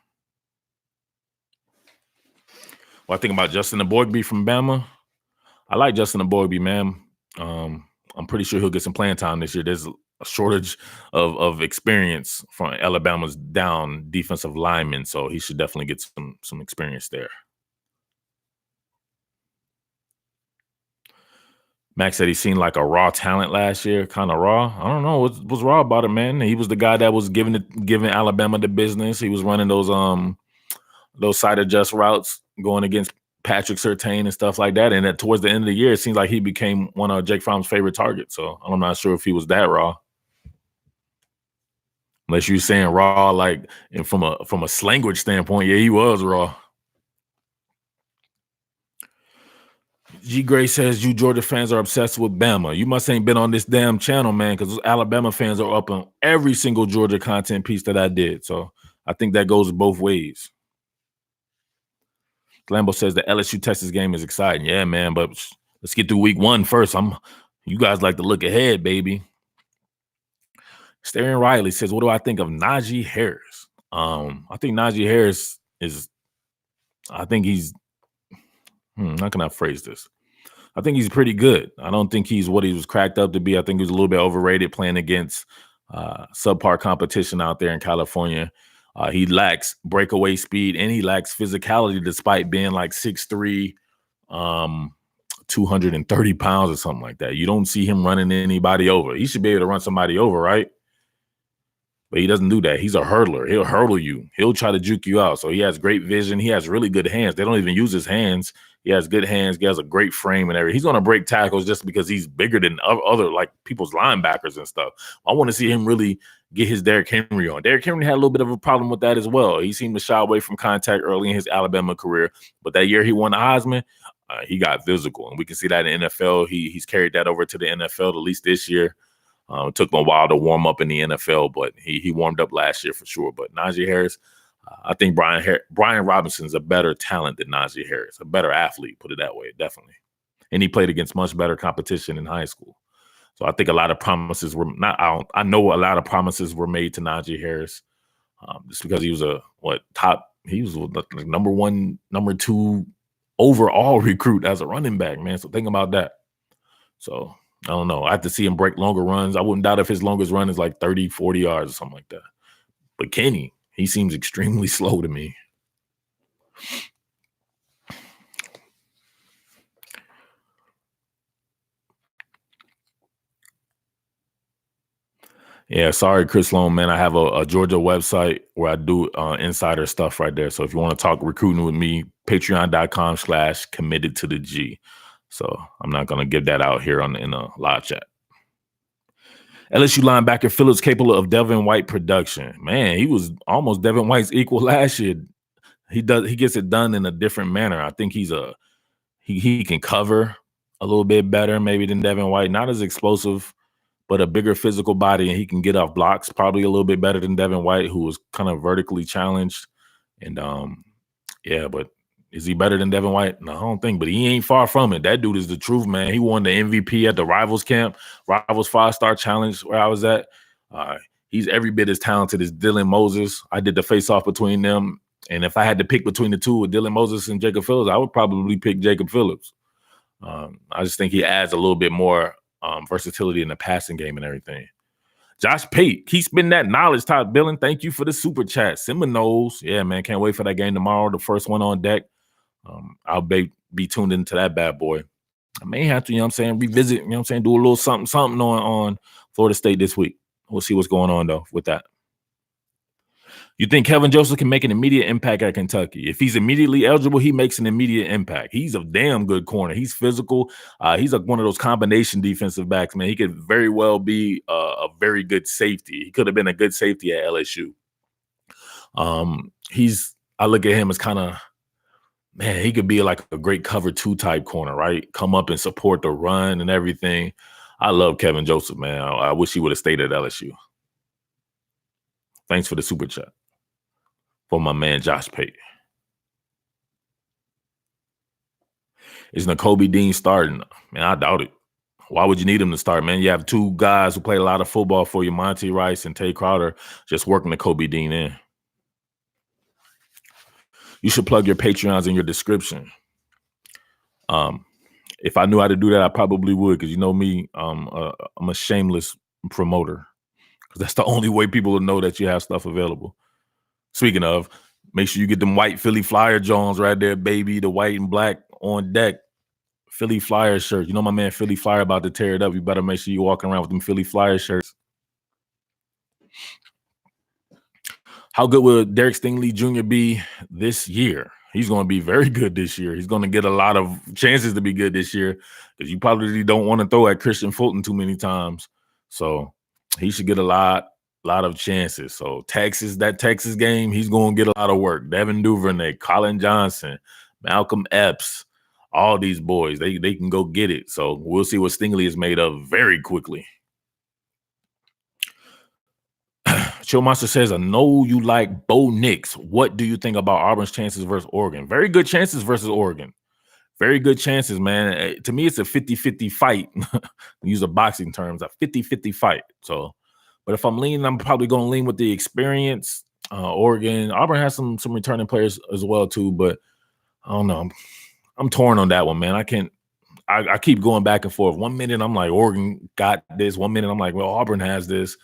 Well, I think about Justin Eboigbe from Bama. I like Justin Eboigbe, man. I'm pretty sure he'll get some playing time this year. There's a shortage of experience from Alabama's down defensive linemen, so he should definitely get some experience there. Max said he seemed like a raw talent last year, kind of raw. I don't know what's raw about it, man. He was the guy that was giving Alabama the business. He was running those side adjust routes, going against Patrick Surtain and stuff like that. And towards the end of the year, it seems like he became one of Jake Fromm's favorite targets. So I'm not sure if he was that raw. Unless you're saying raw, like, and from a language standpoint, yeah, he was raw. G. Gray says you Georgia fans are obsessed with Bama. You must ain't been on this damn channel, man, because Alabama fans are up on every single Georgia content piece that I did. So I think that goes both ways. Lambo says the LSU Texas game is exciting. Yeah, man, but let's get through week 1 first. You guys like to look ahead, baby. Starion Riley says, what do I think of Najee Harris? I think Najee Harris is, I think he's, how can I phrase this? I think he's pretty good. I don't think he's what he was cracked up to be. I think he was a little bit overrated playing against subpar competition out there in California. He lacks breakaway speed and he lacks physicality despite being like 6'3", 230 pounds or something like that. You don't see him running anybody over. He should be able to run somebody over, right? But he doesn't do that. He's a hurdler. He'll hurdle you. He'll try to juke you out. So he has great vision. He has really good hands. They don't even use his hands. He has good hands. He has a great frame and everything. He's going to break tackles just because he's bigger than other like people's linebackers and stuff. I want to see him really get his Derrick Henry on. Derrick Henry had a little bit of a problem with that as well. He seemed to shy away from contact early in his Alabama career. But that year he won the Heisman, he got physical. And we can see that in the NFL. He's carried that over to the NFL, at least this year. It took him a while to warm up in the NFL, but he warmed up last year for sure. But Najee Harris, I think Brian Robinson's a better talent than Najee Harris, a better athlete, put it that way, definitely. And he played against much better competition in high school. So I think a lot of promises were not. I know a lot of promises were made to Najee Harris, just because he was he was the number 1, number 2 overall recruit as a running back, man. So think about that. So I don't know. I have to see him break longer runs. I wouldn't doubt if his longest run is like 30, 40 yards or something like that. But Kenny, he seems extremely slow to me. Yeah, sorry, Chris Long, man. I have a Georgia website where I do insider stuff right there. So if you want to talk recruiting with me, patreon.com/committed to the G. So I'm not going to give that out here in a live chat. LSU linebacker Phillips capable of Devin White production. Man, he was almost Devin White's equal last year. He gets it done in a different manner. I think he can cover a little bit better maybe than Devin White. Not as explosive, but a bigger physical body, and he can get off blocks probably a little bit better than Devin White, who was kind of vertically challenged. And yeah, but is he better than Devin White? No, I don't think, but he ain't far from it. That dude is the truth, man. He won the MVP at the Rivals camp, Rivals 5-star challenge where I was at. He's every bit as talented as Dylan Moses. I did the face-off between them, and if I had to pick between the two with Dylan Moses and Jacob Phillips, I would probably pick Jacob Phillips. I just think he adds a little bit more versatility in the passing game and everything. Josh Pate, keep spinning that knowledge, Todd Billin. Thank you for the super chat. Seminoles. Yeah, man, can't wait for that game tomorrow. The first one on deck. I'll be tuned into that bad boy. I may have to, revisit, do a little something on Florida State this week. We'll see what's going on, though, with that. You think Kevin Joseph can make an immediate impact at Kentucky? If he's immediately eligible, he makes an immediate impact. He's a damn good corner. He's physical. He's like one of those combination defensive backs, man. He could very well be a very good safety. He could have been a good safety at LSU. I look at him as kind of, man, he could be like a great cover 2 type corner, right? Come up and support the run and everything. I love Kevin Joseph, man. I wish he would have stayed at LSU. Thanks for the super chat. For my man Josh Pate. Is Nakobe Dean starting? Man, I doubt it. Why would you need him to start, man? You have 2 guys who play a lot of football for you, Monty Rice and Tay Crowder, just working Nakobe Dean in. You should plug your Patreons in your description. If I knew how to do that, I probably would, because you know me, I'm a shameless promoter, because that's the only way people will know that you have stuff available. Speaking of, make sure you get them white Philly Flyer Jones right there, baby. The white and black on deck. Philly Flyer shirt. You know my man Philly Flyer about to tear it up. You better make sure you're walking around with them Philly Flyer shirts. How good will Derek Stingley Jr. be this year? He's going to be very good this year. He's going to get a lot of chances to be good this year, because you probably don't want to throw at Christian Fulton too many times. So he should get a lot of chances. So that Texas game, he's going to get a lot of work. Devin Duvernay, Colin Johnson, Malcolm Epps, all these boys, they can go get it. So we'll see what Stingley is made of very quickly. Chill Monster says, I know you like Bo Nix. What do you think about Auburn's chances versus Oregon? Very good chances versus Oregon. Very good chances, man. To me, it's a 50-50 fight. Use the boxing terms, a 50-50 fight. So, but if I'm leaning, I'm probably going to lean with the experience. Oregon, Auburn has some returning players as well too, but I don't know. I'm torn on that one, man. I keep going back and forth. 1 minute I'm like, Oregon got this. 1 minute I'm like, well, Auburn has this.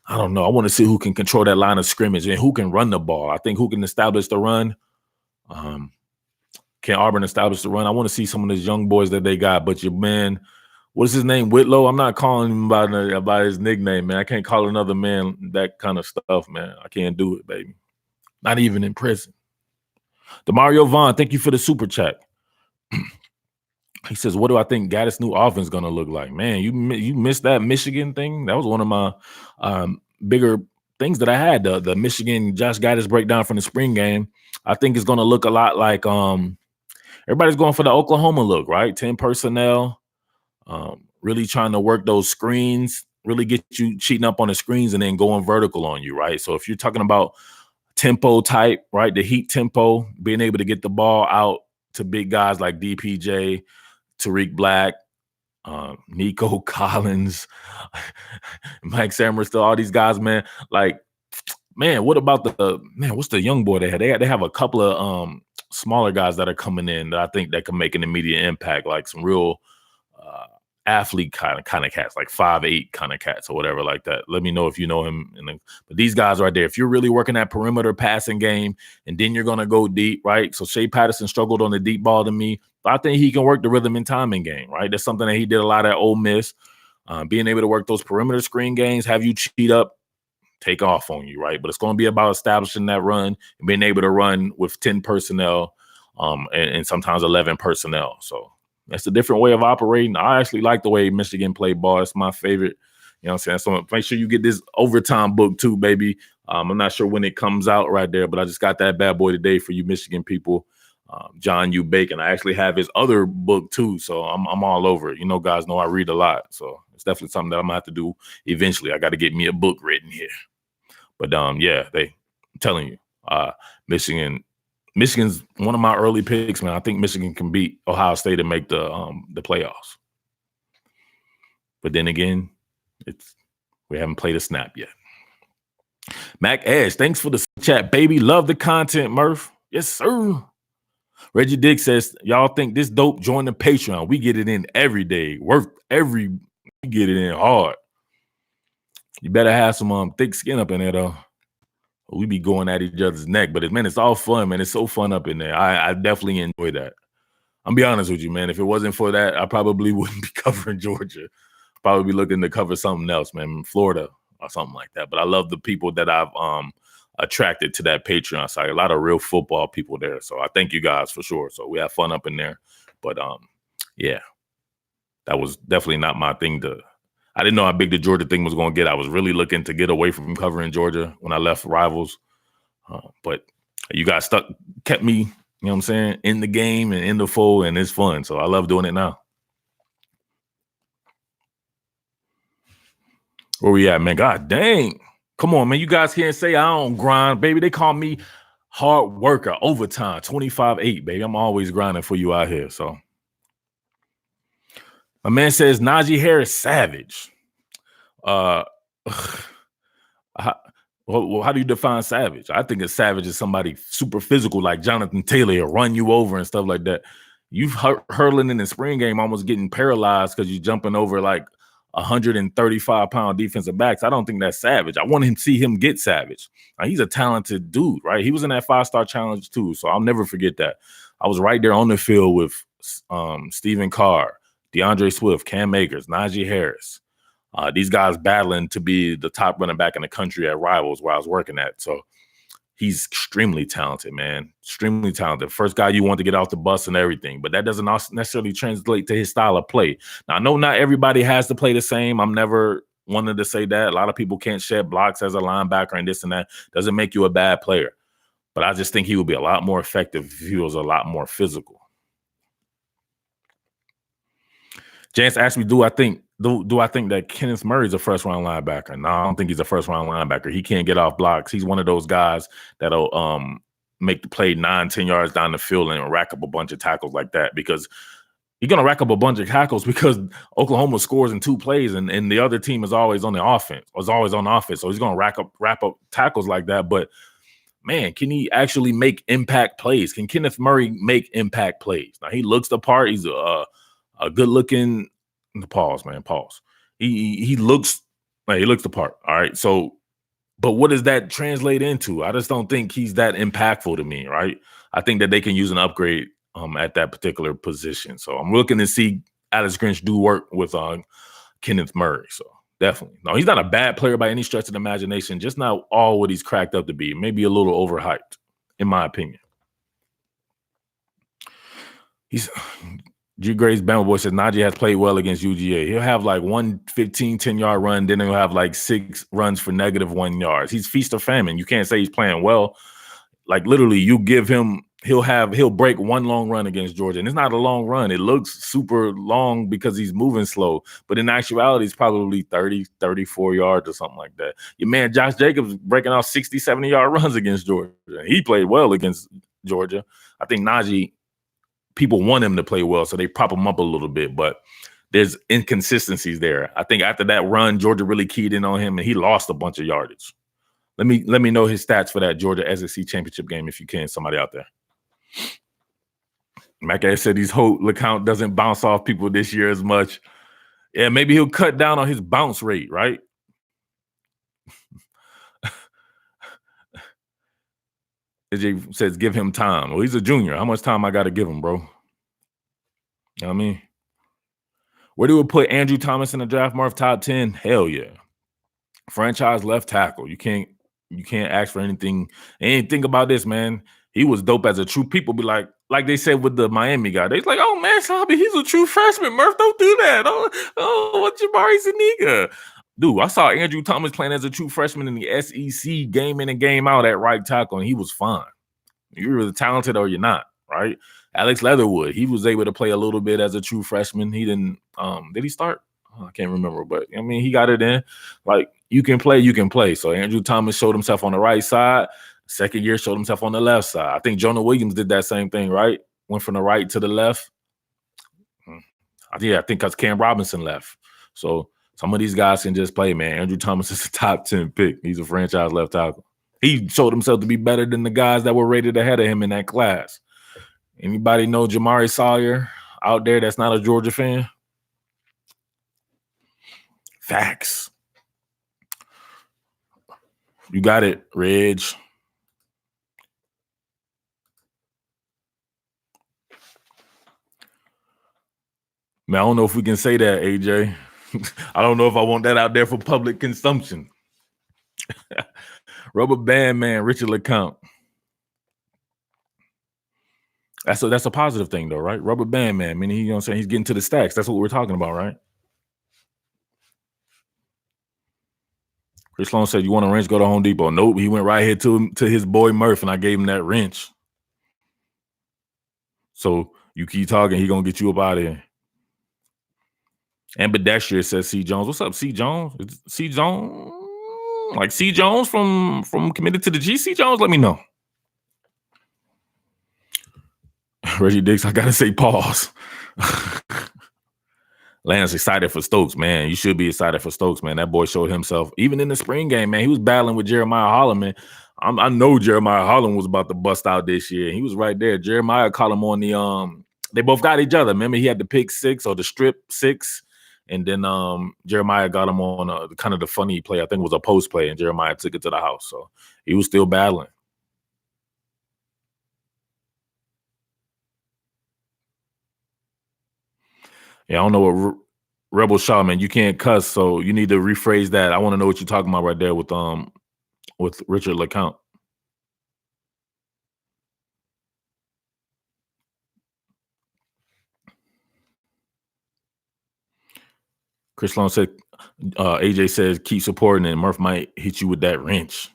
I don't know. I want to see who can control that line of scrimmage and who can run the ball. I think who can establish the run. Can Auburn establish the run? I want to see some of those young boys that they got. But your man, what's his name? Whitlow? I'm not calling him by his nickname, man. I can't call another man that kind of stuff, man. I can't do it, baby. Not even in prison. Demario Vaughn, thank you for the super chat. He says, what do I think Gaddis' new offense is going to look like? Man, you missed that Michigan thing. That was one of my bigger things that I had. The Michigan Josh Gaddis breakdown from the spring game. I think it's going to look a lot like everybody's going for the Oklahoma look, right? 10 personnel, really trying to work those screens, really get you cheating up on the screens and then going vertical on you, right? So if you're talking about tempo type, right, the heat tempo, being able to get the ball out to big guys like DPJ, Tariq Black, Nico Collins, Mike Samerstill, all these guys, man. Like, man, what about what's the young boy they had? They have a couple of smaller guys that are coming in that I think that can make an immediate impact, like some real athlete kind of cats, like 5'8" kind of cats or whatever like that. Let me know if you know him. But these guys right there, if you're really working that perimeter passing game and then you're going to go deep, right? So Shea Patterson struggled on the deep ball to me. But I think he can work the rhythm and timing game, right? That's something that he did a lot at Ole Miss. Being able to work those perimeter screen games, have you cheat up, take off on you, right? But it's going to be about establishing that run and being able to run with 10 personnel and sometimes 11 personnel. So that's a different way of operating. I actually like the way Michigan played ball. It's my favorite. You know what I'm saying? So make sure you get this overtime book too, baby. I'm not sure when it comes out right there, but I just got that bad boy today for you Michigan people. John U. Bacon. I actually have his other book too, so I'm all over it. You know, guys know I read a lot, so it's definitely something that I'm gonna have to do eventually. I got to get me a book written here. But yeah, I'm telling you, Michigan's one of my early picks, man. I think Michigan can beat Ohio State and make the playoffs. But then again, we haven't played a snap yet. Mac Ash, thanks for the chat, baby. Love the content, Murph. Yes, sir. Reggie Dick says, y'all think this dope? Join the Patreon. We get it in every day. We get it in hard. You better have some thick skin up in there, though. We be going at each other's neck, but man, it's all fun, man. It's so fun up in there. I definitely enjoy that. I'm be honest with you, man. If it wasn't for that, I probably wouldn't be covering Georgia. Probably be looking to cover something else, man, Florida or something like that. But I love the people that I've attracted to that Patreon site. A lot of real football people there. So I thank you guys for sure. So we have fun up in there. But yeah, that was definitely not my thing I didn't know how big the Georgia thing was going to get. I was really looking to get away from covering Georgia when I left Rivals. But you guys kept me, you know what I'm saying, in the game and in the fold, and it's fun. So I love doing it now. Where we at, man? God dang. Come on, man. You guys can't say I don't grind, baby. They call me hard worker, overtime, 25-8, baby. I'm always grinding for you out here. So my man says Najee Harris savage. How do you define savage? I think a savage is somebody super physical, like Jonathan Taylor, will run you over and stuff like that. You've hurling in the spring game, almost getting paralyzed because you're jumping over like 135-pound defensive backs. I don't think that's savage. I want to see him get savage. He's a talented dude, right? He was in that 5-star challenge too, so I'll never forget that. I was right there on the field with Stephen Carr, DeAndre Swift, Cam Akers, Najee Harris. These guys battling to be the top running back in the country at Rivals where I was working at. So he's extremely talented, man. Extremely talented. First guy you want to get off the bus and everything, but that doesn't necessarily translate to his style of play. Now, I know not everybody has to play the same. I'm never wanted to say that. A lot of people can't shed blocks as a linebacker and this and that. Doesn't make you a bad player. But I just think he would be a lot more effective if he was a lot more physical. Jance asked me, do I think that Kenneth Murray's a first-round linebacker? No, I don't think he's a first-round linebacker. He can't get off blocks. He's one of those guys that'll make the play 9-10 yards down the field and rack up a bunch of tackles like that, because you're going to rack up a bunch of tackles because Oklahoma scores in 2 plays and the other team is always on the offense, So he's going to wrap up tackles like that. But, man, can he actually make impact plays? Can Kenneth Murray make impact plays? Now, he looks the part. He's a good-looking pause. He looks the part. All right. So, but what does that translate into? I just don't think he's that impactful to me, right? I think that they can use an upgrade at that particular position. So I'm looking to see Alex Grinch do work with Kenneth Murray. So definitely. No, he's not a bad player by any stretch of the imagination, just not all what he's cracked up to be. Maybe a little overhyped, in my opinion. G. Gray's Bama Boy says Najee has played well against UGA. He'll have like 10-yard run, then he'll have like 6 runs for -1 yards. He's feast or famine. You can't say he's playing well. Like literally, you give him, he'll break 1 long run against Georgia. And it's not a long run. It looks super long because he's moving slow. But in actuality, it's probably 30, 34 yards or something like that. Your man Josh Jacobs breaking off 60, 70-yard runs against Georgia. He played well against Georgia. I think Najee, people want him to play well, so they prop him up a little bit, but there's inconsistencies there. I think after that run, Georgia really keyed in on him, and he lost a bunch of yardage. Let me know his stats for that Georgia SEC championship game if you can, somebody out there. Mac said his whole account doesn't bounce off people this year as much. Yeah, maybe he'll cut down on his bounce rate, right? AJ says give him time. Well, he's a junior. How much time I got to give him, bro? You know what I mean? Where do we put Andrew Thomas in the draft, Marv? Top 10? Hell yeah. Franchise left tackle. You can't ask for anything about this, man. He was dope as a true. People be like they said with the Miami guy. They's like, oh man, Sabi, he's a true freshman. Murph, don't do that. Oh, what's Jabari Zuniga? Dude, I saw Andrew Thomas playing as a true freshman in the SEC game in and game out at right tackle, and he was fine. You're either talented or you're not, right? Alex Leatherwood, he was able to play a little bit as a true freshman. He didn't did he start? Oh, I can't remember, but I mean, he got it in. Like, you can play. So Andrew Thomas showed himself on the right side. Second year showed himself on the left side. I think Jonah Williams did that same thing, right? Went from the right to the left. Yeah, I think because Cam Robinson left. So some of these guys can just play, man. Andrew Thomas is a top 10 pick. He's a franchise left tackle. He showed himself to be better than the guys that were rated ahead of him in that class. Anybody know Jamari Sawyer out there that's not a Georgia fan? Facts. You got it, Reg. Man, I don't know if we can say that, AJ. I don't know if I want that out there for public consumption. Rubber band man, Richard LeCounte. That's a positive thing though, right? Rubber band man, meaning you know what I'm saying, he's getting to the stacks. That's what we're talking about, right? Chris Sloan said, "You want a wrench? Go to Home Depot." Nope, he went right here to his boy Murph, and I gave him that wrench. So you keep talking, he gonna get you up out of here. Ambidextrous says C. Jones. What's up, C. Jones? C. Jones? Like C. Jones from Committed to the GC Jones? Let me know. Reggie Dix, I gotta say pause. Lance excited for Stokes, man. You should be excited for Stokes, man. That boy showed himself. Even in the spring game, man, he was battling with Jeremiah Holloman. I know Jeremiah Holland was about to bust out this year. He was right there. Jeremiah caught him on the they both got each other. Remember, he had the pick six or the strip six. And then Jeremiah got him on kind of the funny play. I think it was a post play, and Jeremiah took it to the house. So he was still battling. Yeah, I don't know what Rebel Shaw, man. You can't cuss, so you need to rephrase that. I want to know what you're talking about right there with Richard LeCounte. Chris Long said, AJ says, keep supporting it. Murph might hit you with that wrench.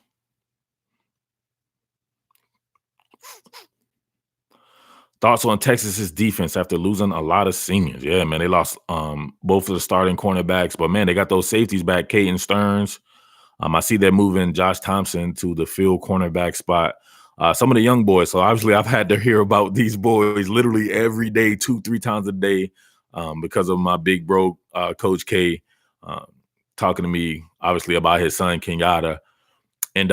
Thoughts on Texas's defense after losing a lot of seniors? Yeah, man, they lost both of the starting cornerbacks, but man, they got those safeties back. Caden Stearns. I see they're moving Josh Thompson to the field cornerback spot. Some of the young boys. So obviously, I've had to hear about these boys literally every day, 2-3 times a day, because of my big bro, Coach K, talking to me obviously about his son Kenyatta, and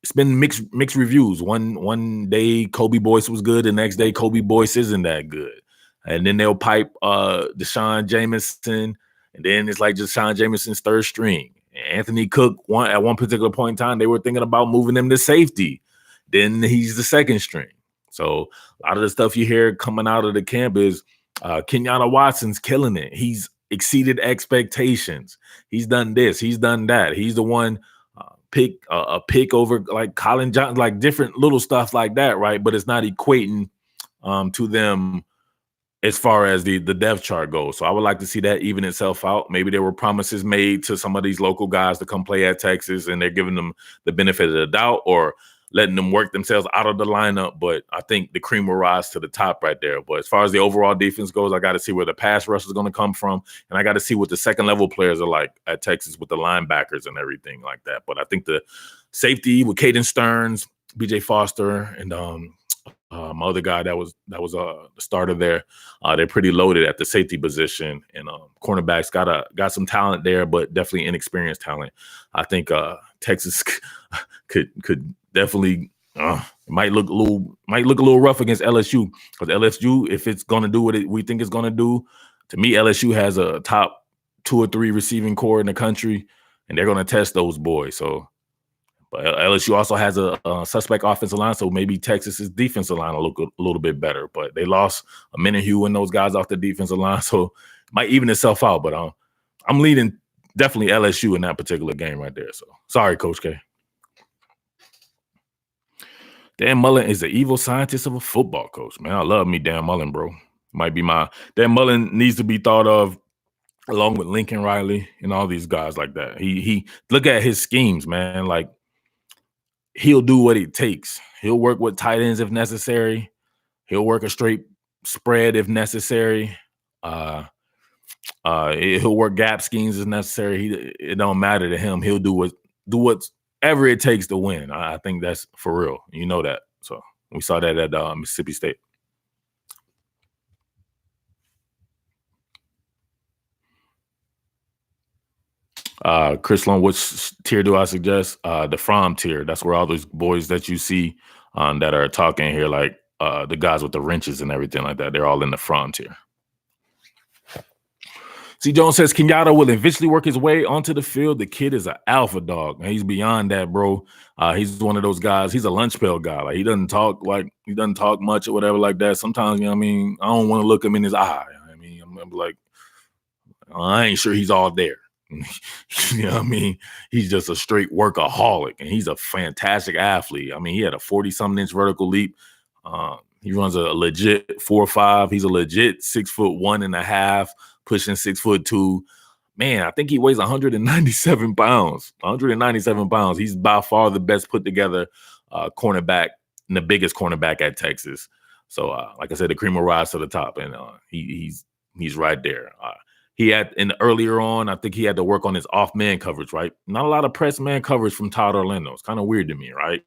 it's been mixed reviews. One day Kobe Boyce was good, the next day Kobe Boyce isn't that good, and then they'll pipe Deshaun Jameson, and then it's like just Deshaun Jameson's third string. Anthony Cook, at one particular point in time, they were thinking about moving him to safety. Then he's the second string. So a lot of the stuff you hear coming out of the camp is Kenyatta Watson's killing it. He's exceeded expectations. He's done this. He's done that. He's the one pick over like Colin Johnson, like different little stuff like that, right? But it's not equating to them as far as the depth chart goes. So I would like to see that even itself out. Maybe there were promises made to some of these local guys to come play at Texas, and they're giving them the benefit of the doubt or letting them work themselves out of the lineup. But I think the cream will rise to the top right there. But as far as the overall defense goes, I got to see where the pass rush is going to come from. And I got to see what the second level players are like at Texas with the linebackers and everything like that. But I think the safety with Caden Stearns, BJ Foster, and my other guy that was the starter there, they're pretty loaded at the safety position, and cornerbacks got some talent there, but definitely inexperienced talent. I think Texas could definitely might look a little rough against LSU, because LSU, if it's going to do what we think it's going to do, to me LSU has a top 2 or 3 receiving core in the country, and they're going to test those boys. So. But LSU also has a suspect offensive line, so maybe Texas's defensive line will look a little bit better. But they lost a Minihue and those guys off the defensive line, so it might even itself out. But I'm leading definitely LSU in that particular game right there. So sorry, Coach K. Dan Mullen is the evil scientist of a football coach, man. I love me Dan Mullen, bro. Might be Dan Mullen needs to be thought of along with Lincoln Riley and all these guys like that. He look at his schemes, man. Like, he'll do what it takes. He'll work with tight ends if necessary. He'll work a straight spread if necessary. He'll work gap schemes if necessary. It don't matter to him. He'll do whatever it takes to win. I think that's for real. You know that. So we saw that at Mississippi State. Chris Long, which tier do I suggest? The Fromm tier. That's where all those boys that you see that are talking here, like the guys with the wrenches and everything like that, they're all in the Fromm tier. C. Jones says Kenyatta will eventually work his way onto the field. The kid is an alpha dog, and he's beyond that, bro. He's one of those guys. He's a lunch pail guy. Like, he doesn't talk much or whatever like that. Sometimes, you know what I mean, I don't want to look him in his eye. I mean, I'm like, I ain't sure he's all there. You know what I mean? He's just a straight workaholic, and he's a fantastic athlete. I mean, he had a 40-something inch vertical leap. He runs a legit 4.5. He's a legit 6'1.5", pushing 6'2". Man, I think he weighs 197 pounds. 197 pounds. He's by far the best put together cornerback and the biggest cornerback at Texas. So, like I said, the cream will rise to the top, and he's right there. He had earlier on, I think he had to work on his off man coverage, right? Not a lot of press man coverage from Todd Orlando. It's kind of weird to me, right?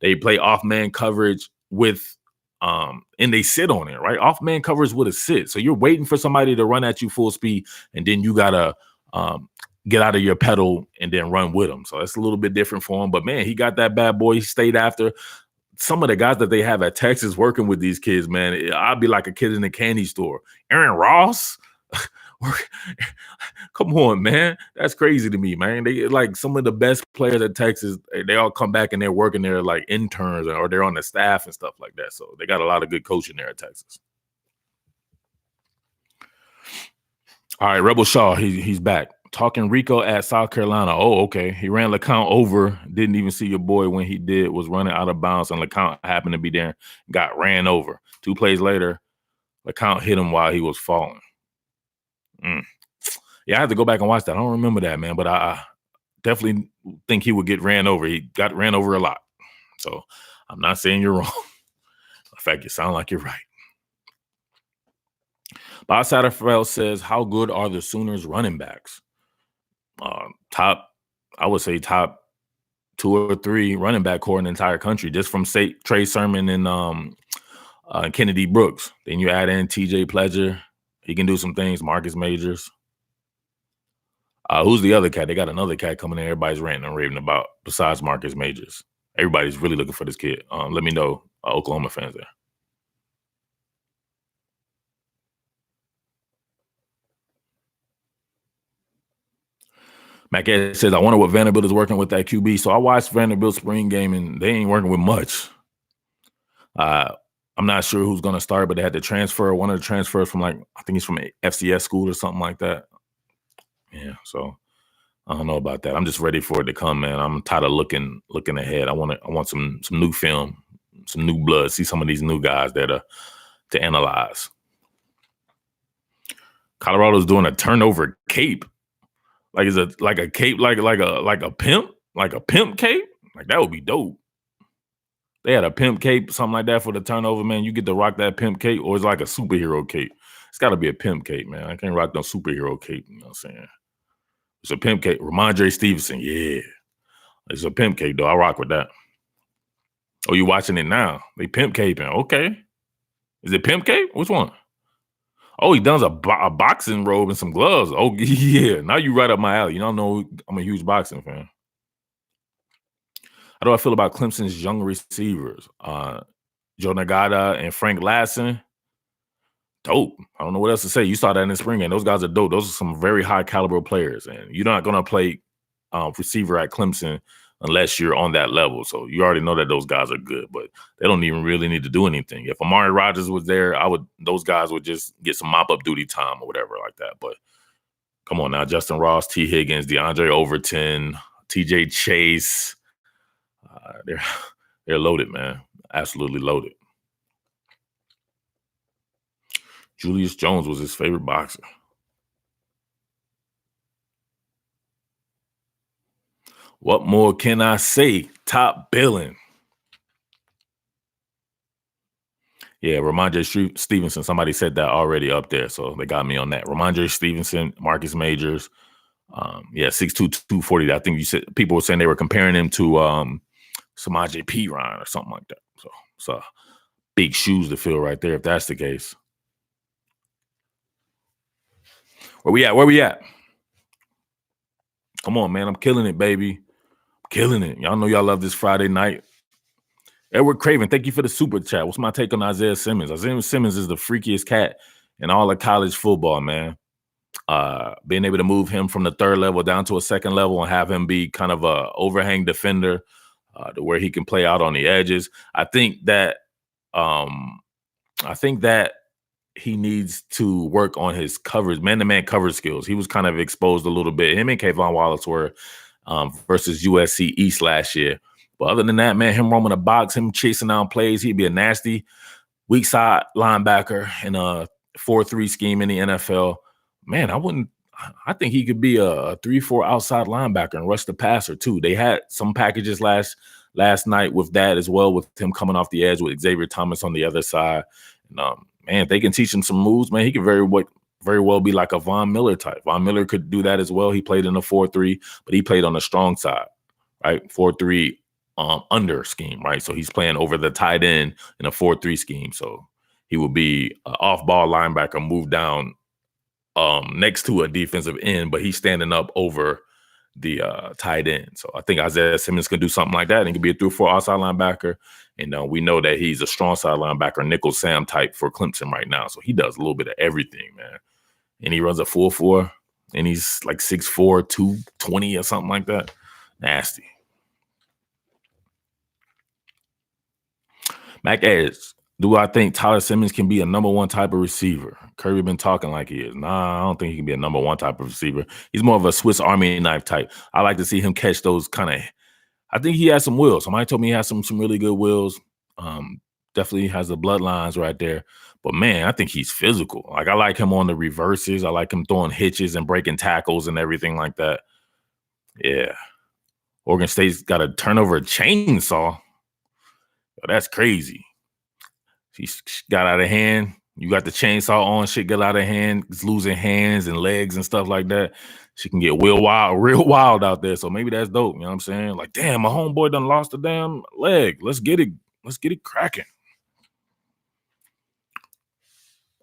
They play off man coverage with and they sit on it, right? Off man coverage with a sit. So you're waiting for somebody to run at you full speed, and then you gotta get out of your pedal and then run with them. So that's a little bit different for him. But man, he got that bad boy. He stayed after. Some of the guys that they have at Texas working with these kids, man, I'd be like a kid in a candy store. Aaron Ross. Come on, man. That's crazy to me, man. They like some of the best players at Texas, they all come back and they're working there like interns or they're on the staff and stuff like that. So they got a lot of good coaching there at Texas. All right, Rebel Shaw, he's back. Talking Rico at South Carolina. Oh, okay. He ran LeCount over. Didn't even see your boy when he did. Was running out of bounds, and LeCount happened to be there. Got ran over. 2 plays later, LeCount hit him while he was falling. Yeah, I have to go back and watch that. I don't remember that, man, but I definitely think he would get ran over. He got ran over a lot. So I'm not saying you're wrong. In fact, you sound like you're right. Bosada Farrell says, how good are the Sooners running backs? I would say top 2 or 3 running back core in the entire country, just from Trey Sermon and Kennedy Brooks. Then you add in TJ Pledger. He can do some things. Marcus Majors. Who's the other cat? They got another cat coming in. Everybody's ranting and raving about besides Marcus Majors. Everybody's really looking for this kid. Let me know, Oklahoma fans there. Mac Ed says, I wonder what Vanderbilt is working with that QB. So I watched Vanderbilt's spring game, and they ain't working with much. I'm not sure who's going to start, but they had to transfer. One of the transfers from I think he's from FCS school or something like that. Yeah, so I don't know about that. I'm just ready for it to come, man. I'm tired of looking ahead. I want some new film, some new blood. See some of these new guys there to analyze. Colorado's doing a turnover cape. Like is it like a cape, like a pimp cape? Like that would be dope. They had a pimp cape, something like that for the turnover, man. You get to rock that pimp cape, or it's like a superhero cape. It's got to be a pimp cape, man. I can't rock no superhero cape. You know what I'm saying? It's a pimp cape. Ramondre Stevenson, yeah. It's a pimp cape, though. I rock with that. Oh, you watching it now? They pimp caping. Okay. Is it pimp cape? Which one? Oh, he does a boxing robe and some gloves. Oh, yeah. Now you right up my alley. You don't know I'm a huge boxing fan. How do I feel about Clemson's young receivers? Joe Nagata and Frank Lasson. Dope. I don't know what else to say. You saw that in the spring game. Those guys are dope. Those are some very high caliber players. And you're not going to play receiver at Clemson unless you're on that level. So you already know that those guys are good, but they don't even really need to do anything. If Amari Rodgers was there, those guys would just get some mop-up duty time or whatever like that. But come on now, Justin Ross, T. Higgins, DeAndre Overton, TJ Chase. They're loaded, man. Absolutely loaded. Julius Jones was his favorite boxer. What more can I say? Top billing. Yeah, Ramondre Stevenson. Somebody said that already up there, so they got me on that. Ramondre Stevenson, Marcus Majors. 6'2", 240. I think you said people were saying they were comparing him to Samaje Perine or something like that. So big shoes to fill right there if that's the case. Where we at? Come on, man. I'm killing it, baby. Killing it. Y'all know y'all love this Friday night. Edward Craven, thank you for the super chat. What's my take on Isaiah Simmons? Isaiah Simmons is the freakiest cat in all of college football, man. Being able to move him from the 3rd level down to a 2nd level and have him be kind of a overhang defender to where he can play out on the edges. I think that he needs to work on his coverage, man-to-man coverage skills. He was kind of exposed a little bit. Him and Kayvon Wallace were versus USC East last year. But other than that, man, him roaming the box, him chasing down plays, he'd be a nasty weak side linebacker in a 4-3 scheme in the NFL. Man, I think he could be a 3-4 outside linebacker and rush the passer too. They had some packages last night with that as well, with him coming off the edge with Xavier Thomas on the other side. And, man, if they can teach him some moves, man, he could very well be like a Von Miller type. Von Miller could do that as well. He played in a 4-3, but he played on the strong side, right? 4-3 under scheme, right? So he's playing over the tight end in a 4-3 scheme. So he will be an off-ball linebacker, move down next to a defensive end, but he's standing up over the tight end. So I think Isaiah Simmons can do something like that. And he can be a 3-4 outside linebacker. And we know that he's a strong side linebacker, nickel Sam type for Clemson right now. So he does a little bit of everything, man. And he runs a 4-4, and he's like 6'4", 220 or something like that. Nasty. Mac asks, do I think Tyler Simmons can be a number one type of receiver? Kirby been talking like he is. Nah, I don't think he can be a number one type of receiver. He's more of a Swiss Army knife type. I like to see him catch those kind of. I think he has some wheels. Somebody told me he has some really good wheels. Definitely has the bloodlines right there. But man, I think he's physical. Like I like him on the reverses. I like him throwing hitches and breaking tackles and everything like that. Yeah. Oregon State's got to turn over a chainsaw. Oh, that's crazy. She got out of hand. You got the chainsaw on, shit got out of hand. It's losing hands and legs and stuff like that. She can get real wild out there. So maybe that's dope. You know what I'm saying? Like, damn, my homeboy done lost a damn leg. Let's get it cracking.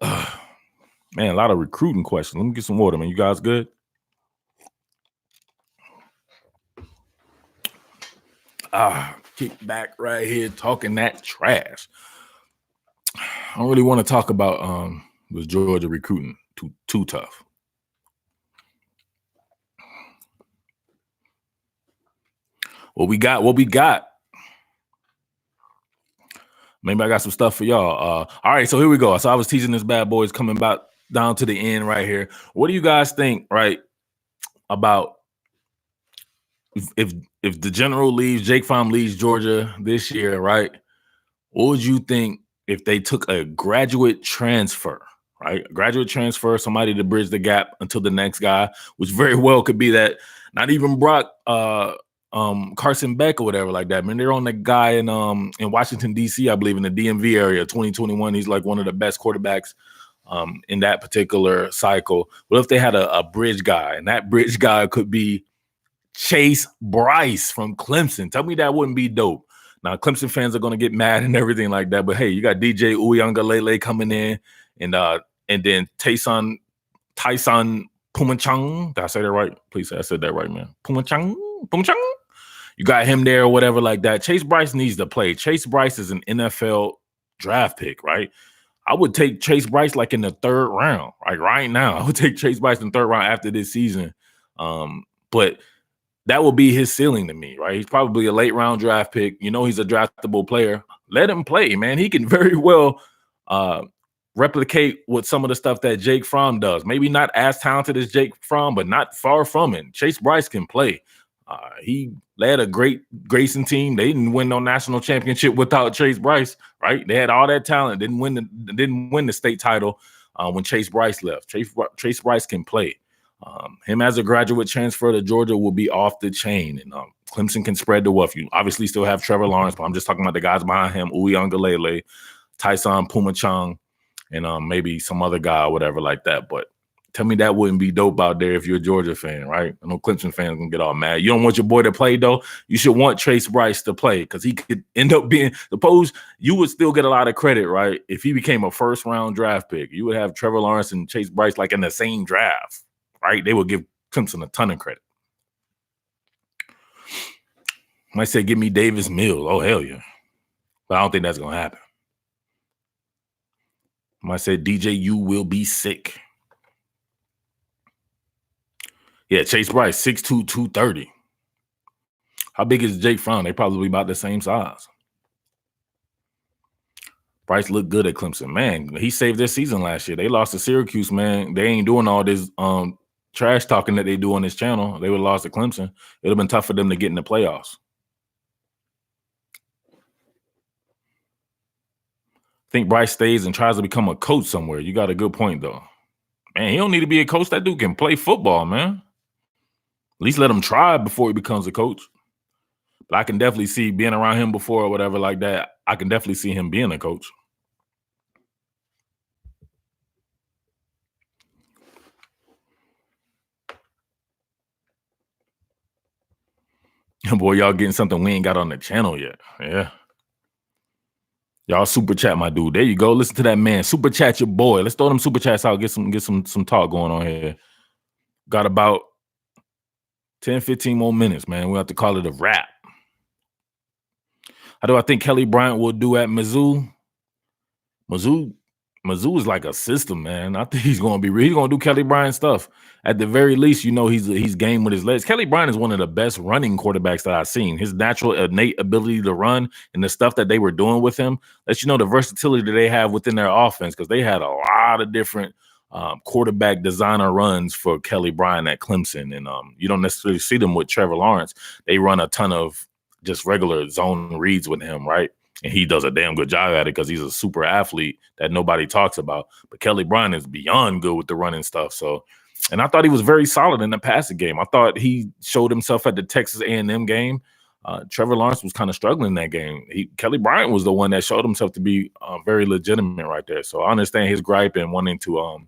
Man, a lot of recruiting questions. Let me get some water, man. You guys good? Kick back right here talking that trash. I don't really want to talk about was Georgia recruiting too tough. What we got. Maybe I got some stuff for y'all. All right, so here we go. So I was teasing this bad boy is coming back down to the end right here. What do you guys think, right, about if the general leaves, Jake Fromm leaves Georgia this year, right? What would you think if they took a graduate transfer, right? A graduate transfer, somebody to bridge the gap until the next guy, which very well could be that not even Brock Carson Beck or whatever like that. I mean, they're on the guy in Washington, D.C., I believe, in the DMV area, 2021. He's like one of the best quarterbacks in that particular cycle. What if they had a bridge guy, and that bridge guy could be Chase Bryce from Clemson? Tell me that wouldn't be dope. Now, Clemson fans are going to get mad and everything like that, but hey, you got DJ Uiagalelei coming in, and then Tyson Pumachang. Did I say that right? Please say I said that right, man. Pumachang. You got him there or whatever like that. Chase Bryce needs to play. Chase Bryce is an NFL draft pick, right? I would take Chase Bryce like in the third round, like right now. I would take Chase Bryce in the third round after this season. But that will be his ceiling to me, right? He's probably a late round draft pick. You know, he's a draftable player. Let him play, man. He can very well replicate what some of the stuff that Jake Fromm does. Maybe not as talented as Jake Fromm, but not far from it. Chase Bryce can play. He led a great Grayson team. They didn't win no national championship without Chase Bryce, right? They had all that talent. Didn't win the state title when Chase Bryce left. Chase Bryce can play. Him as a graduate transfer to Georgia will be off the chain, and Clemson can spread the wealth. You obviously still have Trevor Lawrence, but I'm just talking about the guys behind him: Uiagalelei, Tyson Pumachang, and maybe some other guy or whatever like that. But tell me that wouldn't be dope out there if you're a Georgia fan, right? I know Clemson fans gonna get all mad. You don't want your boy to play though. You should want Chase Bryce to play because he could end up being. Suppose you would still get a lot of credit, right? If he became a first round draft pick, you would have Trevor Lawrence and Chase Bryce like in the same draft, right? They would give Clemson a ton of credit. Might say, give me Davis Mills. Oh, hell yeah. But I don't think that's gonna happen. Might say, DJ, you will be sick. Yeah, Chase Bryce, 6'2", 230. How big is Jake Fromm? They probably about the same size. Bryce looked good at Clemson. Man, he saved their season last year. They lost to Syracuse, man. They ain't doing all this trash talking that they do on this channel. They would have lost to Clemson. It would have been tough for them to get in the playoffs. I think Bryce stays and tries to become a coach somewhere. You got a good point, though. Man, he don't need to be a coach. That dude can play football, man. At least let him try before he becomes a coach. But I can definitely see being around him before or whatever like that. I can definitely see him being a coach. Boy, y'all getting something we ain't got on the channel yet. Yeah. Y'all super chat my dude. There you go. Listen to that man. Super chat your boy. Let's throw them super chats out. Get some talk going on here. Got about 10, 15 more minutes, man. We have to call it a wrap. How do I think Kelly Bryant will do at Mizzou? Mizzou is like a system, man. I think he's going to do Kelly Bryant stuff. At the very least, he's game with his legs. Kelly Bryant is one of the best running quarterbacks that I've seen. His natural innate ability to run and the stuff that they were doing with him lets you know the versatility that they have within their offense, because they had a lot of different quarterback designer runs for Kelly Bryant at Clemson. And you don't necessarily see them with Trevor Lawrence. They run a ton of just regular zone reads with him, right? And he does a damn good job at it because he's a super athlete that nobody talks about. But Kelly Bryant is beyond good with the running stuff. So, and I thought he was very solid in the passing game. I thought he showed himself at the Texas A&M game. Trevor Lawrence was kind of struggling in that game. Kelly Bryant was the one that showed himself to be very legitimate right there. So I understand his gripe and wanting to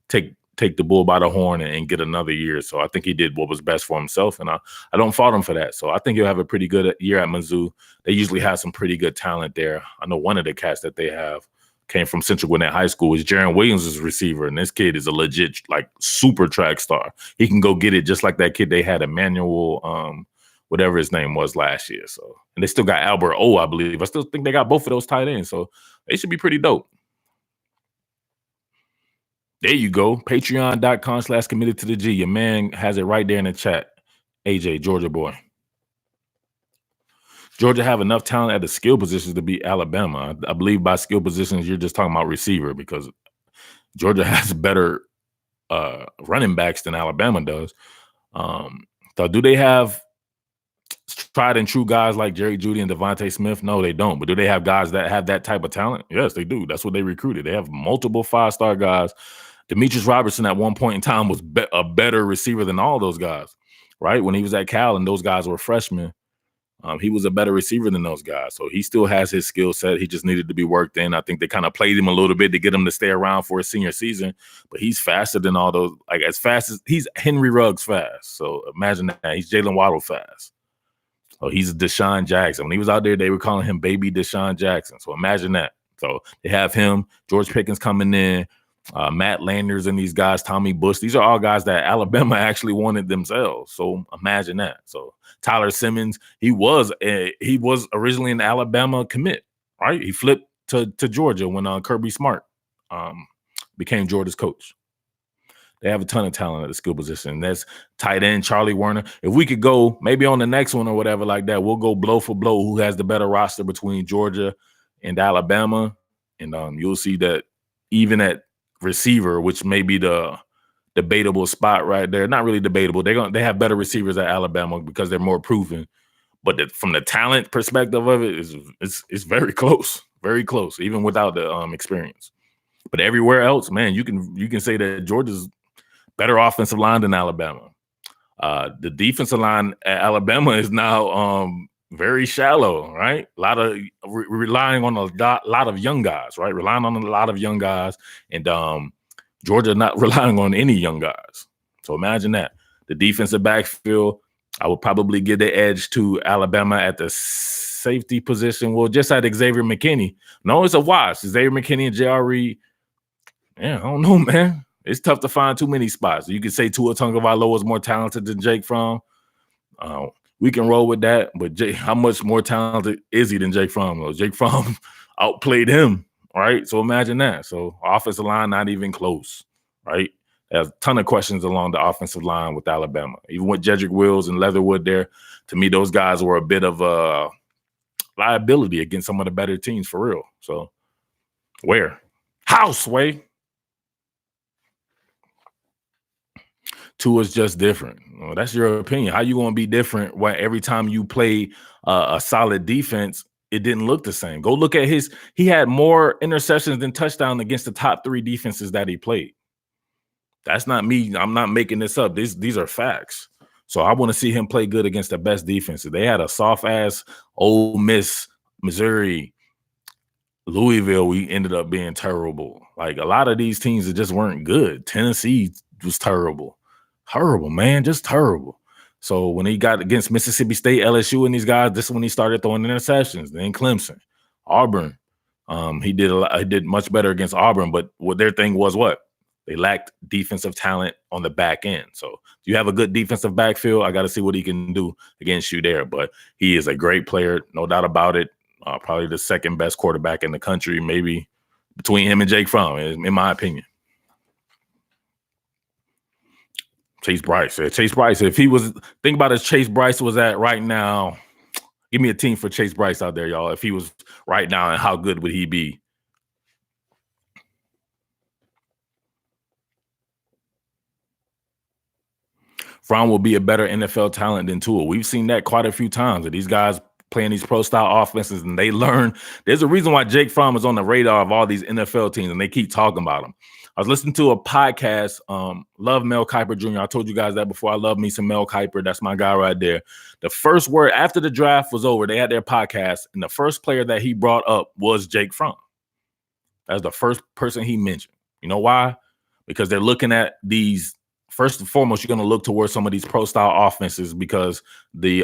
take the bull by the horn and get another year. So I think he did what was best for himself, and I don't fault him for that. So I think he'll have a pretty good year at Mizzou. They usually have some pretty good talent there. I know one of the cats that they have came from Central Gwinnett High School. Is Jarren Williams' receiver, and this kid is a legit like super track star. He can go get it just like that kid they had, Emmanuel, whatever his name was last year. So, and they still got Albert O, I believe. I still think they got both of those tight ends, so they should be pretty dope. There you go. Patreon.com/committed to the G. Your man has it right there in the chat. AJ, Georgia boy. Georgia have enough talent at the skill positions to beat Alabama. I believe by skill positions, you're just talking about receiver, because Georgia has better running backs than Alabama does. So do they have tried and true guys like Jerry Jeudy and Devontae Smith? No, they don't. But do they have guys that have that type of talent? Yes, they do. That's what they recruited. They have multiple 5-star guys. Demetrius Robertson at one point in time was a better receiver than all those guys, right? When he was at Cal and those guys were freshmen, he was a better receiver than those guys. So he still has his skill set. He just needed to be worked in. I think they kind of played him a little bit to get him to stay around for his senior season. But he's faster than all those, like as fast as he's Henry Ruggs fast. So imagine that. He's Jalen Waddle fast. So he's Deshaun Jackson. When he was out there, they were calling him baby Deshaun Jackson. So imagine that. So they have him, George Pickens coming in, Matt Landers and these guys, Tommy Bush. These are all guys that Alabama actually wanted themselves. So imagine that. So Tyler Simmons, he was originally an Alabama commit, right? He flipped to Georgia when Kirby Smart became Georgia's coach. They have a ton of talent at the skill position. That's tight end Charlie Werner. If we could go maybe on the next one or whatever like that, we'll go blow for blow who has the better roster between Georgia and Alabama. And you'll see that even at receiver, which may be the debatable spot right there. Not really debatable. They have better receivers at Alabama because they're more proven. But from the talent perspective of it, it's very close, even without the experience. But everywhere else, man, you can say that Georgia's better offensive line than Alabama. The defensive line at Alabama is now very shallow, right? A lot of relying on a lot of young guys, right? Relying on a lot of young guys, and Georgia not relying on any young guys. So imagine that. The defensive backfield, I would probably give the edge to Alabama at the safety position. Well, just at Xavier McKinney. No, it's a wash. Xavier McKinney and J.R. Reed. Yeah, I don't know, man. It's tough to find too many spots. You could say Tua Tagovailoa is more talented than Jake Fromm. We can roll with that, but how much more talented is he than Jake Fromm? Though? Jake Fromm outplayed him, right? So imagine that. So offensive line, not even close, right? There's a ton of questions along the offensive line with Alabama. Even with Jedrick Wills and Leatherwood there, to me, those guys were a bit of a liability against some of the better teams for real. So Where? How, Sway? Tua's just different. Well, that's your opinion. How you going to be different when every time you play a solid defense, it didn't look the same? Go look at he had more interceptions than touchdowns against the top 3 defenses that he played. That's not me. I'm not making this up. These are facts. So I want to see him play good against the best defenses. They had a soft ass Ole Miss, Missouri, Louisville. We ended up being terrible. Like a lot of these teams that just weren't good. Tennessee was terrible. Terrible, man. Just terrible. So when he got against Mississippi State, LSU, and these guys, this is when he started throwing interceptions. Then Clemson, Auburn. He did much better against Auburn, but what their thing was what? They lacked defensive talent on the back end. So you have a good defensive backfield. I got to see what he can do against you there. But he is a great player, no doubt about it. Probably the second best quarterback in the country, maybe between him and Jake Fromm, in my opinion. Chase Bryce. Chase Bryce, if he was, think about as Chase Bryce was at right now. Give me a team for Chase Bryce out there, y'all. If he was right now, and how good would he be? Fromm will be a better NFL talent than Tua. We've seen that quite a few times. That these guys playing these pro-style offenses, and they learn. There's a reason why Jake Fromm is on the radar of all these NFL teams, and they keep talking about him. I was listening to a podcast. Love Mel Kiper Jr. I told you guys that before. I love me some Mel Kiper. That's my guy right there. The first word after the draft was over, they had their podcast, and the first player that he brought up was Jake Fromm. That's the first person he mentioned. You know why? Because they're looking at these. First and foremost, you're going to look towards some of these pro-style offenses because the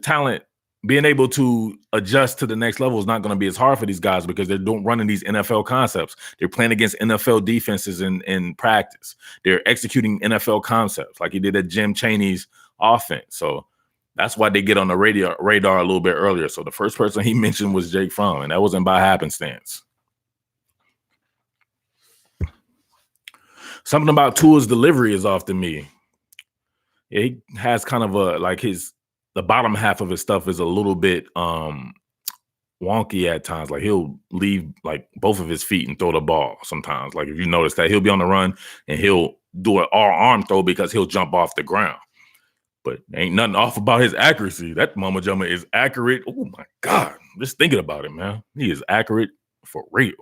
talent, being able to adjust to the next level is not going to be as hard for these guys because they're running these NFL concepts. They're playing against NFL defenses in practice. They're executing NFL concepts like he did at Jim Chaney's offense. So that's why they get on the radar a little bit earlier. So the first person he mentioned was Jake Fromm, and that wasn't by happenstance. Something about Tua's delivery is off to me. Yeah, he has kind of a the bottom half of his stuff is a little bit wonky at times. Like he'll leave like both of his feet and throw the ball sometimes. Like if you notice that, he'll be on the run and he'll do an arm throw because he'll jump off the ground. But ain't nothing off about his accuracy. That mama jumper is accurate. Oh my God. Just thinking about it, man. He is accurate for real.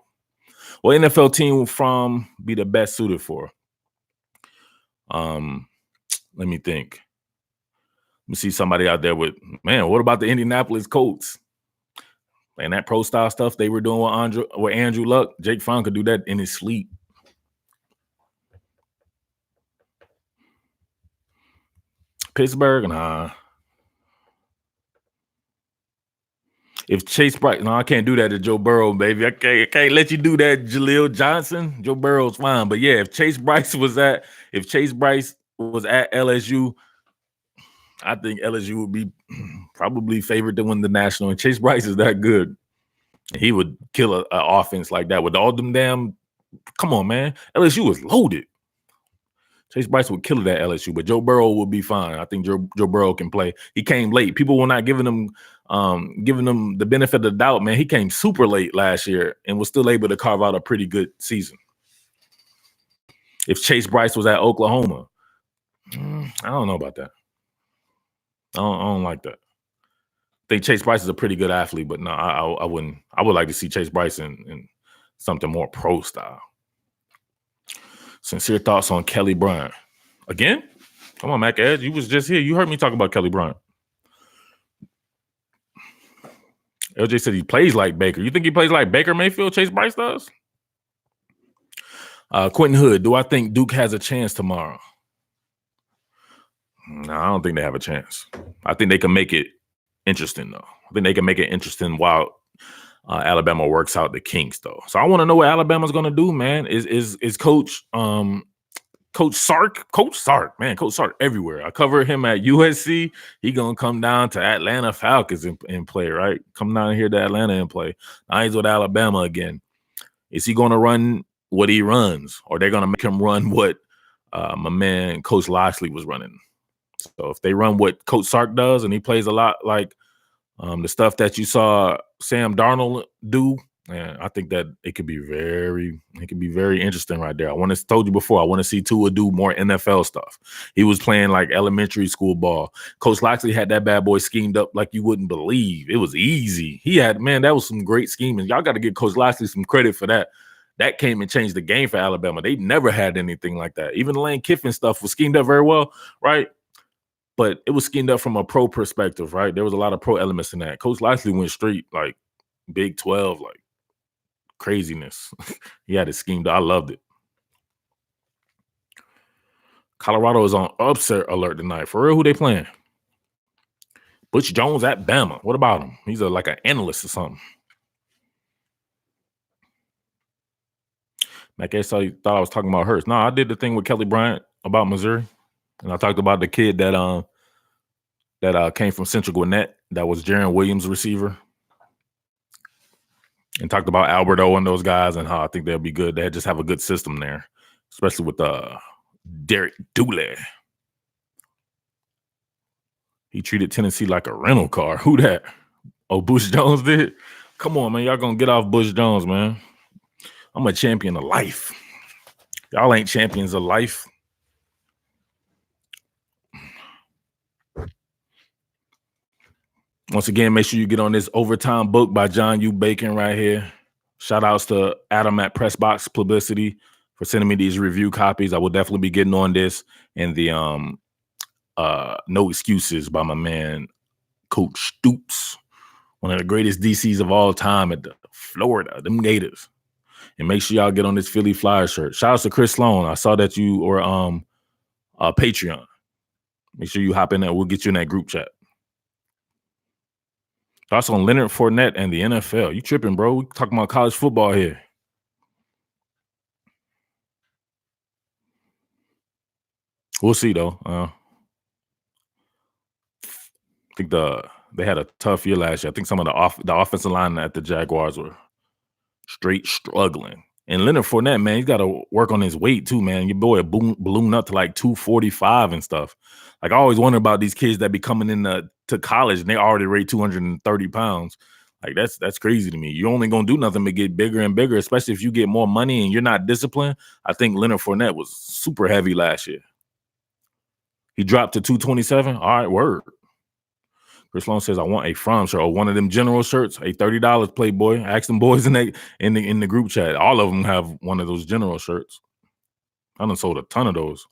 What NFL team will Fromm be the best suited for? Let me think. Let me see somebody out there with, man, what about the Indianapolis Colts? And that pro style stuff they were doing with Andrew Luck, Jake Fromm could do that in his sleep. Pittsburgh, nah. If Chase Bryce, no, I can't do that to Joe Burrow, baby. I can't let you do that, Jaleel Johnson. Joe Burrow's fine, but yeah, if Chase Bryce was at LSU, I think LSU would be probably favored to win the national. And Chase Bryce is that good. He would kill an offense like that with all them damn. Come on, man. LSU is loaded. Chase Bryce would kill it at LSU, but Joe Burrow would be fine. I think Joe Burrow can play. He came late. People were not giving him the benefit of the doubt, man. He came super late last year and was still able to carve out a pretty good season. If Chase Bryce was at Oklahoma, I don't know about that. I don't like that. I think Chase Bryce is a pretty good athlete, but no, I wouldn't. I would like to see Chase Bryce in something more pro style. Sincere thoughts on Kelly Bryant. Again? Come on, Mac Edge. You was just here. You heard me talk about Kelly Bryant. LJ said he plays like Baker. You think he plays like Baker Mayfield, Chase Bryce does? Quentin Hood, do I think Duke has a chance tomorrow? No, I don't think they have a chance. I think they can make it interesting, though. I think they can make it interesting while Alabama works out the kinks, though. So I want to know what Alabama's going to do, man. Is Coach Sark? Coach Sark, man. Coach Sark everywhere. I cover him at USC. He going to come down to Atlanta Falcons and play, right? Come down here to Atlanta and play. Now he's with Alabama again. Is he going to run what he runs? Or they're going to make him run what my man Coach Loxley was running? So if they run what Coach Sark does and he plays a lot like the stuff that you saw Sam Darnold do, And I think that it could be very interesting right there. Told you before, I want to see Tua do more NFL stuff. He was playing like elementary school ball. Coach Loxley had that bad boy schemed up like you wouldn't believe. It was easy. That was some great scheming. Y'all got to give Coach Loxley some credit for that. That came and changed the game for Alabama. They never had anything like that. Even the Lane Kiffin stuff was schemed up very well, right? But it was schemed up from a pro perspective, right? There was a lot of pro elements in that. Coach Loxley went straight like Big 12, like craziness. He had it schemed. I loved it. Colorado is on upset alert tonight. For real, who they playing? Butch Jones at Bama. What about him? He's like an analyst or something. I guess I thought I was talking about Hurts. No, I did the thing with Kelly Bryant about Missouri, and I talked about the kid that came from Central Gwinnett. That was Jarren Williams' receiver, and talked about Alberto and those guys and how I think they'll be good. They just have a good system there, especially with Derek Dooley. He treated Tennessee like a rental car. Who that? Oh, Bush Jones did? Come on, man. Y'all gonna get off Bush Jones, man. I'm a champion of life. Y'all ain't champions of life. Once again, make sure you get on this Overtime book by John U. Bacon right here. Shout outs to Adam at Pressbox Publicity for sending me these review copies. I will definitely be getting on this. And the No Excuses by my man, Coach Stoops, one of the greatest DCs of all time at the Florida, them Gators. And make sure y'all get on this Philly Flyer shirt. Shout out to Chris Sloan. I saw that you were Patreon. Make sure you hop in there. We'll get you in that group chat. Thoughts on Leonard Fournette and the NFL. You tripping, bro. We talking about college football here. We'll see, though. I think they had a tough year last year. I think some of the offensive line at the Jaguars were straight struggling. And Leonard Fournette, man, he's got to work on his weight too, man. Your boy ballooned up to like 245 and stuff. Like I always wonder about these kids that be coming in to college and they already weigh 230 pounds. Like that's crazy to me. You're only gonna do nothing but get bigger and bigger, especially if you get more money and you're not disciplined. I think Leonard Fournette was super heavy last year. He dropped to 227. All right, word. Chris Long says, I want a From shirt or one of them general shirts, a $30 Playboy. Ask them boys in the group chat. All of them have one of those general shirts. I done sold a ton of those.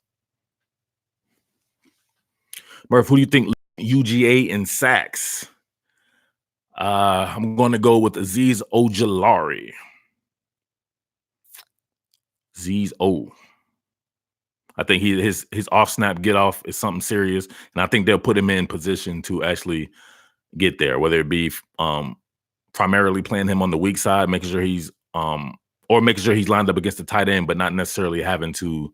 Murph, who do you think UGA in sacks? I'm going to go with Azeez Ojulari. Azeez O. I think his off-snap get-off is something serious, and I think they'll put him in position to actually get there, whether it be primarily playing him on the weak side, making sure he's lined up against the tight end, but not necessarily having to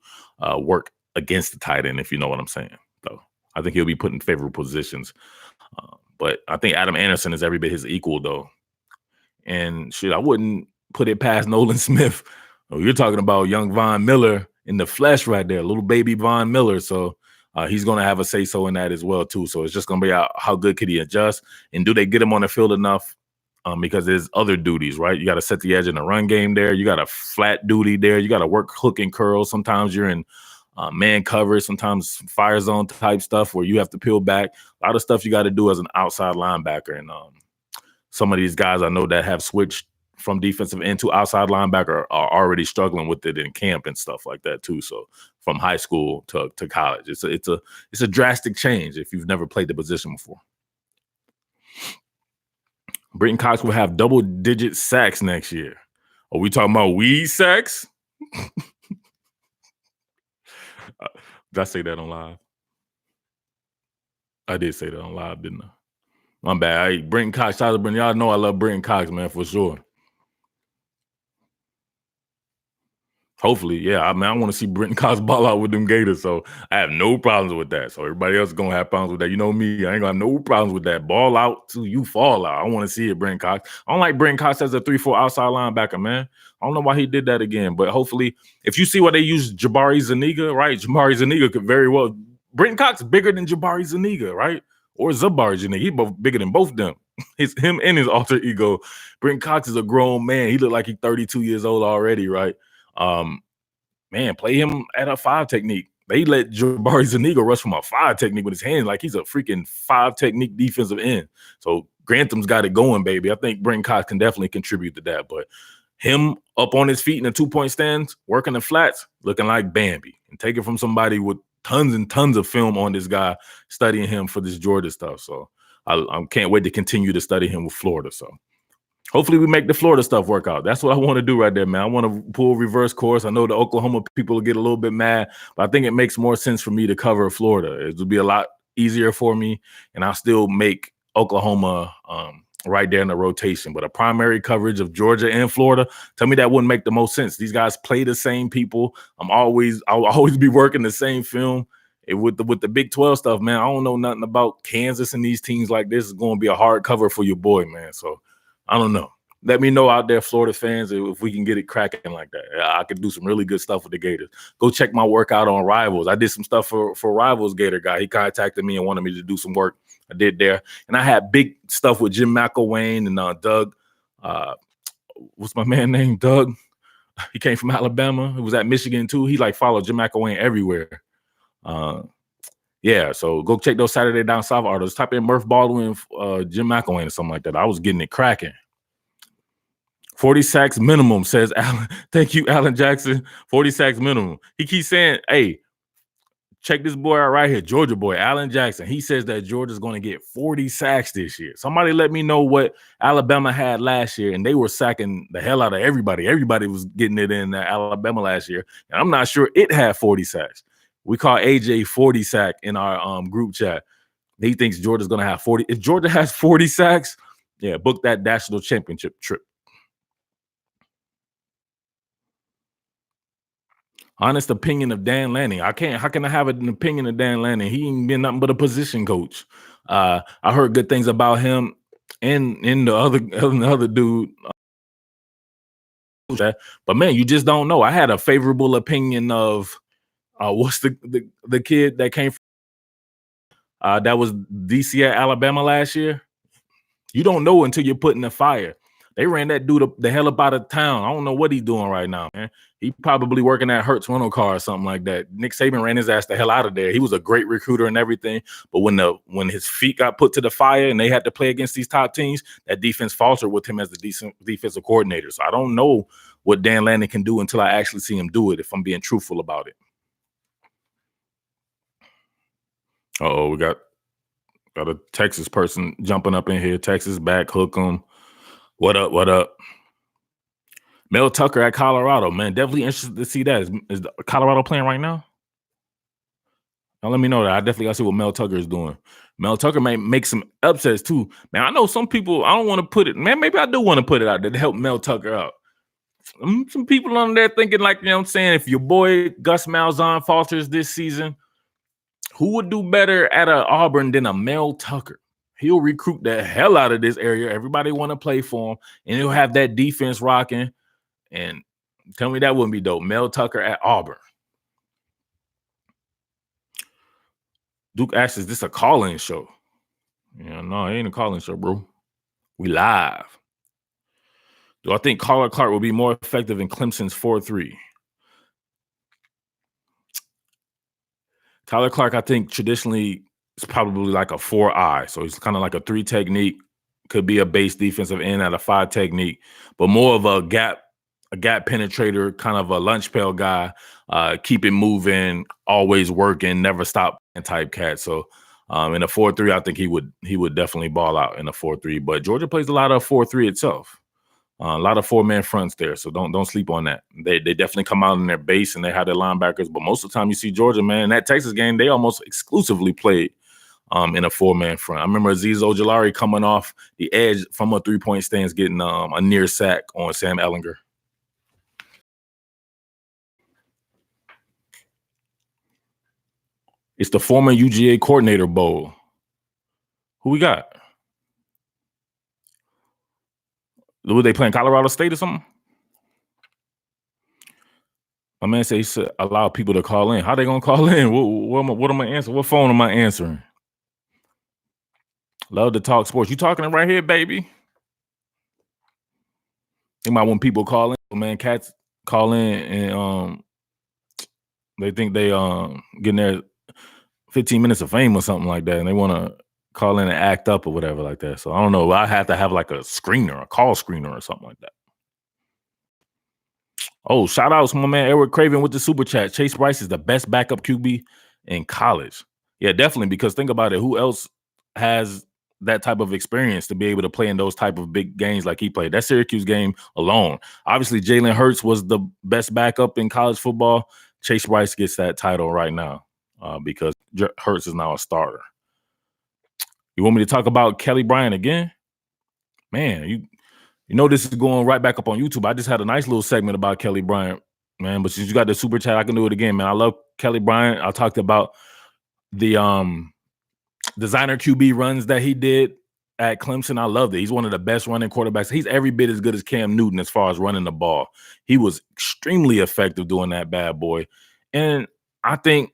work against the tight end, if you know what I'm saying. So I think he'll be put in favorable positions. But I think Adam Anderson is every bit his equal, though. And shit, I wouldn't put it past Nolan Smith. Oh, you're talking about young Von Miller in the flesh right there, little baby Von Miller. So he's going to have a say-so in that as well, too. So it's just going to be how good could he adjust, and do they get him on the field enough? Because there's other duties, right? You got to set the edge in the run game there. You got a flat duty there. You got to work hook and curl. Sometimes you're in man coverage, sometimes fire zone type stuff where you have to peel back. A lot of stuff you got to do as an outside linebacker. And some of these guys I know that have switched from defensive end to outside linebacker are already struggling with it in camp and stuff like that too. So from high school to college, it's a drastic change if you've never played the position before. Britton Cox will have double-digit sacks next year. Are we talking about weed sacks? Did I say that on live? I did say that on live, didn't I? My bad. Hey, Britton Cox, shout out to Britton. Y'all know I love Britton Cox, man, for sure. Hopefully, yeah. I want to see Britton Cox ball out with them Gators, so I have no problems with that. So everybody else is going to have problems with that. You know me, I ain't going to have no problems with that. Ball out till you fall out. I want to see it, Britton Cox. I don't like Britton Cox as a 3-4 outside linebacker, man. I don't know why he did that again, but hopefully, if you see why they use Jabari Zuniga, right? Jabari Zuniga could very well. Britton Cox bigger than Jabari Zuniga, right? Or Zabari Zuniga. He's bigger than both of them. him and his alter ego. Brenton Cox is a grown man. He looked like he's 32 years old already, right? Man, play him at a 5 technique. They let Jabari Zuniga rush from a 5 technique with his hands like he's a freaking 5 technique defensive end. So Grantham's got it going, baby. I think Brenton Cox can definitely contribute to that. But him up on his feet in the 2-point stands, working the flats, looking like Bambi. And take it from somebody with tons and tons of film on this guy, studying him for this Georgia stuff. So I can't wait to continue to study him with Florida. So hopefully we make the Florida stuff work out. That's what I want to do right there, man. I want to pull reverse course. I know the Oklahoma people will get a little bit mad, but I think it makes more sense for me to cover Florida. It would be a lot easier for me, and I'll still make Oklahoma right there in the rotation. But a primary coverage of Georgia and Florida, tell me that wouldn't make the most sense. These guys play the same people. I'll always be working the same film. With the Big 12 stuff, man, I don't know nothing about Kansas and these teams like this. Is going to be a hard cover for your boy, man. So I don't know. Let me know out there, Florida fans, if we can get it cracking like that. I could do some really good stuff with the Gators. Go check my workout on Rivals. I did some stuff for Rivals Gator guy. He contacted me and wanted me to do some work. I did there. And I had big stuff with Jim McElwain and Doug. What's my man name? Doug. He came from Alabama. He was at Michigan, too. He, followed Jim McElwain everywhere. Yeah, so go check those Saturday Down South articles. Type in Murph Baldwin, Jim McElwain or something like that. I was getting it cracking. 40 sacks minimum, says Alan. Thank you, Alan Jackson. 40 sacks minimum. He keeps saying, hey, check this boy out right here, Georgia boy, Alan Jackson. He says that Georgia's going to get 40 sacks this year. Somebody let me know what Alabama had last year, and they were sacking the hell out of everybody. Everybody was getting it in Alabama last year, and I'm not sure it had 40 sacks. We call AJ 40 sack in our group chat. He thinks Georgia's going to have 40. If Georgia has 40 sacks, yeah, book that national championship trip. Honest opinion of Dan Lanning. How can I have an opinion of Dan Lanning? He ain't been nothing but a position coach. I heard good things about him and the other dude. But man, you just don't know. I had a favorable opinion of what's the kid that came from that was DC at Alabama last year. You don't know until you're put in the fire. They ran that dude the hell up out of town. I don't know what he's doing right now, man. He probably working at Hertz rental car or something like that. Nick Saban ran his ass the hell out of there. He was a great recruiter and everything, but when his feet got put to the fire and they had to play against these top teams, that defense faltered with him as the decent defensive coordinator. So I don't know what Dan Lanning can do until I actually see him do it, if I'm being truthful about it. Uh-oh, we got a Texas person jumping up in here. Texas back, hook 'em. What up? Mel Tucker at Colorado, man. Definitely interested to see that. Is Colorado playing right now? Now let me know that. I definitely got to see what Mel Tucker is doing. Mel Tucker may make some upsets too. Man, I know some people, I don't want to put it, man, maybe I do want to put it out there to help Mel Tucker out. Some people on there thinking like, you know what I'm saying, if your boy Gus Malzahn falters this season, who would do better at Auburn than a Mel Tucker? He'll recruit the hell out of this area. Everybody want to play for him, and he'll have that defense rocking. And tell me that wouldn't be dope. Mel Tucker at Auburn. Duke asks, is this a call-in show? Yeah, no, it ain't a call-in show, bro. We live. Do I think Tyler Clark will be more effective in Clemson's 4-3? Tyler Clark, I think traditionally is probably like a 4-eye. So he's kind of like a 3 technique. Could be a base defensive end at a 5 technique, but more of a gap penetrator, kind of a lunch pail guy, keep it moving, always working, never stop type cat. So in a 4-3, I think he would definitely ball out in a 4-3. But Georgia plays a lot of 4-3 itself. A lot of 4-man fronts there, so don't sleep on that. They definitely come out in their base and they have their linebackers, but most of the time you see Georgia, man, in that Texas game, they almost exclusively played in a 4-man front. I remember Azeez Ojulari coming off the edge from a 3-point stance, getting a near sack on Sam Ehlinger. It's the former UGA coordinator bowl. Who we got? Were they playing Colorado State or something? My man said he should allow people to call in. How they gonna call in? What am I answering? What phone am I answering? Love to talk sports. You talking right here, baby? You might want people call in, man. Cats call in and they think they getting their 15 minutes of fame or something like that, and they want to call in and act up or whatever like that. So I don't know. I have to have like a screener, a call screener or something like that. Oh, shout outs, my man Eric Craven with the super chat. Chase Bryce is the best backup QB in college. Yeah, definitely. Because think about it, who else has that type of experience to be able to play in those type of big games like he played? That Syracuse game alone. Obviously, Jalen Hurts was the best backup in college football. Chase Bryce gets that title right now because Hurts is now a starter. You want me to talk about Kelly Bryant again? Man, you know this is going right back up on YouTube. I just had a nice little segment about Kelly Bryant, man. But since you got the super chat, I can do it again, man. I love Kelly Bryant. I talked about the designer QB runs that he did at Clemson. I loved it. He's one of the best running quarterbacks. He's every bit as good as Cam Newton as far as running the ball. He was extremely effective doing that bad boy. And I think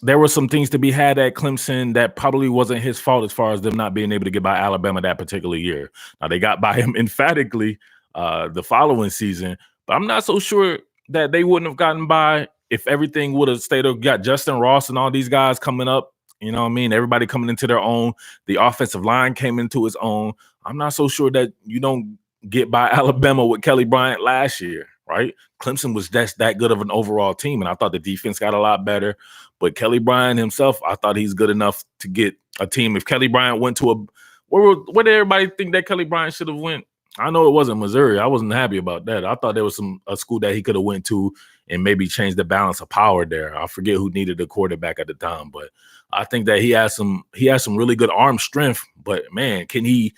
there were some things to be had at Clemson that probably wasn't his fault as far as them not being able to get by Alabama that particular year. Now, they got by him emphatically the following season, but I'm not so sure that they wouldn't have gotten by if everything would have stayed up. Got Justin Ross and all these guys coming up. You know what I mean? Everybody coming into their own. The offensive line came into its own. I'm not so sure that you don't get by Alabama with Kelly Bryant last year, right? Clemson was just that good of an overall team, and I thought the defense got a lot better. But Kelly Bryant himself, I thought he's good enough to get a team. If Kelly Bryant went to a where did everybody think that Kelly Bryant should have went? I know it wasn't Missouri. I wasn't happy about that. I thought there was a school that he could have went to and maybe changed the balance of power there. I forget who needed a quarterback at the time, but I think that he has some really good arm strength. But man, can he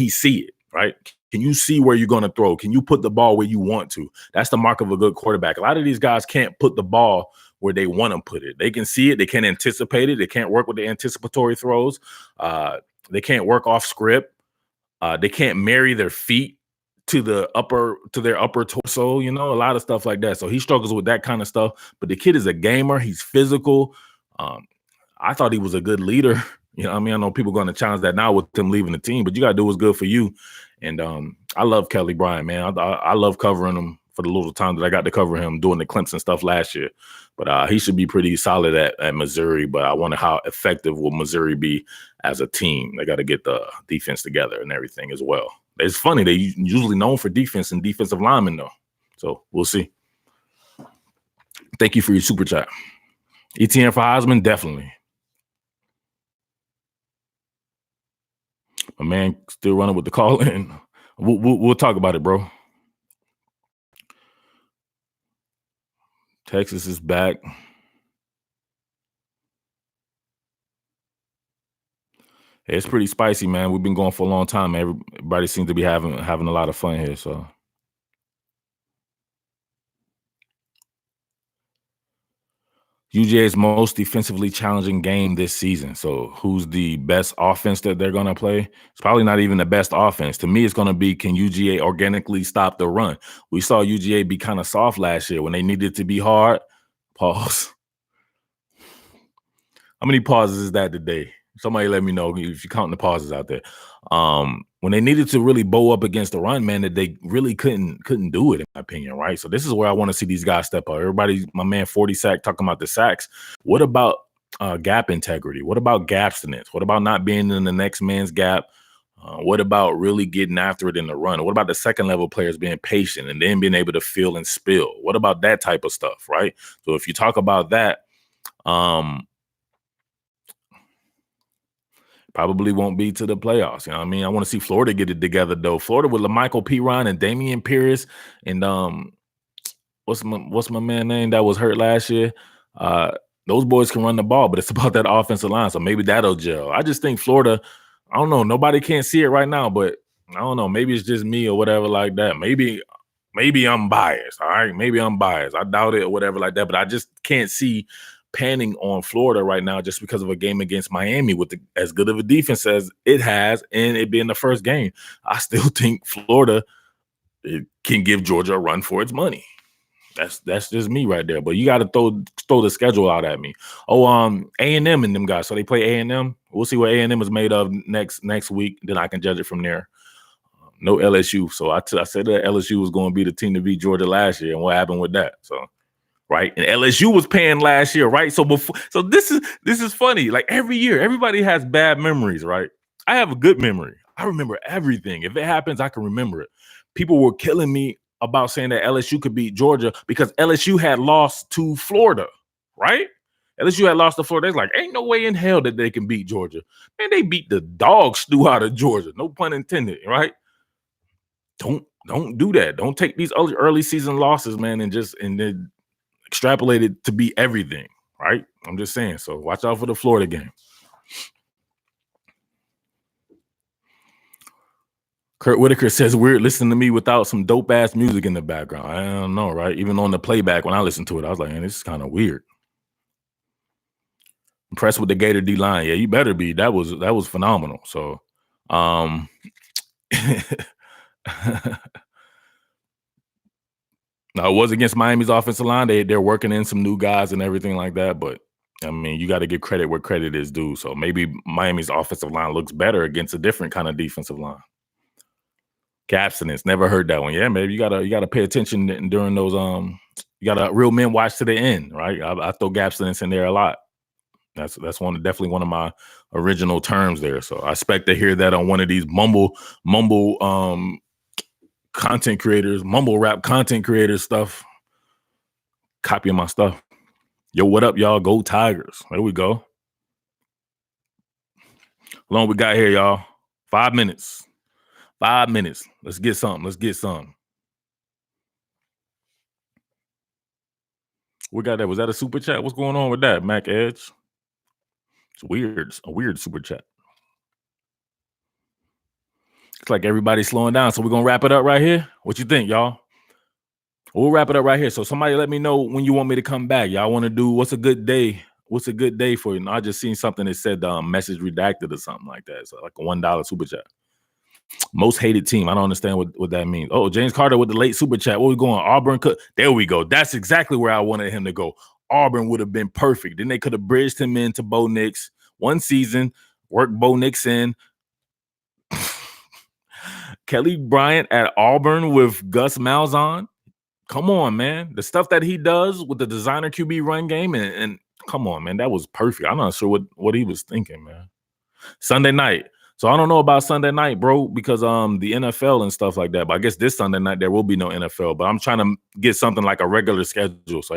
see it, right? Can you see where you're going to throw? Can you put the ball where you want to? That's the mark of a good quarterback. A lot of these guys can't put the ball where they want to put it. They can see it. They can't anticipate it. They can't work with the anticipatory throws. They can't work off script. They can't marry their feet to their upper torso, you know, a lot of stuff like that. So he struggles with that kind of stuff. But the kid is a gamer. He's physical. I thought he was a good leader. You know what I mean? I know people are going to challenge that now with him leaving the team, but you got to do what's good for you. And I love Kelly Bryant, man. I love covering him for the little time that I got to cover him doing the Clemson stuff last year. But he should be pretty solid at Missouri. But I wonder how effective will Missouri be as a team. They got to get the defense together and everything as well. It's funny. They usually known for defense and defensive linemen, though. So we'll see. Thank you for your super chat. ETN for Heisman, definitely. My man still running with the call in. We'll talk about it, bro. Texas is back. It's pretty spicy, man. We've been going for a long time. Everybody seems to be having a lot of fun here. So UGA's most defensively challenging game this season. So who's the best offense that they're going to play? It's probably not even the best offense. To me, it's going to be, can UGA organically stop the run? We saw UGA be kind of soft last year when they needed to be hard. Pause. How many pauses is that today? Somebody let me know if you're counting the pauses out there. When they needed to really bow up against the run, man, that they really couldn't do it, in my opinion, right? So this is where I want to see these guys step up. Everybody, my man 40 sack talking about the sacks. What about gap integrity? What about gapstinence? What about not being in the next man's gap? What about really getting after it in the run? What about the second level players being patient and then being able to fill and spill? What about that type of stuff, right? So if you talk about that, probably won't be to the playoffs. You know what I mean? I want to see Florida get it together, though. Florida with LaMichael Piron and Damian Pierce and what's my man name that was hurt last year? Those boys can run the ball, but it's about that offensive line. So maybe that'll gel. I just think Florida, I don't know. Nobody can't see it right now, but I don't know. Maybe it's just me or whatever like that. Maybe I'm biased. All right. Maybe I'm biased. I doubt it or whatever like that, but I just can't see panning on Florida right now just because of a game against Miami with as good of a defense as it has and it being the first game. I still think Florida can give Georgia a run for its money. That's just me right there. But you got to throw the schedule out at me. Oh, A&M and them guys. So they play A&M. We'll see what A&M is made of next week. Then I can judge it from there. No LSU. So I said that LSU was going to be the team to beat Georgia last year, and what happened with that? So. Right, and LSU was paying last year, right? So this is funny. Like every year, everybody has bad memories, right? I have a good memory. I remember everything. If it happens, I can remember it. People were killing me about saying that LSU could beat Georgia because LSU had lost to Florida, right? LSU had lost to Florida. It's like, ain't no way in hell that they can beat Georgia. Man, they beat the dog stew out of Georgia. No pun intended, right? Don't do that. Don't take these early season losses, man, and then extrapolated to be everything, right? I'm just saying. So watch out for the Florida game. Kurt Whitaker says, weird listening to me without some dope ass music in the background. I don't know, right? Even on the playback, when I listened to it, I was like, man, this is kind of weird. Impressed with the Gator D line. Yeah, you better be. That was phenomenal. So now, it was against Miami's offensive line. They're working in some new guys and everything like that. But, I mean, you got to give credit where credit is due. So maybe Miami's offensive line looks better against a different kind of defensive line. Abstinence. Never heard that one. Yeah, maybe you gotta pay attention during those. You gotta real men watch to the end, right? I throw abstinence in there a lot. That's definitely one of my original terms there. So I expect to hear that on one of these mumble content creators, mumble rap content creators stuff. Copying my stuff. Yo, what up, y'all? Go Tigers. There we go. How long we got here, y'all? 5 minutes. 5 minutes. Let's get something. We got that. Was that a super chat? What's going on with that, Mac Edge? It's weird. A weird super chat. It's like everybody's slowing down. So we're going to wrap it up right here. What you think, y'all? We'll wrap it up right here. So somebody let me know when you want me to come back. Y'all want to do what's a good day? What's a good day for you? And I just seen something that said message redacted or something like that. So like a $1 super chat. Most hated team. I don't understand what that means. Oh, James Carter with the late super chat. Where we going? Auburn. There we go. That's exactly where I wanted him to go. Auburn would have been perfect. Then they could have bridged him into Bo Nix. One season, worked Bo Nix in. Kelly Bryant at Auburn with Gus Malzahn. Come on, man. The stuff that he does with the designer QB run game and come on, man. That was perfect. I'm not sure what he was thinking, man. Sunday night. So I don't know about Sunday night, bro, because the NFL and stuff like that. But I guess this Sunday night there will be no NFL. But I'm trying to get something like a regular schedule. So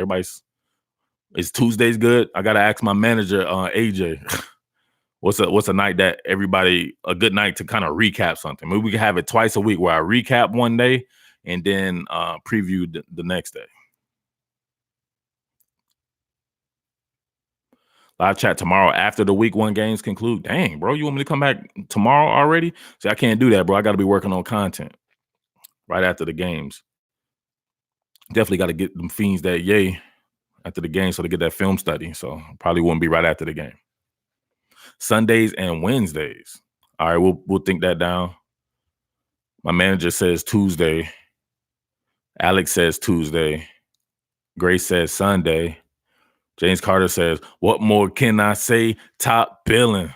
is Tuesdays good? I gotta ask my manager, AJ, what's a night that a good night to kind of recap something. Maybe we can have it twice a week where I recap one day and then preview the next day. Live chat tomorrow after the week 1 games conclude. Dang, bro, you want me to come back tomorrow already? See, I can't do that, bro. I got to be working on content right after the games. Definitely got to get them fiends that yay after the game so they get that film study. So probably won't be right after the game. Sundays and Wednesdays. All right, we'll think that down. My manager says Tuesday. Alex says Tuesday. Grace says Sunday. James Carter says, what more can I say? Top billing.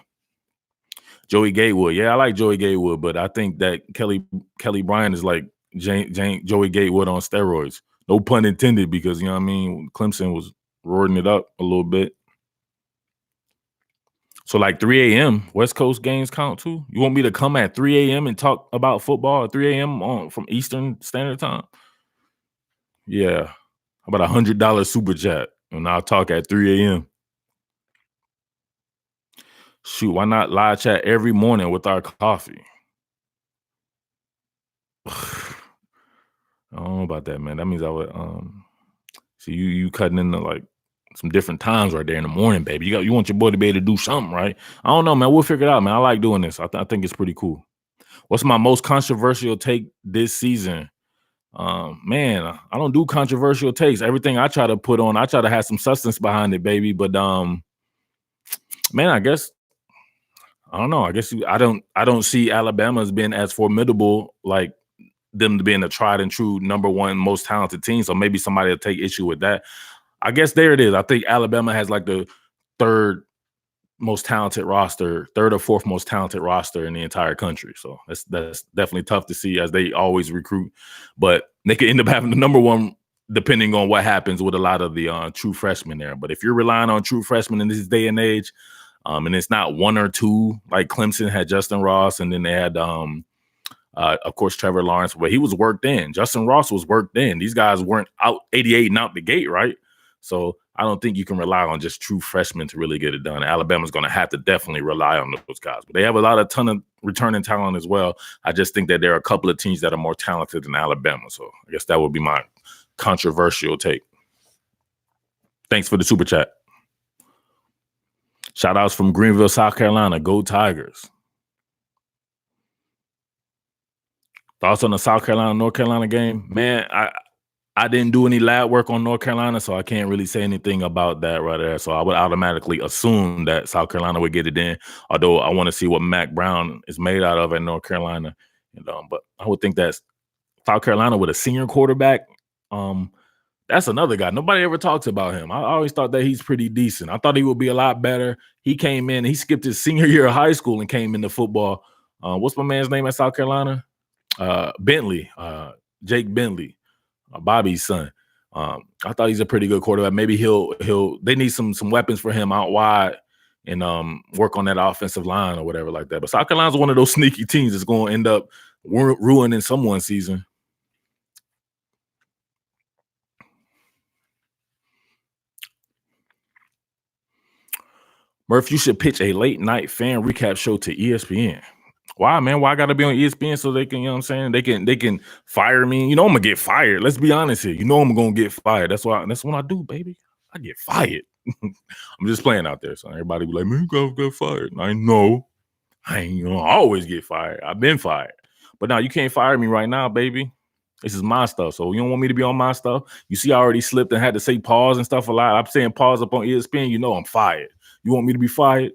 Joey Gatewood. Yeah, I like Joey Gatewood, but I think that Kelly Bryant is like Joey Gatewood on steroids. No pun intended, because, you know what I mean, Clemson was roaring it up a little bit. So like 3 a.m. West Coast games count too? You want me to come at 3 a.m. and talk about football at 3 a.m. from Eastern Standard Time? Yeah. How about $100 super chat? And I'll talk at 3 a.m. Shoot, why not live chat every morning with our coffee? I don't know about that, man. That means I would see you cutting into like some different times right there in the morning, baby. You want your boy to be able to do something, right? I don't know, man. We'll figure it out, man. I like doing this. I think it's pretty cool. What's my most controversial take this season? Man, I don't do controversial takes. Everything I try to put on, I try to have some substance behind it, baby. But man, I guess I don't know. I guess I don't see Alabama as being as formidable like them being a tried and true number one most talented team. So maybe somebody will take issue with that. I guess there it is. I think Alabama has like the third or fourth most talented roster in the entire country. So that's definitely tough to see as they always recruit. But they could end up having the number one depending on what happens with a lot of the true freshmen there. But if you're relying on true freshmen in this day and age, and it's not one or two, like Clemson had Justin Ross, and then they had, of course, Trevor Lawrence, but he was worked in. Justin Ross was worked in. These guys weren't out 88 and out the gate, right? So I don't think you can rely on just true freshmen to really get it done. Alabama's going to have to definitely rely on those guys. But they have a ton of returning talent as well. I just think that there are a couple of teams that are more talented than Alabama. So I guess that would be my controversial take. Thanks for the super chat. Shout outs from Greenville, South Carolina. Go Tigers. Thoughts on the South Carolina, North Carolina game? Man, I didn't do any lab work on North Carolina, so I can't really say anything about that right there. So I would automatically assume that South Carolina would get it in, although I want to see what Mac Brown is made out of at North Carolina. But I would think that South Carolina with a senior quarterback, that's another guy. Nobody ever talks about him. I always thought that he's pretty decent. I thought he would be a lot better. He came in, he skipped his senior year of high school and came into football. What's my man's name at South Carolina? Bentley, Jake Bentley. Bobby's son. I thought he's a pretty good quarterback. Maybe they need some weapons for him out wide and work on that offensive line or whatever like that. But South Carolina's one of those sneaky teams that's going to end up ruining someone's season. Murph, you should pitch a late night fan recap show to ESPN. Why, man? Why I gotta be on ESPN so they can, you know what I'm saying? They can fire me. You know I'm gonna get fired. Let's be honest here. You know I'm gonna get fired. That's what I do, baby. I get fired. I'm just playing out there. So everybody be like, man, you gotta get fired. I know. I ain't gonna always get fired. I've been fired. But now you can't fire me right now, baby. This is my stuff. So you don't want me to be on my stuff. You see, I already slipped and had to say pause and stuff a lot. I'm saying pause up on ESPN. You know I'm fired. You want me to be fired?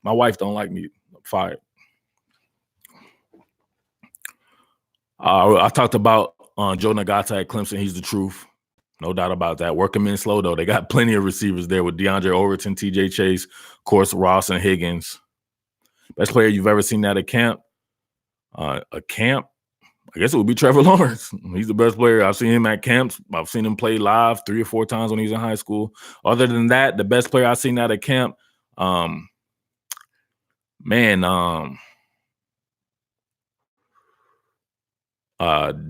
My wife don't like me fired. I talked about Joe Nagata at Clemson. He's the truth. No doubt about that. Work him in slow, though. They got plenty of receivers there with DeAndre Overton, TJ Chase, of course, Ross and Higgins. Best player you've ever seen at a camp? I guess it would be Trevor Lawrence. He's the best player. I've seen him at camps. I've seen him play live 3 or 4 times when he was in high school. Other than that, the best player I've seen at a camp,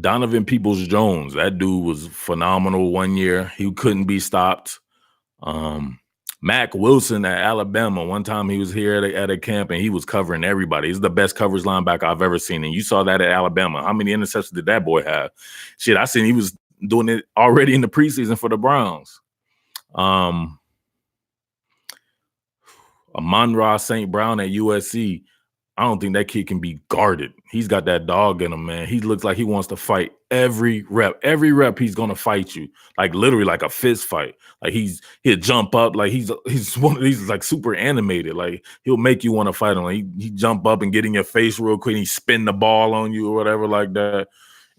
Donovan Peoples-Jones. That dude was phenomenal one year. He couldn't be stopped. Mac Wilson at Alabama. One time he was here at a camp and he was covering everybody. He's the best coverage linebacker I've ever seen. And you saw that at Alabama. How many interceptions did that boy have? Shit, I seen he was doing it already in the preseason for the Browns. Amon-Ra St. Brown at USC. I don't think that kid can be guarded. He's got that dog in him, man. He looks like he wants to fight every rep. Every rep, he's gonna fight you, like literally like a fist fight. Like he'll jump up, like he's one of these like super animated. Like he'll make you want to fight him. Like he jump up and get in your face real quick. And he spin the ball on you or whatever like that.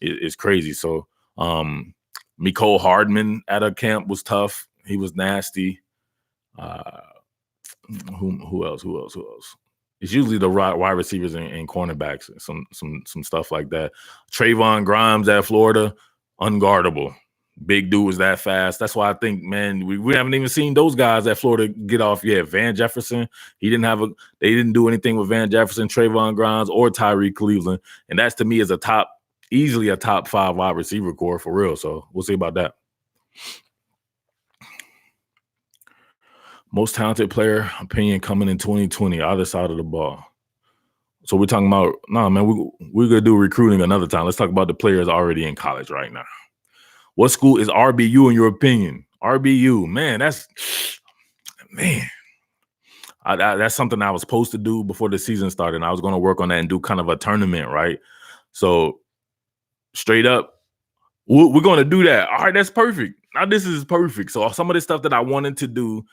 It's crazy. So Mecole Hardman at a camp was tough. He was nasty. Who else? It's usually the wide receivers and cornerbacks, some stuff like that. Trayvon Grimes at Florida, unguardable. Big dude was that fast. That's why I think, man, we haven't even seen those guys at Florida get off yet. Van Jefferson, they didn't do anything with Van Jefferson, Trayvon Grimes, or Tyree Cleveland. And that's to me is easily a top 5 wide receiver core for real. So we'll see about that. Most talented player opinion coming in 2020, other side of the ball. So we're talking about, we're going to do recruiting another time. Let's talk about the players already in college right now. What school is RBU in your opinion? RBU, man, that's something I was supposed to do before the season started. And I was going to work on that and do kind of a tournament, right? So straight up, we're going to do that. All right, that's perfect. Now this is perfect. So some of the stuff that I wanted to do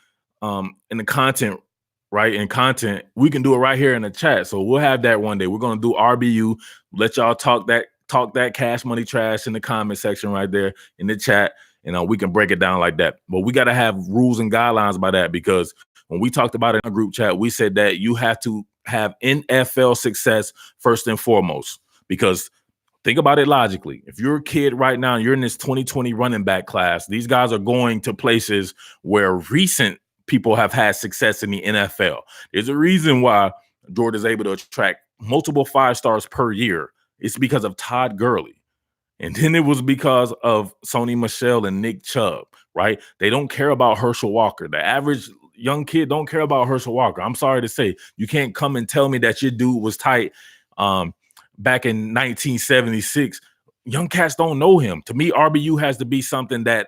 in the content, right? In content, we can do it right here in the chat. So we'll have that one day. We're going to do RBU, let y'all talk that talk that cash money trash in the comment section right there in the chat, and we can break it down like that. But we got to have rules and guidelines by that, because when we talked about it in a group chat, we said that you have to have NFL success first and foremost, because think about it logically. If you're a kid right now, you're in this 2020 running back class, these guys are going to places where recent people have had success in the NFL. There's a reason why Georgia's able to attract multiple 5-stars per year. It's because of Todd Gurley. And then it was because of Sony Michel and Nick Chubb, right? They don't care about Herschel Walker. The average young kid don't care about Herschel Walker. I'm sorry to say, you can't come and tell me that your dude was tight back in 1976. Young cats don't know him. To me, RBU has to be something that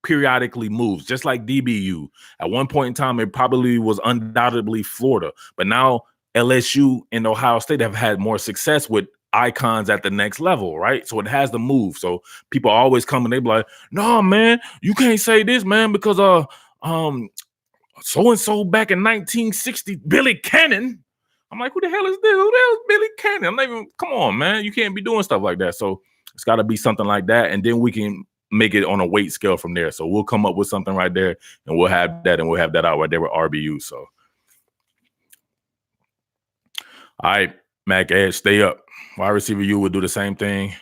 periodically moves, just like DBU. At one point in time, it probably was undoubtedly Florida, but now LSU and Ohio State have had more success with icons at the next level, right? So it has to move. So people always come and they be like, "No, man, you can't say this, man, because so and so back in 1960, Billy Cannon." I'm like, who the hell is this? Who the hell is Billy Cannon? I'm not even, come on, man. You can't be doing stuff like that. So it's got to be something like that. And then we can make it on a weight scale from there. So we'll come up with something right there, and we'll have that, and we'll have that out right there with RBU. So, all right, Mac Edge, stay up. Wide receiver, you would do the same thing.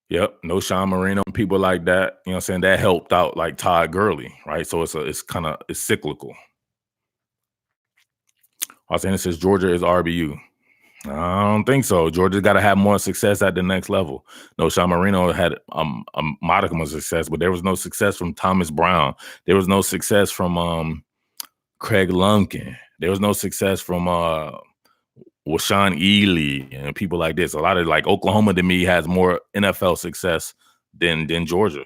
Yep, no Sean Marino and people like that. You know what I'm saying? That helped out like Todd Gurley, right? So it's kind of cyclical. Los Angeles says Georgia is RBU. I don't think so. Georgia's got to have more success at the next level. No, Sean Marino had a modicum of success, but there was no success from Thomas Brown. There was no success from Craig Lumpkin. There was no success from Washaun Ely and people like this. A lot of like Oklahoma to me has more NFL success than Georgia.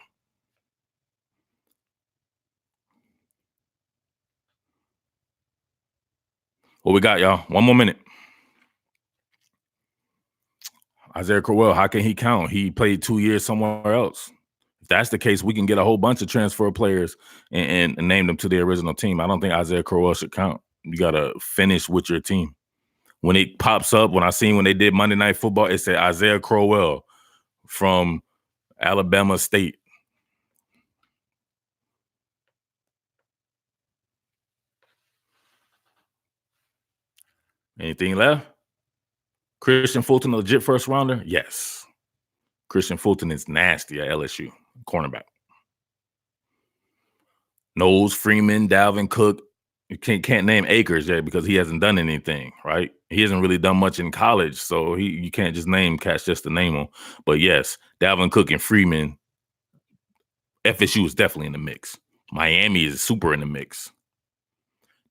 What we got, y'all? One more minute. Isaiah Crowell, how can he count? He played 2 years somewhere else. If that's the case, we can get a whole bunch of transfer players and name them to the original team. I don't think Isaiah Crowell should count. You got to finish with your team. When it pops up, when they did Monday Night Football, it said Isaiah Crowell from Alabama State. Anything left? Christian Fulton, a legit first rounder? Yes. Christian Fulton is nasty at LSU, cornerback. Knowles, Freeman, Dalvin Cook. You can't name Akers yet because he hasn't done anything, right? He hasn't really done much in college, so you can't just name cats just to name them. But yes, Dalvin Cook and Freeman, FSU is definitely in the mix. Miami is super in the mix.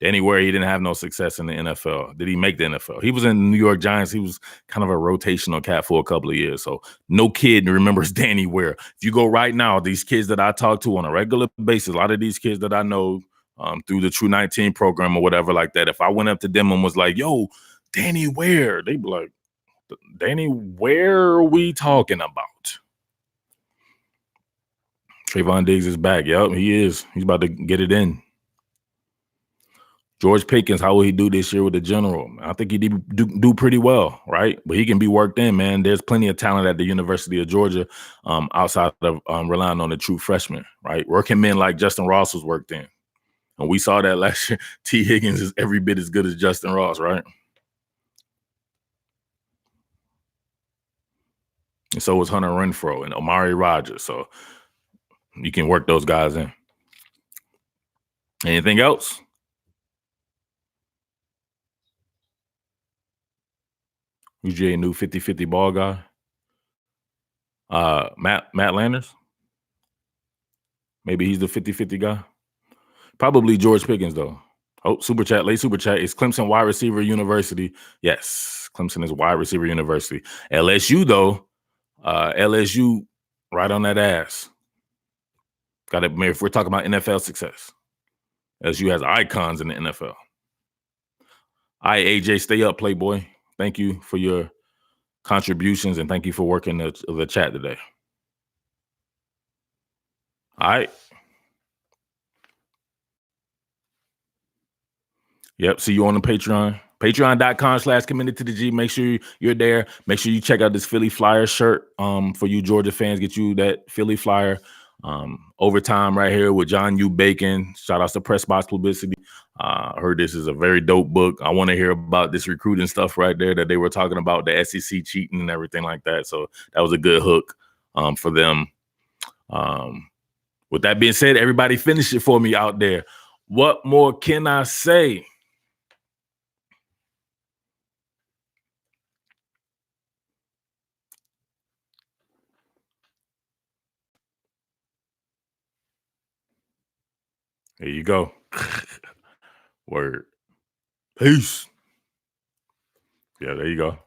Anywhere he didn't have no success in the NFL. Did he make the NFL? He was in the New York Giants. He was kind of a rotational cat for a couple of years. So no kid remembers Danny Ware. If you go right now, these kids that I talk to on a regular basis, a lot of these kids that I know through the True 19 program or whatever like that, if I went up to them and was like, yo, Danny Ware, they'd be like, Danny, where are we talking about? Trayvon Diggs is back. Yep, he is. He's about to get it in. George Pickens, how will he do this year with the general? I think he do pretty well, right? But he can be worked in, man. There's plenty of talent at the University of Georgia outside of relying on the true freshmen, right? Working men like Justin Ross was worked in. And we saw that last year. T. Higgins is every bit as good as Justin Ross, right? And so was Hunter Renfrow and Amari Rodgers. So you can work those guys in. Anything else? UGA new 50-50 ball guy. Matt Landers. Maybe he's the 50-50 guy. Probably George Pickens, though. Oh, super chat, late super chat. Is Clemson wide receiver university? Yes, Clemson is wide receiver university. LSU, though, LSU right on that ass. Got it. If we're talking about NFL success, LSU has icons in the NFL. All right, AJ, stay up, Playboy. Thank you for your contributions, and thank you for working the chat today. All right. Yep. See you on the Patreon. Patreon.com/committed to the G. Make sure you're there. Make sure you check out this Philly Flyer shirt. For you Georgia fans, get you that Philly Flyer. Overtime right here with John U. Bacon. Shout out to Press Box Publicity. I heard this is a very dope book. I want to hear about this recruiting stuff right there that they were talking about, the SEC cheating and everything like that. So that was a good hook for them. With that being said, everybody finish it for me out there. What more can I say? There you go. Word. Peace. Yeah, there you go.